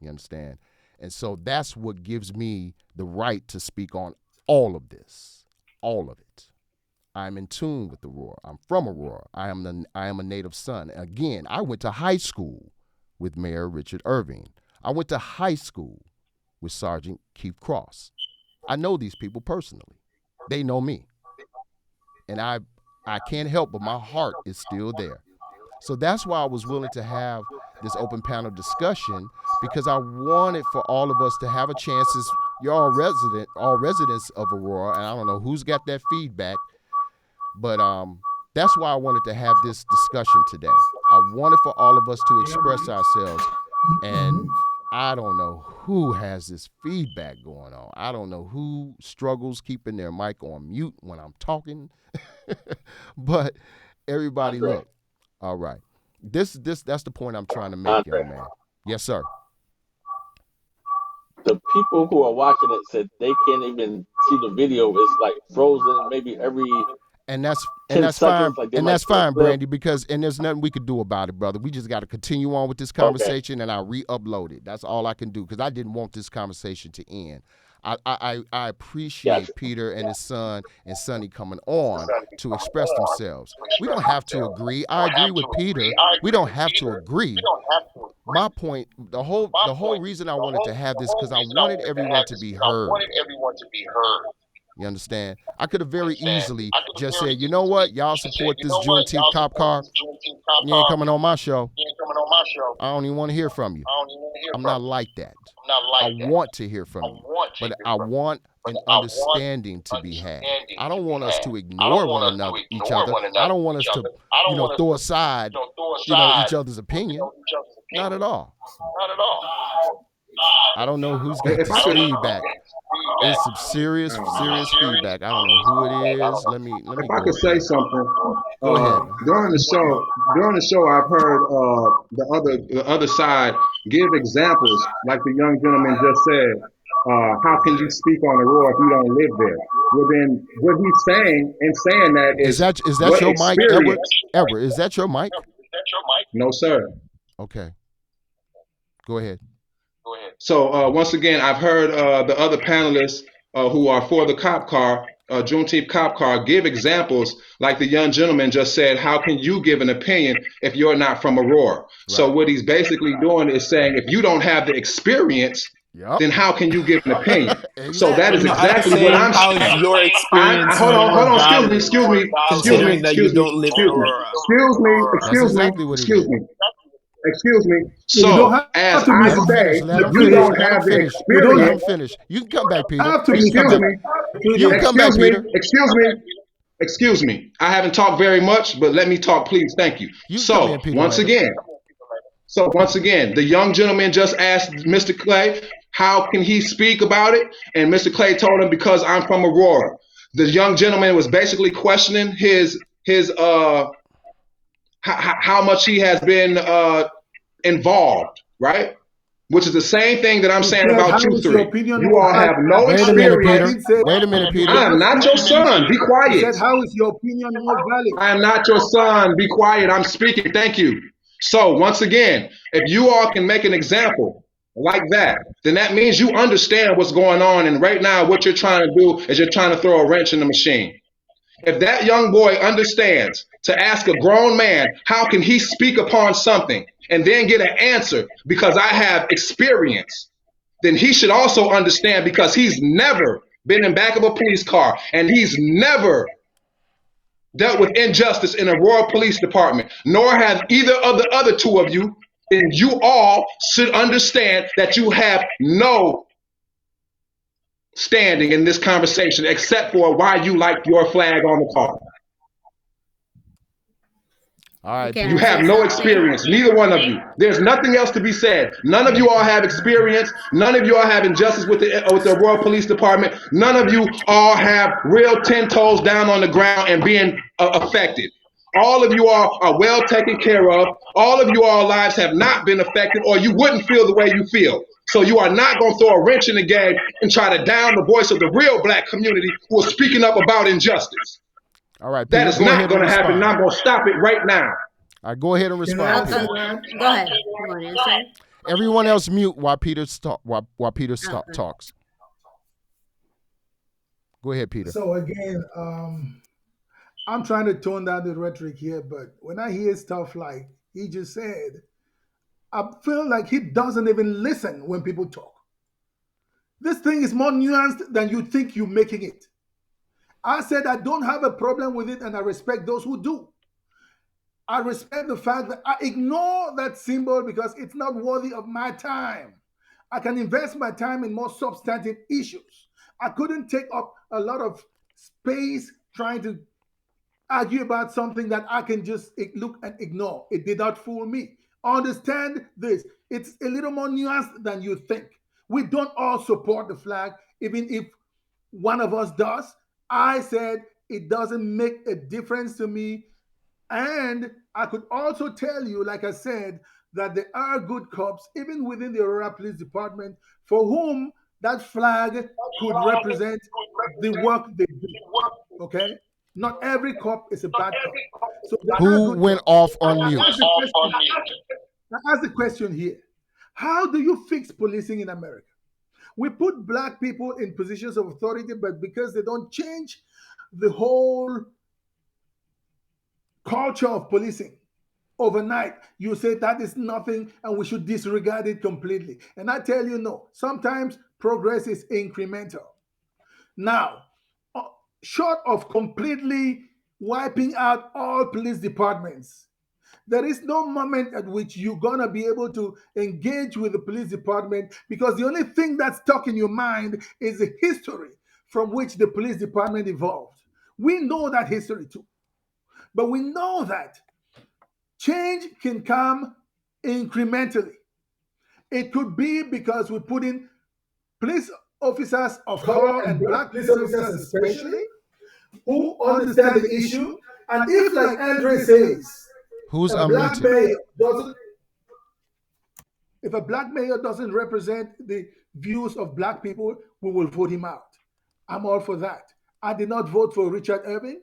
You understand? And so that's what gives me the right to speak on all of this, all of it. I'm in tune with Aurora. I'm from Aurora. I am a native son. Again, I went to high school with Mayor Richard Irving. I went to high school with Sergeant Keith Cross. I know these people personally. They know me. And I can't help but my heart is still there. So that's why I was willing to have this open panel discussion, because I wanted for all of us to have a chance. You're all residents of Aurora, and I don't know who's got that feedback, but that's why I wanted to have this discussion today. I wanted for all of us to express ourselves, and I don't know who has this feedback going on. I don't know who struggles keeping their mic on mute when I'm talking, but everybody look. All right. That's the point I'm trying to make, young man. Yes, sir. The people who are watching it said they can't even see the video. It's like frozen maybe every And that's 10 fine. seconds, like And that's fine, Brandy, because there's nothing we could do about it, brother. We just got to continue on with this conversation, and I'll re-upload it. That's all I can do, because I didn't want this conversation to end. I appreciate Peter and his son and Sonny coming on to express themselves. We don't have to agree. I agree with Peter. We don't have to agree. My point, the whole reason I wanted to have this, because I wanted everyone to be heard. You understand? I could have very easily just said, you know what? Y'all support this Juneteenth cop car. You ain't coming on my show. I don't even want to hear from you. I'm not like that. I want to hear from you, but I want an understanding to be had. I don't want us to ignore each other. I don't want us to, throw aside, each other's opinion. Not at all. I don't know who's got this feedback. It's some serious feedback. I don't know who it is. Let me. If I could say something, go ahead. During the show, I've heard the other side give examples, like the young gentleman just said. How can you speak on Aurora if you don't live there? Well, then what he's saying that is that your mic, Edward? Is that your mic? No, sir. Okay. Go ahead. So once again, I've heard the other panelists who are for the cop car, Juneteenth cop car, give examples like the young gentleman just said. How can you give an opinion if you're not from Aurora? Right. So what he's basically doing is saying, if you don't have the experience, then how can you give an opinion? Exactly. So that is exactly what I'm saying. How's your experience? Hold on. Excuse me. Considering that you don't live in Aurora. Excuse me. So, as I say, you don't have the experience. Let him finish. You can come back, Peter. You can come back, Peter. Excuse me. I haven't talked very much, but let me talk, please. Thank you. So, once again, the young gentleman just asked Mr. Clay, how can he speak about it? And Mr. Clay told him, because I'm from Aurora. The young gentleman was basically questioning his how much he has been involved, right? Which is the same thing that I'm saying about you three. You all have no experience. Wait a minute, Peter. I am not your son. Be quiet. He said, how is your opinion not valid? I am not your son. Be quiet. I'm speaking. Thank you. So once again, if you all can make an example like that, then that means you understand what's going on. And right now, what you're trying to do is you're trying to throw a wrench in the machine. If that young boy understands to ask a grown man, how can he speak upon something and then get an answer because I have experience, then he should also understand, because he's never been in back of a police car and he's never dealt with injustice in a Aurora Police Department, nor have either of the other two of you, then you all should understand that you have no standing in this conversation except for why you like your flag on the car. All right. You have no experience, neither one of you. There's nothing else to be said. None of you all have experience. None of you all have injustice with the Aurora Police Department. None of you all have real 10 toes down on the ground and being affected. All of you all are well taken care of. All of you all lives have not been affected, or you wouldn't feel the way you feel. So you are not going to throw a wrench in the game and try to down the voice of the real black community who are speaking up about injustice. All right, That Peter, is go not ahead and going to happen. And respond. I'm going to stop it right now. All right, go ahead and Can I respond, answer Peter. that? Go ahead. You want to answer? Everyone else mute while Peter talks. Go ahead, Peter. So again, I'm trying to tone down the rhetoric here, but when I hear stuff like he just said, I feel like he doesn't even listen when people talk. This thing is more nuanced than you think you're making it. I said I don't have a problem with it, and I respect those who do. I respect the fact that I ignore that symbol because it's not worthy of my time. I can invest my time in more substantive issues. I couldn't take up a lot of space trying to argue about something that I can just look and ignore. It did not fool me. Understand this. It's a little more nuanced than you think. We don't all support the flag, even if one of us does. I said it doesn't make a difference to me. And I could also tell you, like I said, that there are good cops, even within the Aurora Police Department, for whom that flag could represent the work they do. Okay? Not every cop is a bad cop. So there are Who good went cops. off on mute? I ask the question here. How do you fix policing in America? We put black people in positions of authority, but because they don't change the whole culture of policing overnight, you say that is nothing and we should disregard it completely. And I tell you, no. Sometimes progress is incremental. Now, short of completely wiping out all police departments, there is no moment at which you're going to be able to engage with the police department because the only thing that's stuck in your mind is the history from which the police department evolved. We know that history too. But we know that change can come incrementally. It could be because we put in police officers of color and black police officers especially who understand the issue. And if, like Andre says, Who's a black unmuted? mayor doesn't, if a black mayor doesn't represent the views of black people, we will vote him out. I'm all for that. I did not vote for Richard Irving,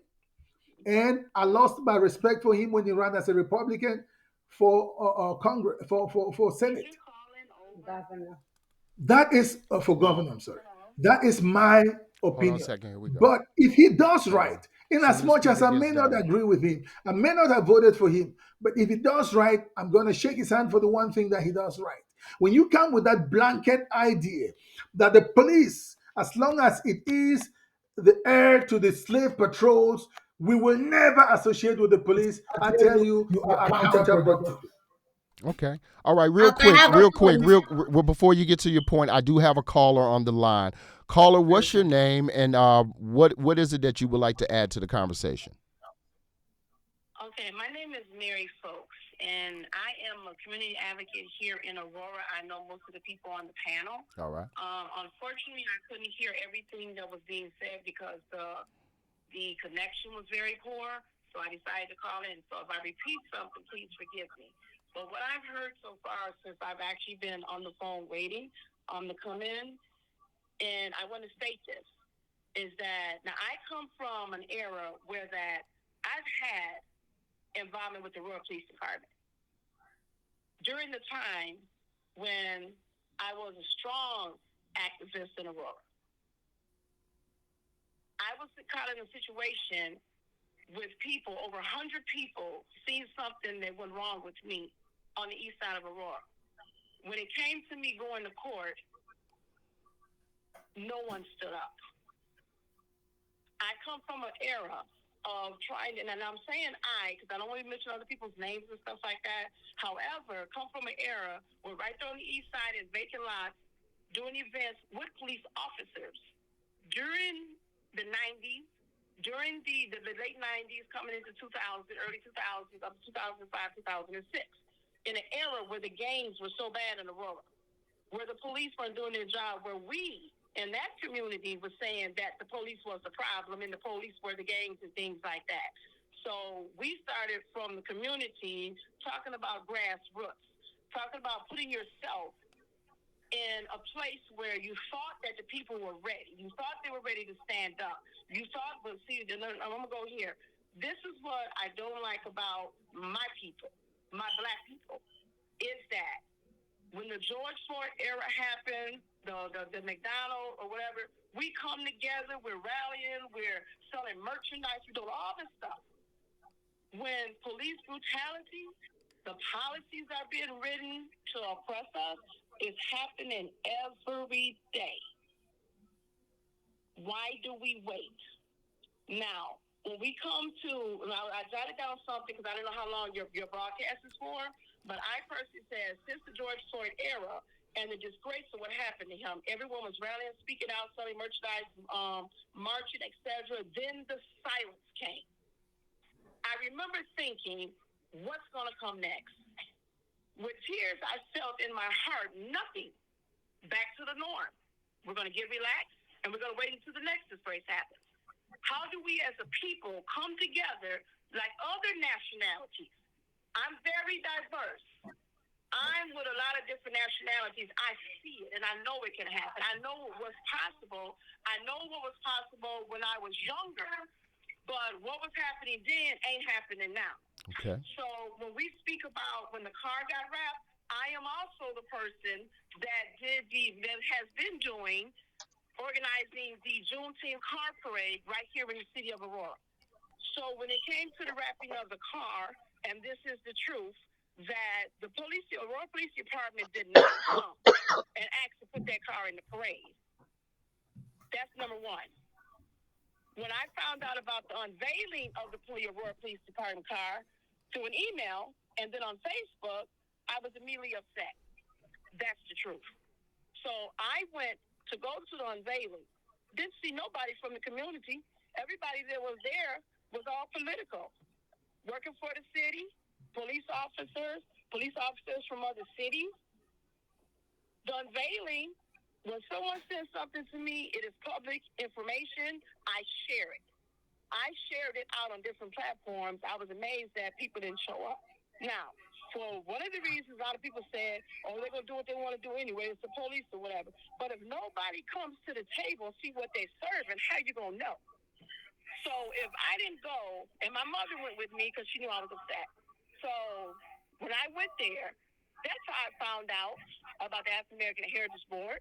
and I lost my respect for him when he ran as a Republican for Congress for Senate. Governor. That is for governor. I'm sorry. That is my Hold on a opinion. second. Here we go. But if he does right, in Soon as as much as Peter I may gets not done. agree with him, I may not have voted for him, but if he does right, I'm going to shake his hand for the one thing that he does right. When you come with that blanket idea that the police, as long as it is the heir to the slave patrols, we will never associate with the police, I tell you, you are counterproductive. Okay. All right. Well, before you get to your point, I do have a caller on the line. Caller, what's your name and what is it that you would like to add to the conversation? Okay, my name is Mary Folks, and I am a community advocate here in Aurora. I know most of the people on the panel. All right. Unfortunately, I couldn't hear everything that was being said because the connection was very poor, so I decided to call in. So if I repeat something, please forgive me. But what I've heard so far, since I've actually been on the phone waiting to come in, and I want to state this, is that now I come from an era where that I've had involvement with the Aurora Police Department. During the time when I was a strong activist in Aurora, I was caught in a situation with people, over 100 people, seeing something that went wrong with me on the east side of Aurora. When it came to me going to court, no one stood up. I come from an era of trying, and I'm saying I, because I don't want to mention other people's names and stuff like that. However, come from an era where right there on the east side is vacant lots, doing events with police officers. During the 90s, during the late 90s, coming into 2000, early 2000s, up to 2005, 2006, in an era where the gangs were so bad in Aurora, where the police weren't doing their job, where we in that community was saying that the police was the problem and the police were the gangs and things like that. So we started from the community talking about grassroots, talking about putting yourself in a place where you thought that the people were ready. You thought they were ready to stand up. You thought, but see, I'm going to go here. This is what I don't like about my people, my Black people, is that when the George Floyd era happened, the McDonald's or whatever, we come together, we're rallying, we're selling merchandise, we're doing all this stuff. When police brutality, the policies are being written to oppress us, is happening every day. Why do we wait? Now, when we come to, I jotted down something because I don't know how long your broadcast is for, but I personally said since the George Floyd era and the disgrace of what happened to him, everyone was rallying, speaking out, selling merchandise, marching, etc. Then the silence came. I remember thinking, what's going to come next? With tears, I felt in my heart, nothing. Back to the norm. We're going to get relaxed, and we're going to wait until the next disgrace happens. How do we as a people come together like other nationalities? I'm very diverse. I'm with a lot of different nationalities. I see it, and I know it can happen. I know what's possible. I know what was possible when I was younger, but what was happening then ain't happening now. Okay. So when we speak about when the car got wrapped, I am also the person that has been organizing the Juneteenth car parade right here in the city of Aurora. So when it came to the wrapping of the car, and this is the truth, that the Aurora Police Department did not come and ask to put that car in the parade. That's number one. When I found out about the unveiling of the Aurora Police Department car through an email and then on Facebook, I was immediately upset. That's the truth. So I went to go to the unveiling. Didn't see nobody from the community. Everybody that was there was all political. Working for the city, police officers from other cities. The unveiling, when someone says something to me, it is public information, I share it. I shared it out on different platforms. I was amazed that people didn't show up. Now, for one of the reasons a lot of people said, oh, they're going to do what they want to do anyway. It's the police or whatever. But if nobody comes to the table and see what they're serving, how you going to know? So if I didn't go, and my mother went with me because she knew I was upset. So when I went there, that's how I found out about the African American Heritage Board.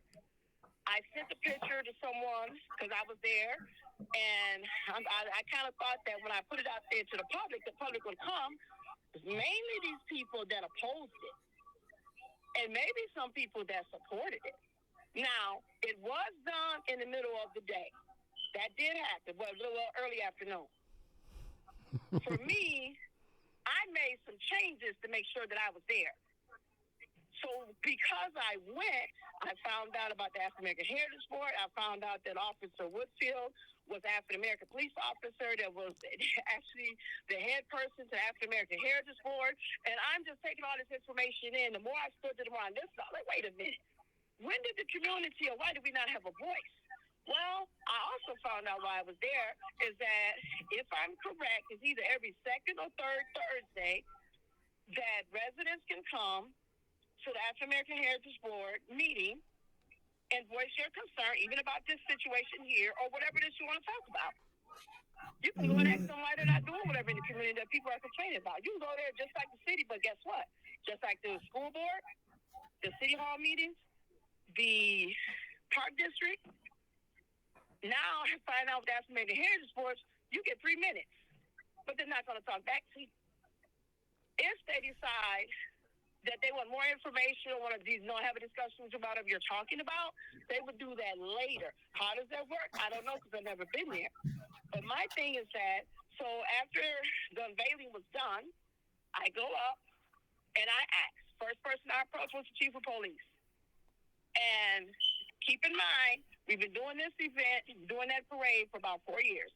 I sent a picture to someone because I was there, and I kind of thought that when I put it out there to the public would come. Mainly these people that opposed it, and maybe some people that supported it. Now, it was done in the middle of the day. That did happen, but a little early afternoon. For me, I made some changes to make sure that I was there. So because I went, I found out about the African American Heritage Board. I found out that Officer Woodfield was African American police officer that was actually the head person to the African American Heritage Board. And I'm just taking all this information in. The more I stood to the more I listened, I'm like, wait a minute. When did the community, or why did we not have a voice? Well, I also found out why I was there is that, if I'm correct, it's either every second or third Thursday that residents can come to the African American Heritage Board meeting and voice your concern, even about this situation here or whatever it is you want to talk about. You can go and ask them why they're not doing whatever in the community that people are complaining about. You can go there just like the city, but guess what? Just like the school board, the city hall meetings, the park district. Now, I find out with the African American Heritage Board, you get 3 minutes, but they're not going to talk back to you. If they decide that they want more information or want to have a discussion about what you're talking about, they would do that later. How does that work? I don't know because I've never been there. But my thing is that, so after the unveiling was done, I go up and I ask. First person I approached was the chief of police. And keep in mind, we've been doing this event, doing that parade for about 4 years.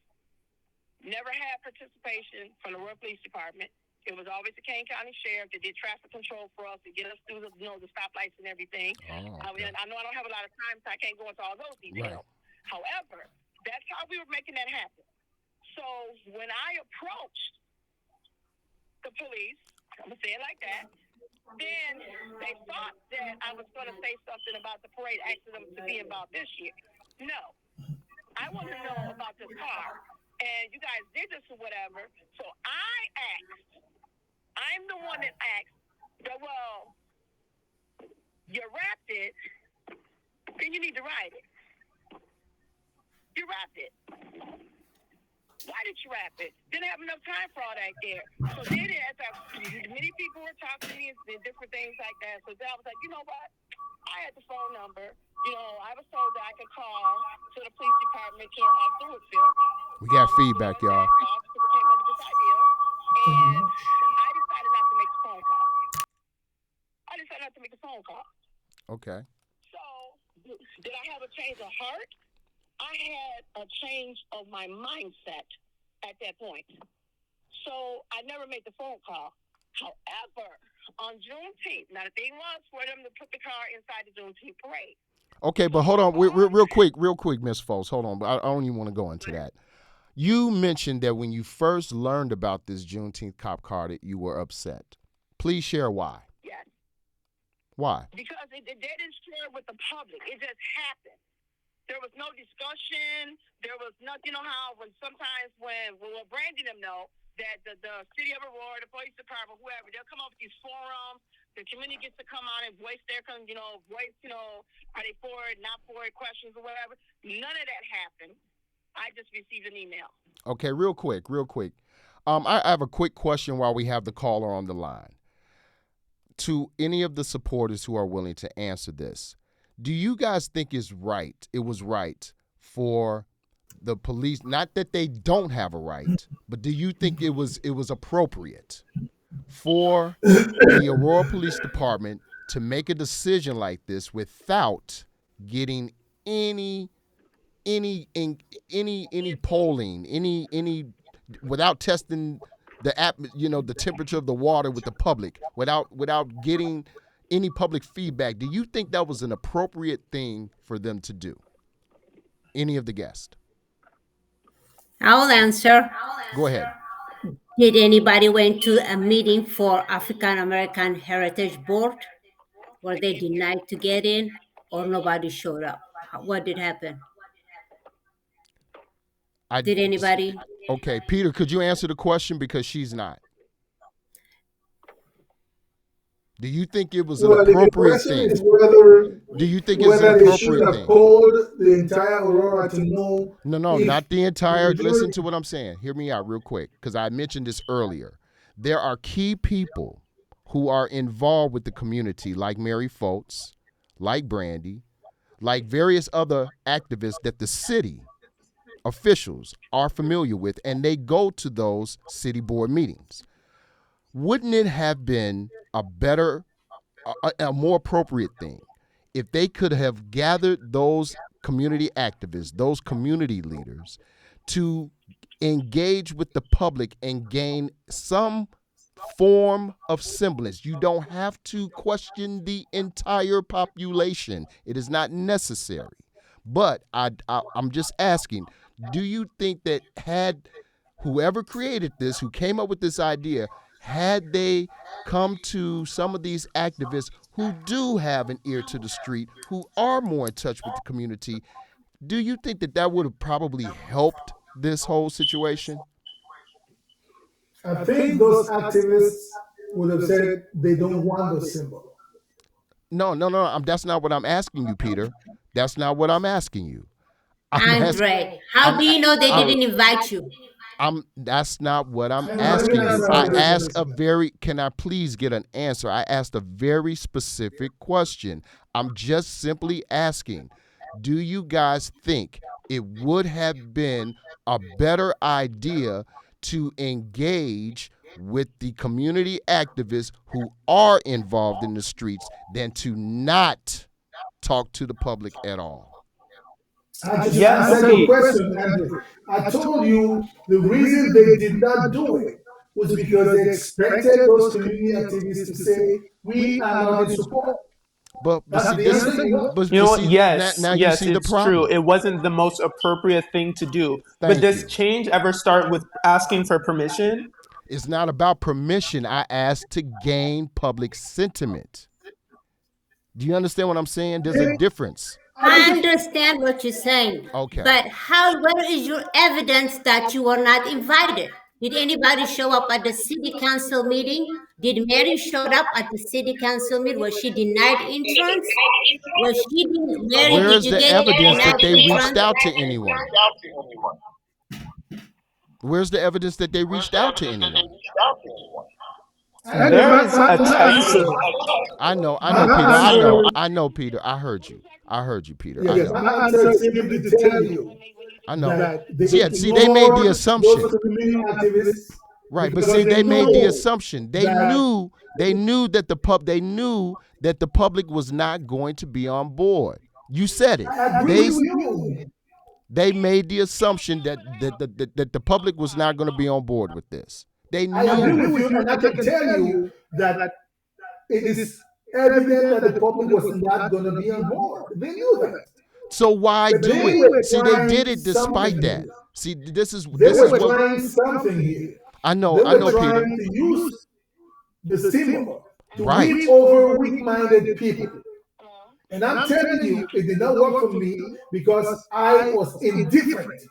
Never had participation from the Aurora Police Department. It was always the Kane County Sheriff that did traffic control for us to get us through the stoplights and everything. Oh, okay. I know I don't have a lot of time, so I can't go into all those details. Right. However, that's how we were making that happen. So when I approached the police, I'm going to say it like that, Then they thought that I was going to say something about the parade, asking them to be involved this year. No, I want to know about this car, and you guys did this or whatever. So I asked. I'm the one that asked. Well, you wrapped it, then you need to write it. You wrapped it. Why did you wrap it? Didn't have enough time for all that there. So then, as many people were talking to me and different things like that, so then I was like, you know what? I had the phone number. You know, I was told that I could call to the police department here on Stewartfield. We got feedback, y'all. And I decided not to make a phone call. Okay. So, did I have a change of heart? I had a change of my mindset at that point. So I never made the phone call. However, on Juneteenth, now the thing was for them to put the car inside the Juneteenth parade. Okay, but hold on, real quick, Miss Foles. Hold on, I don't even want to go into that. You mentioned that when you first learned about this Juneteenth cop car that you were upset. Please share why. Yes. Why? Because they didn't share with the public. It just happened. There was no discussion. There was nothing. You know how when sometimes when Brandy them know that the city of Aurora, the police department, whoever, they'll come up with these forums. The community gets to come out and voice their, are they for it, not for it, questions or whatever. None of that happened. I just received an email. Okay, real quick. I have a quick question while we have the caller on the line. To any of the supporters who are willing to answer this, do you guys think it was right for the police, not that they don't have a right, but do you think it was appropriate for the Aurora Police Department to make a decision like this without getting any polling, without testing the temperature of the water with the public, without getting any public feedback? Do you think that was an appropriate thing for them to do? Any of the guests? I will answer. Go ahead. Did anybody went to a meeting for African American Heritage Board where they denied to get in, or nobody showed up? What did happen? Did anybody? Okay, Peter, could you answer the question because she's not? Do you think it was an appropriate thing? Do you think it's an appropriate thing? Polled the entire Aurora to know. No, not the entire. Listen to what I'm saying. Hear me out real quick, because I mentioned this earlier. There are key people who are involved with the community, like Mary Foltz, like Brandy, like various other activists that the city officials are familiar with, and they go to those city board meetings. Wouldn't it have been a more appropriate thing if they could have gathered those community activists, those community leaders, to engage with the public and gain some form of semblance? You don't have to question the entire population. It is not necessary. But I'm just asking, do you think that had whoever created this, who came up with this idea, had they come to some of these activists who do have an ear to the street, who are more in touch with the community, do you think that would have probably helped this whole situation? I think those activists would have said they don't want the symbol. No. That's not what I'm asking you, Peter. That's not what I'm asking you. Andre, how do you know they didn't invite you? That's not what I'm asking you. I asked can I please get an answer? I asked a very specific question. I'm just simply asking, do you guys think it would have been a better idea to engage with the community activists who are involved in the streets than to not talk to the public at all? I just answered your question, Andrew. I told you the reason they did not do it was because they expected those community activists to say, we are not in support. But see, yes, it's true. It wasn't the most appropriate thing to do. But does change ever start with asking for permission? It's not about permission. I asked to gain public sentiment. Do you understand what I'm saying? There's a difference. I understand what you're saying. Okay. But where is your evidence that you were not invited? Did anybody show up at the city council meeting? Did Mary showed up at the city council meeting? Was she denied entrance? Mary, Where's did you the get evidence that denied they reached entrance? out to anyone? Where's the evidence that they reached out to anyone? There is a text. I know, Peter. I know, Peter. I heard you, Peter. I Yes, know. my answer is simply to tell you I know. that Yeah, see, they made the those assumption. community activists, Right, but because see, they made the know assumption. They that- knew that the public was not going to be on board. You said it. I agree with you. They made the assumption that the public was not going to be on board with this. They I agree knew. with you, and I can tell you that it is evident that the public was not going to be on board. They knew that. So why But do they were it? See, they trying did it despite something that. here. See, this is They were what trying something here. I know, They were Peter. trying to use the symbol to Right. win over weak-minded people. And I'm telling you, it did not work for me because I was indifferent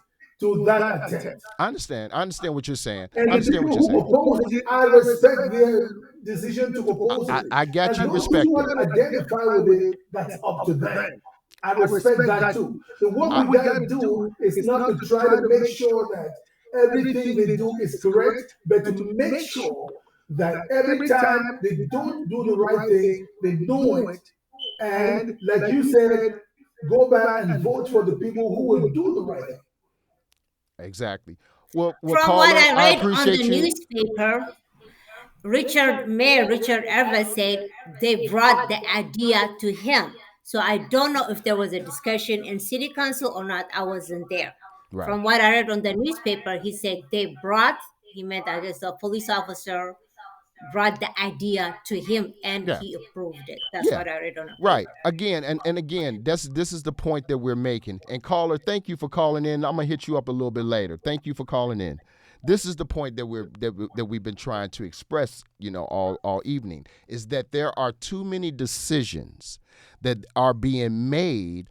to that attempt. I understand what you're saying. And I the understand people what you're who saying. opposed it, I respect their decision to oppose it. I got And you, those respect who it. want to identify with it, that's up to them. I respect that too. So what we got to do is not to try to make sure that everything they do is correct, but to make sure that every time they don't do the right thing, they know it. And like you said, go back and vote for the people who will do the right thing. Exactly. Well, From caller, what I read on the appreciate you. newspaper, Richard Elva said they brought the idea to him. So I don't know if there was a discussion in city council or not. I wasn't there. Right. From what I read on the newspaper, he said he meant, I guess, a police officer brought the idea to him and Yeah. he approved it. That's Yeah. what I read on it. Right. Again, and again, this is the point that we're making. And caller, thank you for calling in. I'm gonna hit you up a little bit later. Thank you for calling in. This is the point that we've been trying to express, all evening, is that there are too many decisions that are being made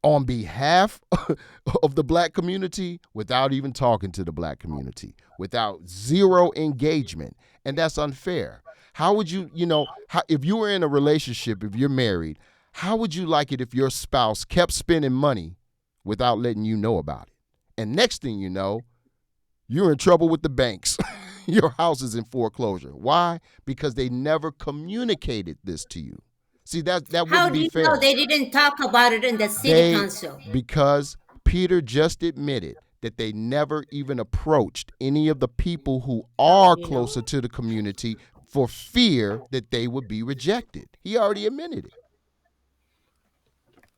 on behalf of the black community without even talking to the black community, without zero engagement. And that's unfair. How would you, if you were in a relationship, if you're married, how would you like it if your spouse kept spending money without letting you know about it? And next thing you know, you're in trouble with the banks. Your house is in foreclosure. Why? Because they never communicated this to you. See, that How wouldn't do be you fair. know they didn't talk about it in the city They- council? Because Peter just admitted that they never even approached any of the people who are closer to the community for fear that they would be rejected. He already admitted it.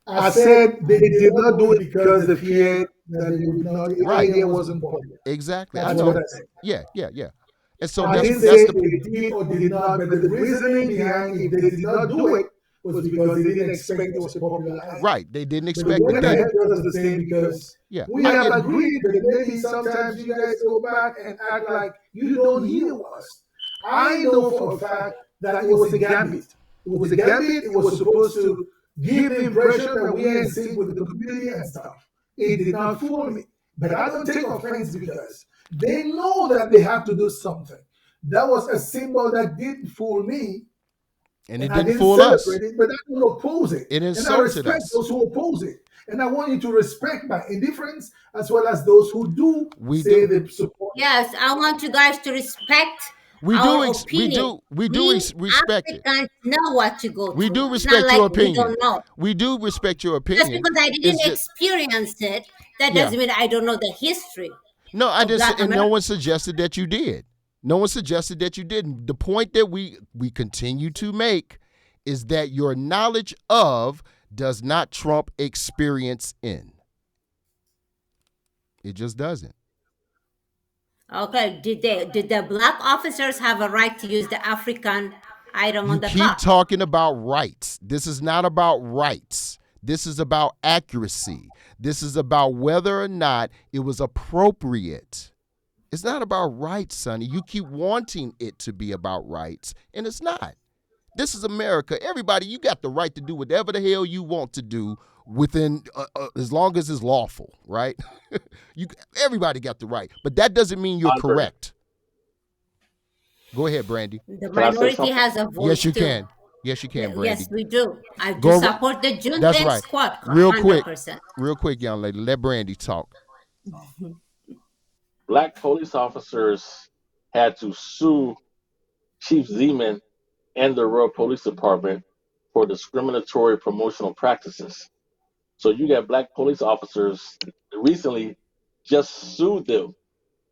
I said they did not do it because they feared that they would not, the Right. idea wasn't popular. Exactly. That's I what told, I said. yeah. And so I that's didn't say the they did or did not, but the reasoning behind if they did not do it was because they didn't expect it was a popular idea. right. They didn't But expect the it. way ahead was the same because Yeah. we I have get it. agreed, but maybe sometimes you guys go back and act like you don't hear us. I know for a fact that it was a gambit. It was a gambit. It was supposed to give the impression that we are in sync with the community and stuff. It did not fool me. But I don't take offense because they know that they have to do something. That was a symbol that didn't fool me. And it I didn't didn't fool us. celebrate it, but I don't oppose it. It and I insulted respect us. those who oppose it. And I want you to respect my indifference as well as those who do We say do. they support. Yes, I want you guys to respect We our do opinion. respect it. Africans know what to go through. We do It's respect not your like we opinion. don't know. We do respect your Just opinion. because I didn't It's just- experience it, that Yeah. doesn't mean I don't know the history. No, I of just Black and no America. one suggested that you did. No one suggested that you didn't. The point that we continue to make is that your knowledge of does not trump experience in. It just doesn't. Okay, did the black officers have a right to use the African item You on the keep cup? talking about rights. This is not about rights. This is about accuracy. This is about whether or not it was appropriate. It's not about rights, Sonny. You keep wanting it to be about rights, and it's not. This is America. Everybody, you got the right to do whatever the hell you want to do within, as long as it's lawful, right? Everybody got the right, but that doesn't mean you're Andre, correct. Go ahead, Brandy. The can I say minority something? has a Yes, voice you too. can. Yes, you can, Brandy. Yes, we do. I do Go. support the That's Juneteenth right. squad, Real quick, 100%. real quick, young lady. Let Brandy talk. Black police officers had to sue Chief Zeman and the Rural Police Department for discriminatory promotional practices. So you got black police officers recently just sued them.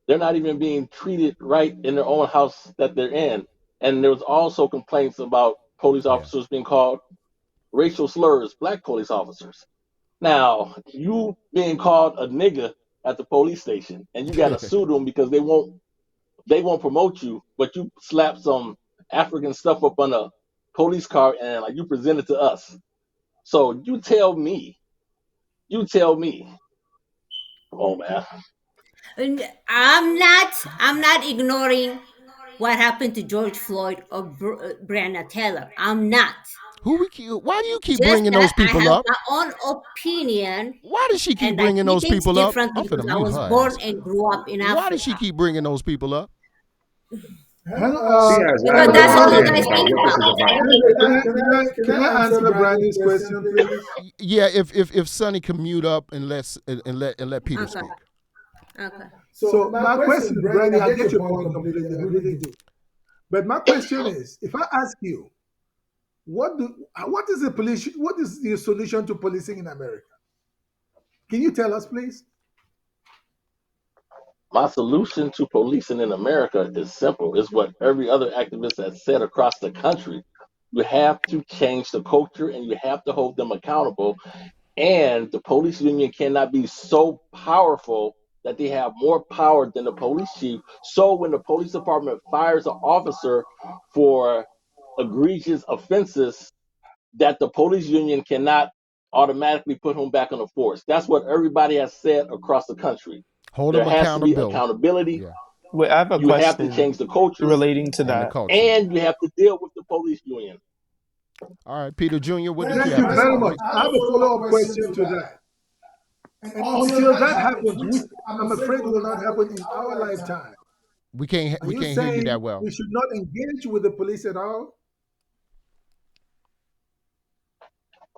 They're not even being treated right in their own house that they're in. And there was also complaints about police Yeah. officers being called racial slurs, black police officers. Now, you being called a nigga at the police station and you gotta sue them because they won't promote you, but you slap some African stuff up on a police car and like you present it to us. So you tell me, oh man, And I'm not ignoring what happened to George Floyd or Breonna Taylor. I'm not. Why do you keep Just bringing those that I people have up? my own opinion, Why does she keep and I bringing see those things people up? differently I'm because finna I mute was her born ass. and grew up in Why does she Africa. keep bringing those people up? Hang She on. has Because no that's all you idea guys about think what this is about. about. Can I answer Brandy's question, please? Yeah, if Sonny can mute up and let Peter Okay. speak. Okay. So my question, Brandy, I get your point completely. I really do. But my question is, if I ask you, what is the solution to policing in America? Can you tell us, please? my solution to policing in America is simple. It's what every other activist has said across the country. You have to change the culture and you have to hold them accountable. And the police union cannot be so powerful that they have more power than the police chief. So when the police department fires an officer for egregious offenses, that the police union cannot automatically put him back on the force. That's what everybody has said across the country. Hold There them has to be accountable. accountability. Yeah, Wait, I have a You have to question change the culture, relating to and the that. culture. and you have to deal with the police union. All right, Peter Jr., what did you Thank have you to very say? much. I have a follow-up question to that. And until that happens, which I'm afraid will not happen in our lifetime, We can't are we you can't hear you saying that well. we should not engage with the police at all?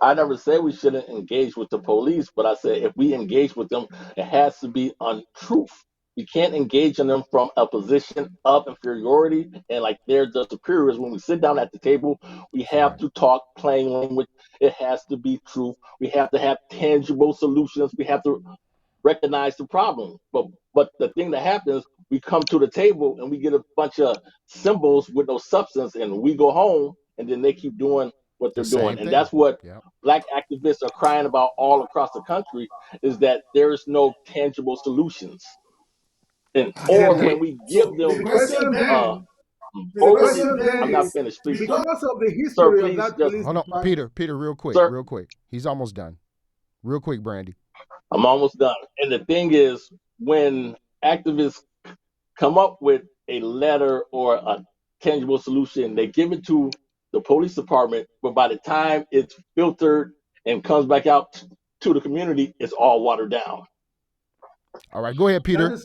I never said we shouldn't engage with the police, but I said if we engage with them, it has to be on truth. We can't engage in them from a position of inferiority and like they're the superiors. When we sit down at the table, we have Right. to talk plain language. It has to be truth. We have to have tangible solutions. We have to recognize the problem. But the thing that happens, we come to the table and we get a bunch of symbols with no substance, and we go home, and then they keep doing what The they're same doing, and thing. that's what Yep. black activists are crying about all across the country is that there is no tangible solutions, and or Okay. when we give The them question then, the overly, question I'm then not is, finished, please, sir. because of the Sir, history of please that just, police Hold on, department, Peter, sir, real quick. He's almost done. Real quick, Brandy. I'm almost done. And the thing is, when activists come up with a letter or a tangible solution, they give it to the police department, but by the time it's filtered and comes back out to the community, it's all watered down. All right, go ahead, Peter.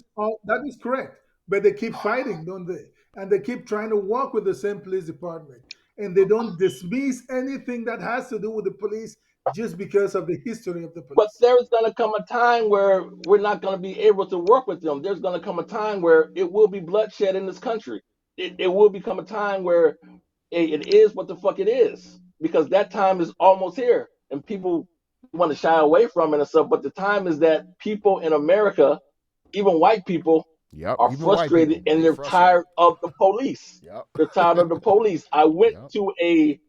that is correct. But they keep fighting, don't they? And they keep trying to work with the same police department. And they don't dismiss anything that has to do with the police just because of the history of the But police. there's going to come a time where we're not going to be able to work with them. There's going to come a time where it will be bloodshed in this country. It will become a time where it is what the fuck it is, because that time is almost here, and people want to shy away from it and stuff. But the time is that people in America, even white people, Yep, are even white frustrated people. and They they're frustrated. tired of the police. Yep. They're tired of the police. I went Yep. to a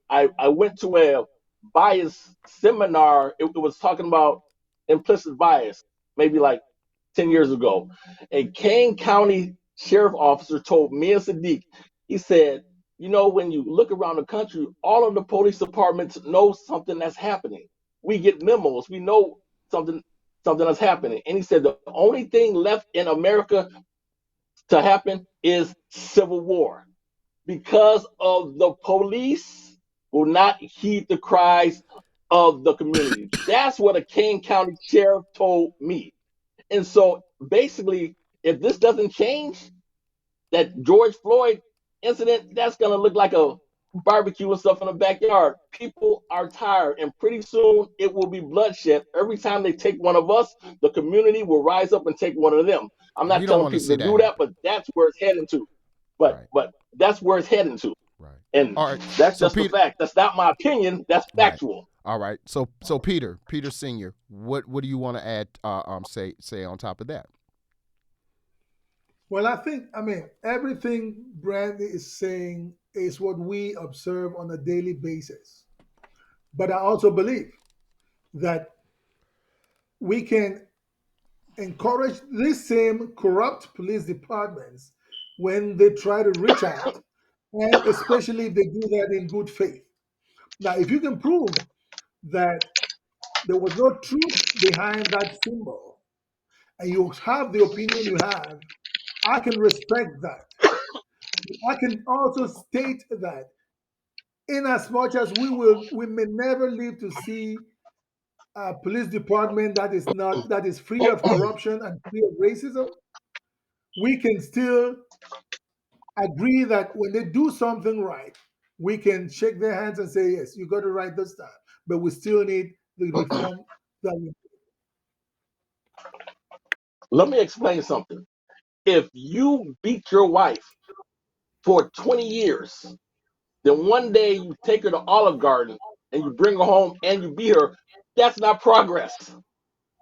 bias seminar. It was talking about implicit bias, maybe like 10 years ago. A Kane County sheriff officer told me and Sadiq, he said, you know, when you look around the country, all of the police departments know something that's happening. We get memos. We know something that's happening. And he said the only thing left in America to happen is civil war, because of the police will not heed the cries of the community. That's what a Kane County sheriff told me. And so basically, if this doesn't change, that George Floyd incident, that's going to look like a barbecue and stuff in the backyard. People are tired, and pretty soon it will be bloodshed. Every time they take one of us, the community will rise up and take one of them. I'm not telling people to do that, but that's where it's heading to. But that's where it's heading to. Right. And that's just a fact. That's not my opinion. That's factual. All right. So Peter Senior, what do you want to add? Say on top of that. Well, I mean, everything Brandy is saying is what we observe on a daily basis. But I also believe that we can encourage these same corrupt police departments when they try to reach out, and especially if they do that in good faith. Now, if you can prove that there was no truth behind that symbol, and you have the opinion you have, I can respect that. I can also state that in as much as we may never live to see a police department that is free of corruption and free of racism, we can still agree that when they do something right, we can shake their hands and say, yes, you got it right this time. But we still need the reform that we. Let me explain something. If you beat your wife for 20 years, then one day you take her to Olive Garden and you bring her home and you beat her, that's not progress.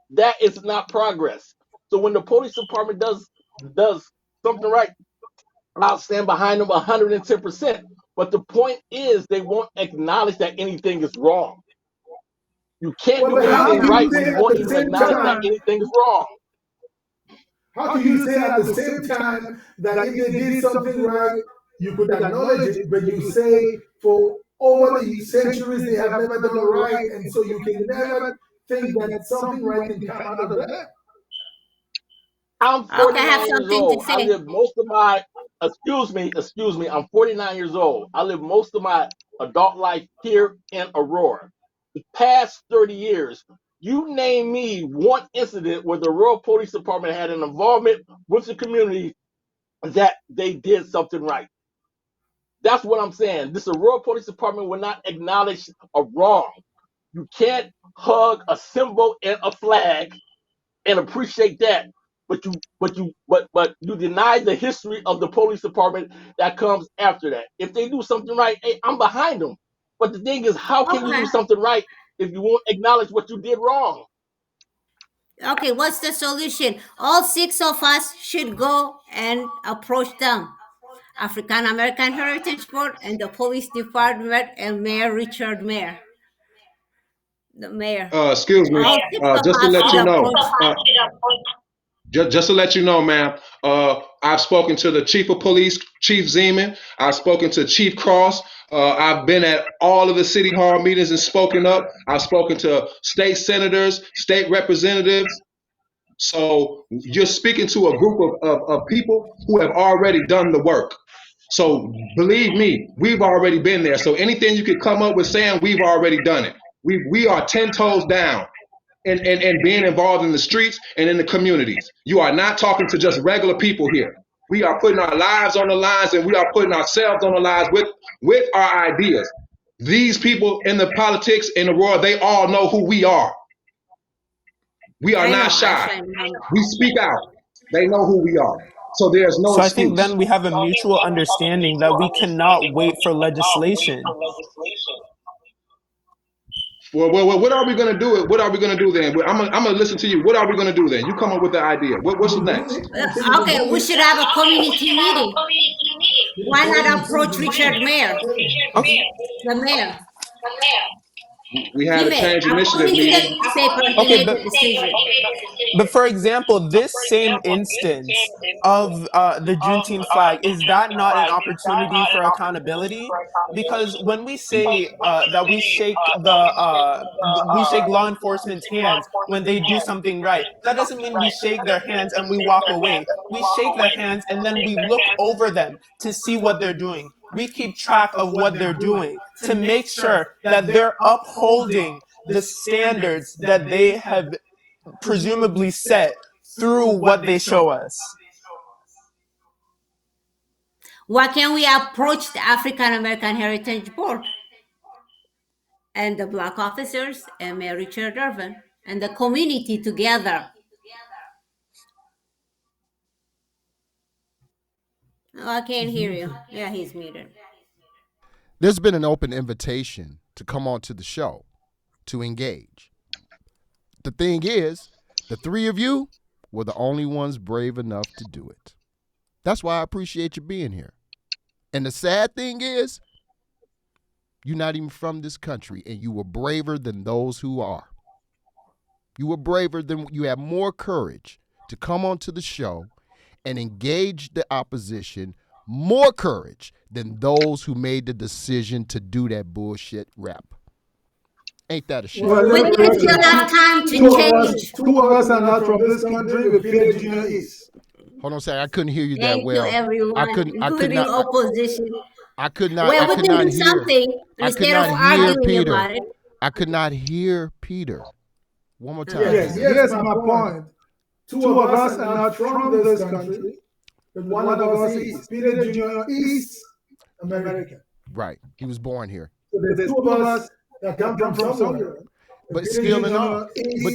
That is not progress. So when the police department does something right, I'll stand behind them 110%. But the point is, they won't acknowledge that anything is wrong. You can't do anything right when you won't even acknowledge that anything is wrong. How can you say at the same time that if they did something right, you could acknowledge it, but you say for over the centuries they have never done it right, and so you can never think that something right can come out of that? I'm 49 years old. I live most of my, excuse me, I'm 49 years old. I live most of my adult life here in Aurora. The past 30 years, you name me one incident where the Aurora Police Department had an involvement with the community that they did something right. That's what I'm saying. This Aurora Police Department will not acknowledge a wrong. You can't hug a symbol and a flag and appreciate that, but you deny the history of the police department that comes after that. If they do something right, hey, I'm behind them. But the thing is, how can you do something right if you won't acknowledge what you did wrong? Okay, what's the solution? All 6 of us should go and approach them. African American Heritage Board and the police department and Mayor Richard Mayor. The mayor. Excuse me. Just to let you know. Just to let you know, ma'am, I've spoken to the chief of police, Chief Zeman. I've spoken to Chief Cross. I've been at all of the city hall meetings and spoken up. I've spoken to state senators, state representatives. So you're speaking to a group of people who have already done the work. So believe me, we've already been there. So anything you could come up with saying, we've already done it. We are 10 toes down. And being involved in the streets and in the communities. You are not talking to just regular people here. We are putting our lives on the lines, and we are putting ourselves on the lines with our ideas. These people in the politics in the world, they all know who we are. We are not shy. We speak out. They know who we are. So there's no excuse. I think then we have a mutual understanding that we cannot wait for legislation. Well, what are we going to do? What are we going to do then? I'm going to listen to you. What are we going to do then? You come up with the idea. What's next? Okay, we should have a community meeting. Why not approach Richard Mayor? Okay. The mayor. We He had a made, change according initiative to the meeting. newspaper, he Okay, made the decision. but for example, this same instance of the Juneteenth flag, is that not an opportunity for accountability? Because when we say that we shake law enforcement's hands when they do something right, that doesn't mean we shake their hands and we walk away. We shake their hands and then we look over them to see what they're doing. We keep track of what they're doing to make sure that they're upholding the standards that they have presumably set through what they show us. Why can't we approach the African American Heritage Board and the Black officers and Mayor Richard Irvin and the community together? Oh, I can't hear you. Yeah, he's muted. There's been an open invitation to come on to the show to engage. The thing is, the three of you were the only ones brave enough to do it. That's why I appreciate you being here. And the sad thing is, you're not even from this country, and you were braver than those who are. You were braver than, you had more courage to come onto the show and engage the opposition, more courage than those who made the decision to do that bullshit rap. Ain't that a shame? Well, When let me did you correct have you. time to change? Two of us are not from this country. We're Peter Junior is. Hold on a second. I couldn't hear you that Thank well. you, everyone, I could including not. opposition. I could not. Well, I we could can not do hear. something I could instead of not hear arguing Peter. about it. I could not hear Peter. One more time. Yes, here's my point. Two of us are not from this country, but one of us is. Peter Junior is American. Right. He was born here. So there's two of us that come from somewhere. But still in all.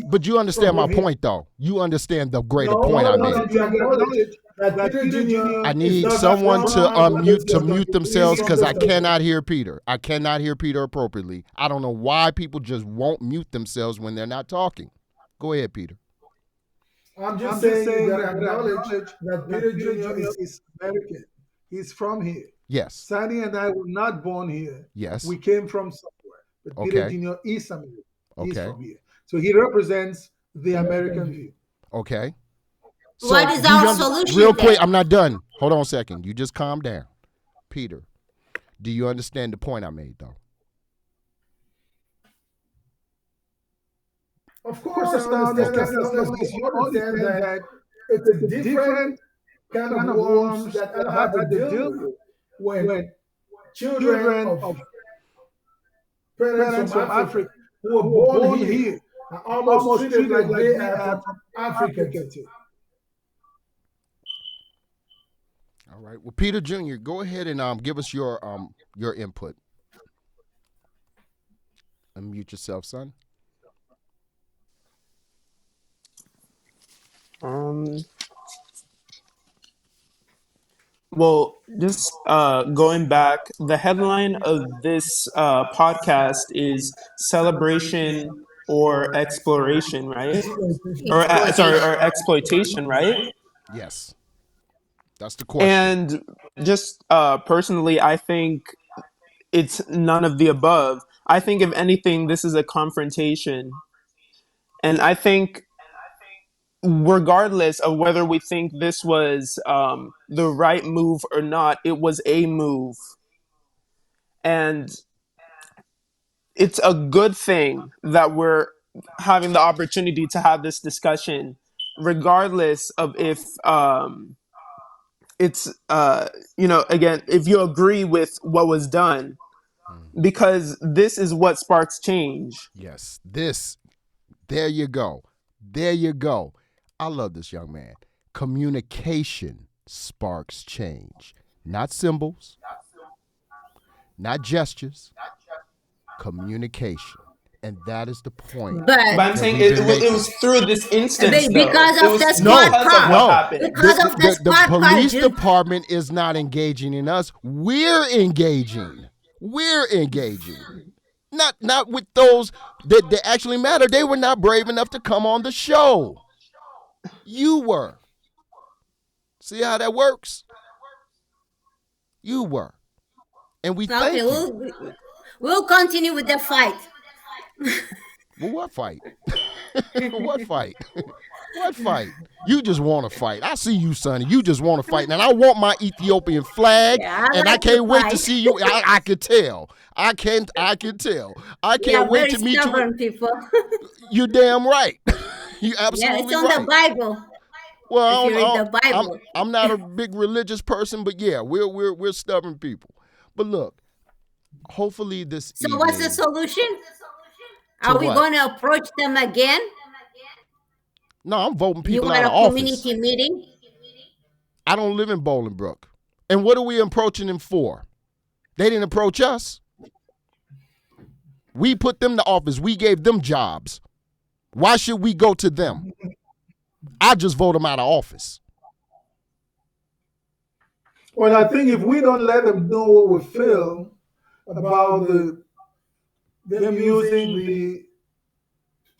But you understand my point, though. You understand the greater point I made. I need someone to mute themselves because I cannot hear Peter. I cannot hear Peter appropriately. I don't know why people just won't mute themselves when they're not talking. Go ahead, Peter. I'm just saying that I acknowledge that Peter Jr. is American. He's from here. Yes. Sonny and I were not born here. Yes. We came from somewhere. But Peter Jr. is American. He's Okay. from here. So he represents the American view. Okay. So What is our solution? Real quick, I'm not done. Hold on a second. You just calm down. Peter, do you understand the point I made, though? Of course, I understand that it's a different kind of norms that I had to deal with when children of parents from Africa who were born here are almost treated like they are from Africa too. All right. Well, Peter Jr., go ahead and give us your input. Unmute yourself, son. Well, just going back, the headline of this podcast is Celebration or Exploration, right? Or Exploitation, right? Yes. That's the question. And just personally, I think it's none of the above. I think, if anything, this is a confrontation. And I think, regardless of whether we think this was the right move or not, it was a move. And it's a good thing that we're having the opportunity to have this discussion, regardless of if it's, again, if you agree with what was done, because this is what sparks change. Yes. There you go. There you go. I love this young man. Communication sparks change. Not symbols, not gestures, communication. And that is the point. But I'm saying it was through this instance, because though. of the Because squad of car. what happened. Because of the The squad car, police June. department is not engaging in us. We're engaging. We're engaging. Not with those that actually matter. They were not brave enough to come on the show. You were. See how that works? You were. And we thank Okay, you. we'll continue with the fight. Well, what fight? What fight? What fight? You just want to fight. I see you, Sonny. You just want to fight. And I want my Ethiopian flag. Yeah, I And I like to can't wait to fight. see you. I can tell. I can tell. I We are can't wait very to meet stubborn you. people. You're damn right. You Yeah, absolutely it's on right. the Bible. Well, If you read the Bible. I'm not a big religious person, but yeah, we're stubborn people. But look, hopefully this So evening. what's the solution? To Are we what? going to approach them again? No, I'm voting You people want out a of office. community meeting? I don't live in Bolingbrook. And what are we approaching them for? They didn't approach us. We put them to office. We gave them jobs. Why should we go to them? I just vote them out of office. Well, I think if we don't let them know what we feel about them using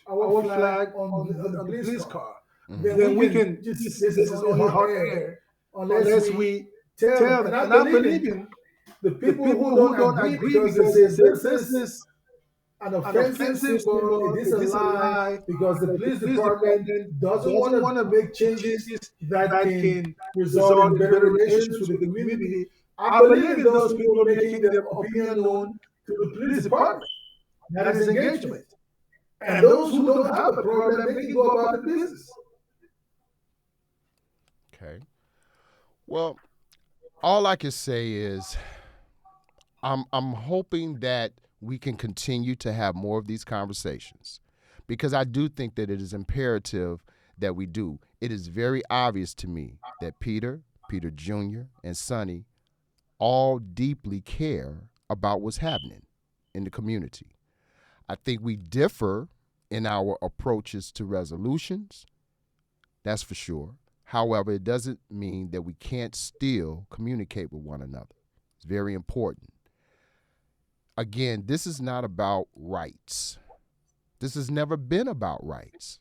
our flag on the police car, then we can just this is only hot air unless we tell them. And I believe in the people who don't agree because they say this is an offensive symbol, it is a lie, because the police department doesn't want to make changes that can result in better relations with the community. I believe in those people making their opinion known to the police department. That is engagement. And those who don't have a problem, they can go about the business. Okay. Well, all I can say is I'm hoping that we can continue to have more of these conversations, because I do think that it is imperative that we do. It is very obvious to me that Peter Jr., and Sonny all deeply care about what's happening in the community. I think we differ in our approaches to resolutions. That's for sure. However, it doesn't mean that we can't still communicate with one another. It's very important. Again, this is not about rights. This has never been about rights.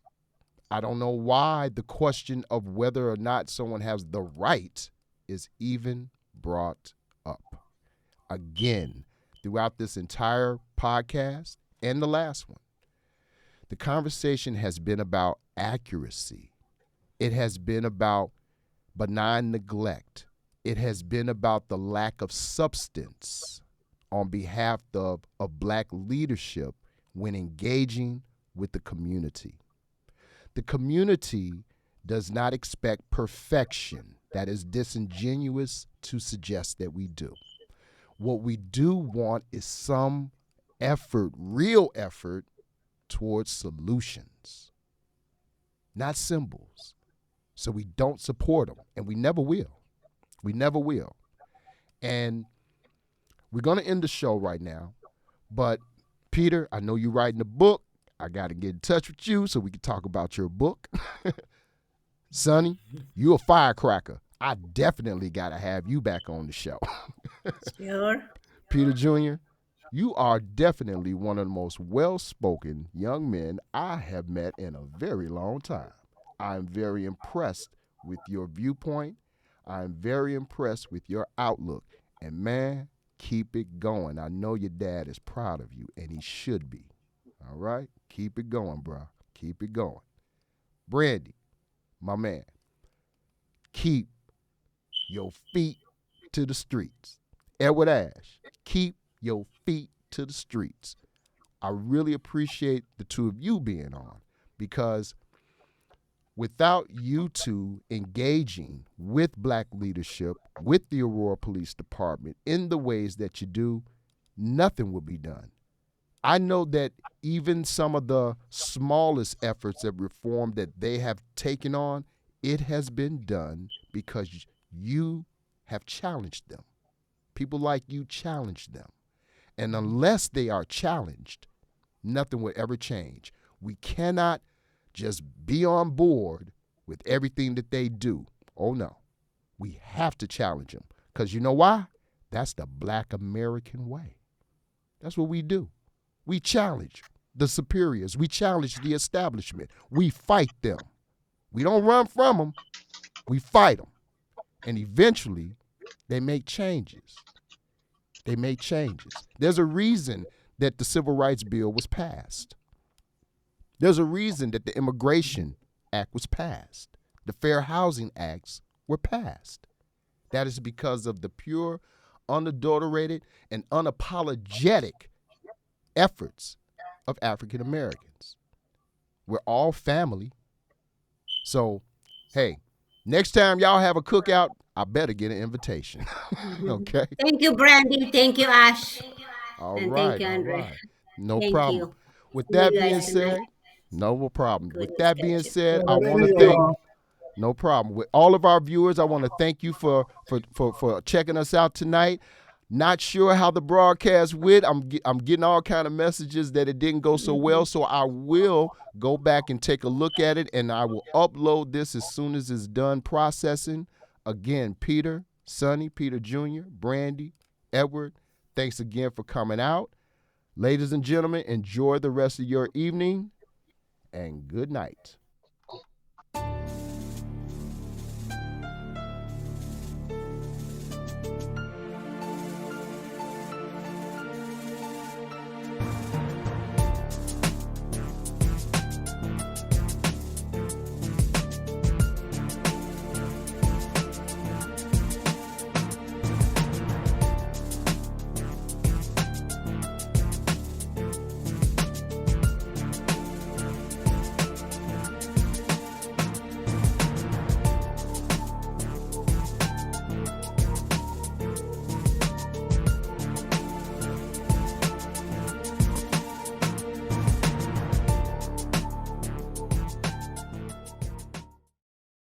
I don't know why the question of whether or not someone has the right is even brought up. Again, throughout this entire podcast and the last one, the conversation has been about accuracy. It has been about benign neglect. It has been about the lack of substance on behalf of Black leadership when engaging with the community. The community does not expect perfection. That is disingenuous to suggest that we do. What we do want is some effort, real effort, towards solutions, not symbols. So we don't support them, and we never will. We never will. And we're going to end the show right now, but Peter, I know you're writing a book. I got to get in touch with you so we can talk about your book. Sonny, you a firecracker. I definitely got to have you back on the show. Sure. Peter Jr., you are definitely one of the most well-spoken young men I have met in a very long time. I'm very impressed with your viewpoint. I'm very impressed with your outlook. And man, keep it going. I know your dad is proud of you, and he should be. All right? Keep it going, bro. Keep it going. Brandy, my man, keep your feet to the streets. Edward Ash, keep your feet to the streets. I really appreciate the two of you being on, because without you two engaging with Black leadership, with the Aurora Police Department in the ways that you do, nothing will be done. I know that even some of the smallest efforts at reform that they have taken on, it has been done because you have challenged them. People like you challenge them. And unless they are challenged, nothing will ever change. We cannot just be on board with everything that they do. Oh, no. We have to challenge them. Because you know why? That's the Black American way. That's what we do. We challenge the superiors. We challenge the establishment. We fight them. We don't run from them. We fight them. And eventually, they make changes. They make changes. There's a reason that the Civil Rights Bill was passed. There's a reason that the Immigration Act was passed. The Fair Housing Acts were passed. That is because of the pure, unadulterated, and unapologetic efforts of African Americans. We're all family. So, hey, next time y'all have a cookout, I better get an invitation. Okay? Thank you, Brandy. Thank you, Ash. All And right, thank you, all Andre. right. No Thank problem. you. With See you that guys being tonight. said, no problem. Good With that being discussion. said, Yeah, I thank want to you, thank y'all. no problem. With all of our viewers, I want to thank you for checking us out tonight. Not sure how the broadcast went. I'm getting all kind of messages that it didn't go so well, so I will go back and take a look at it, and I will upload this as soon as it's done processing. Again, Peter, Sonny, Peter Jr., Brandy, Edward, thanks again for coming out. Ladies and gentlemen, enjoy the rest of your evening, and good night.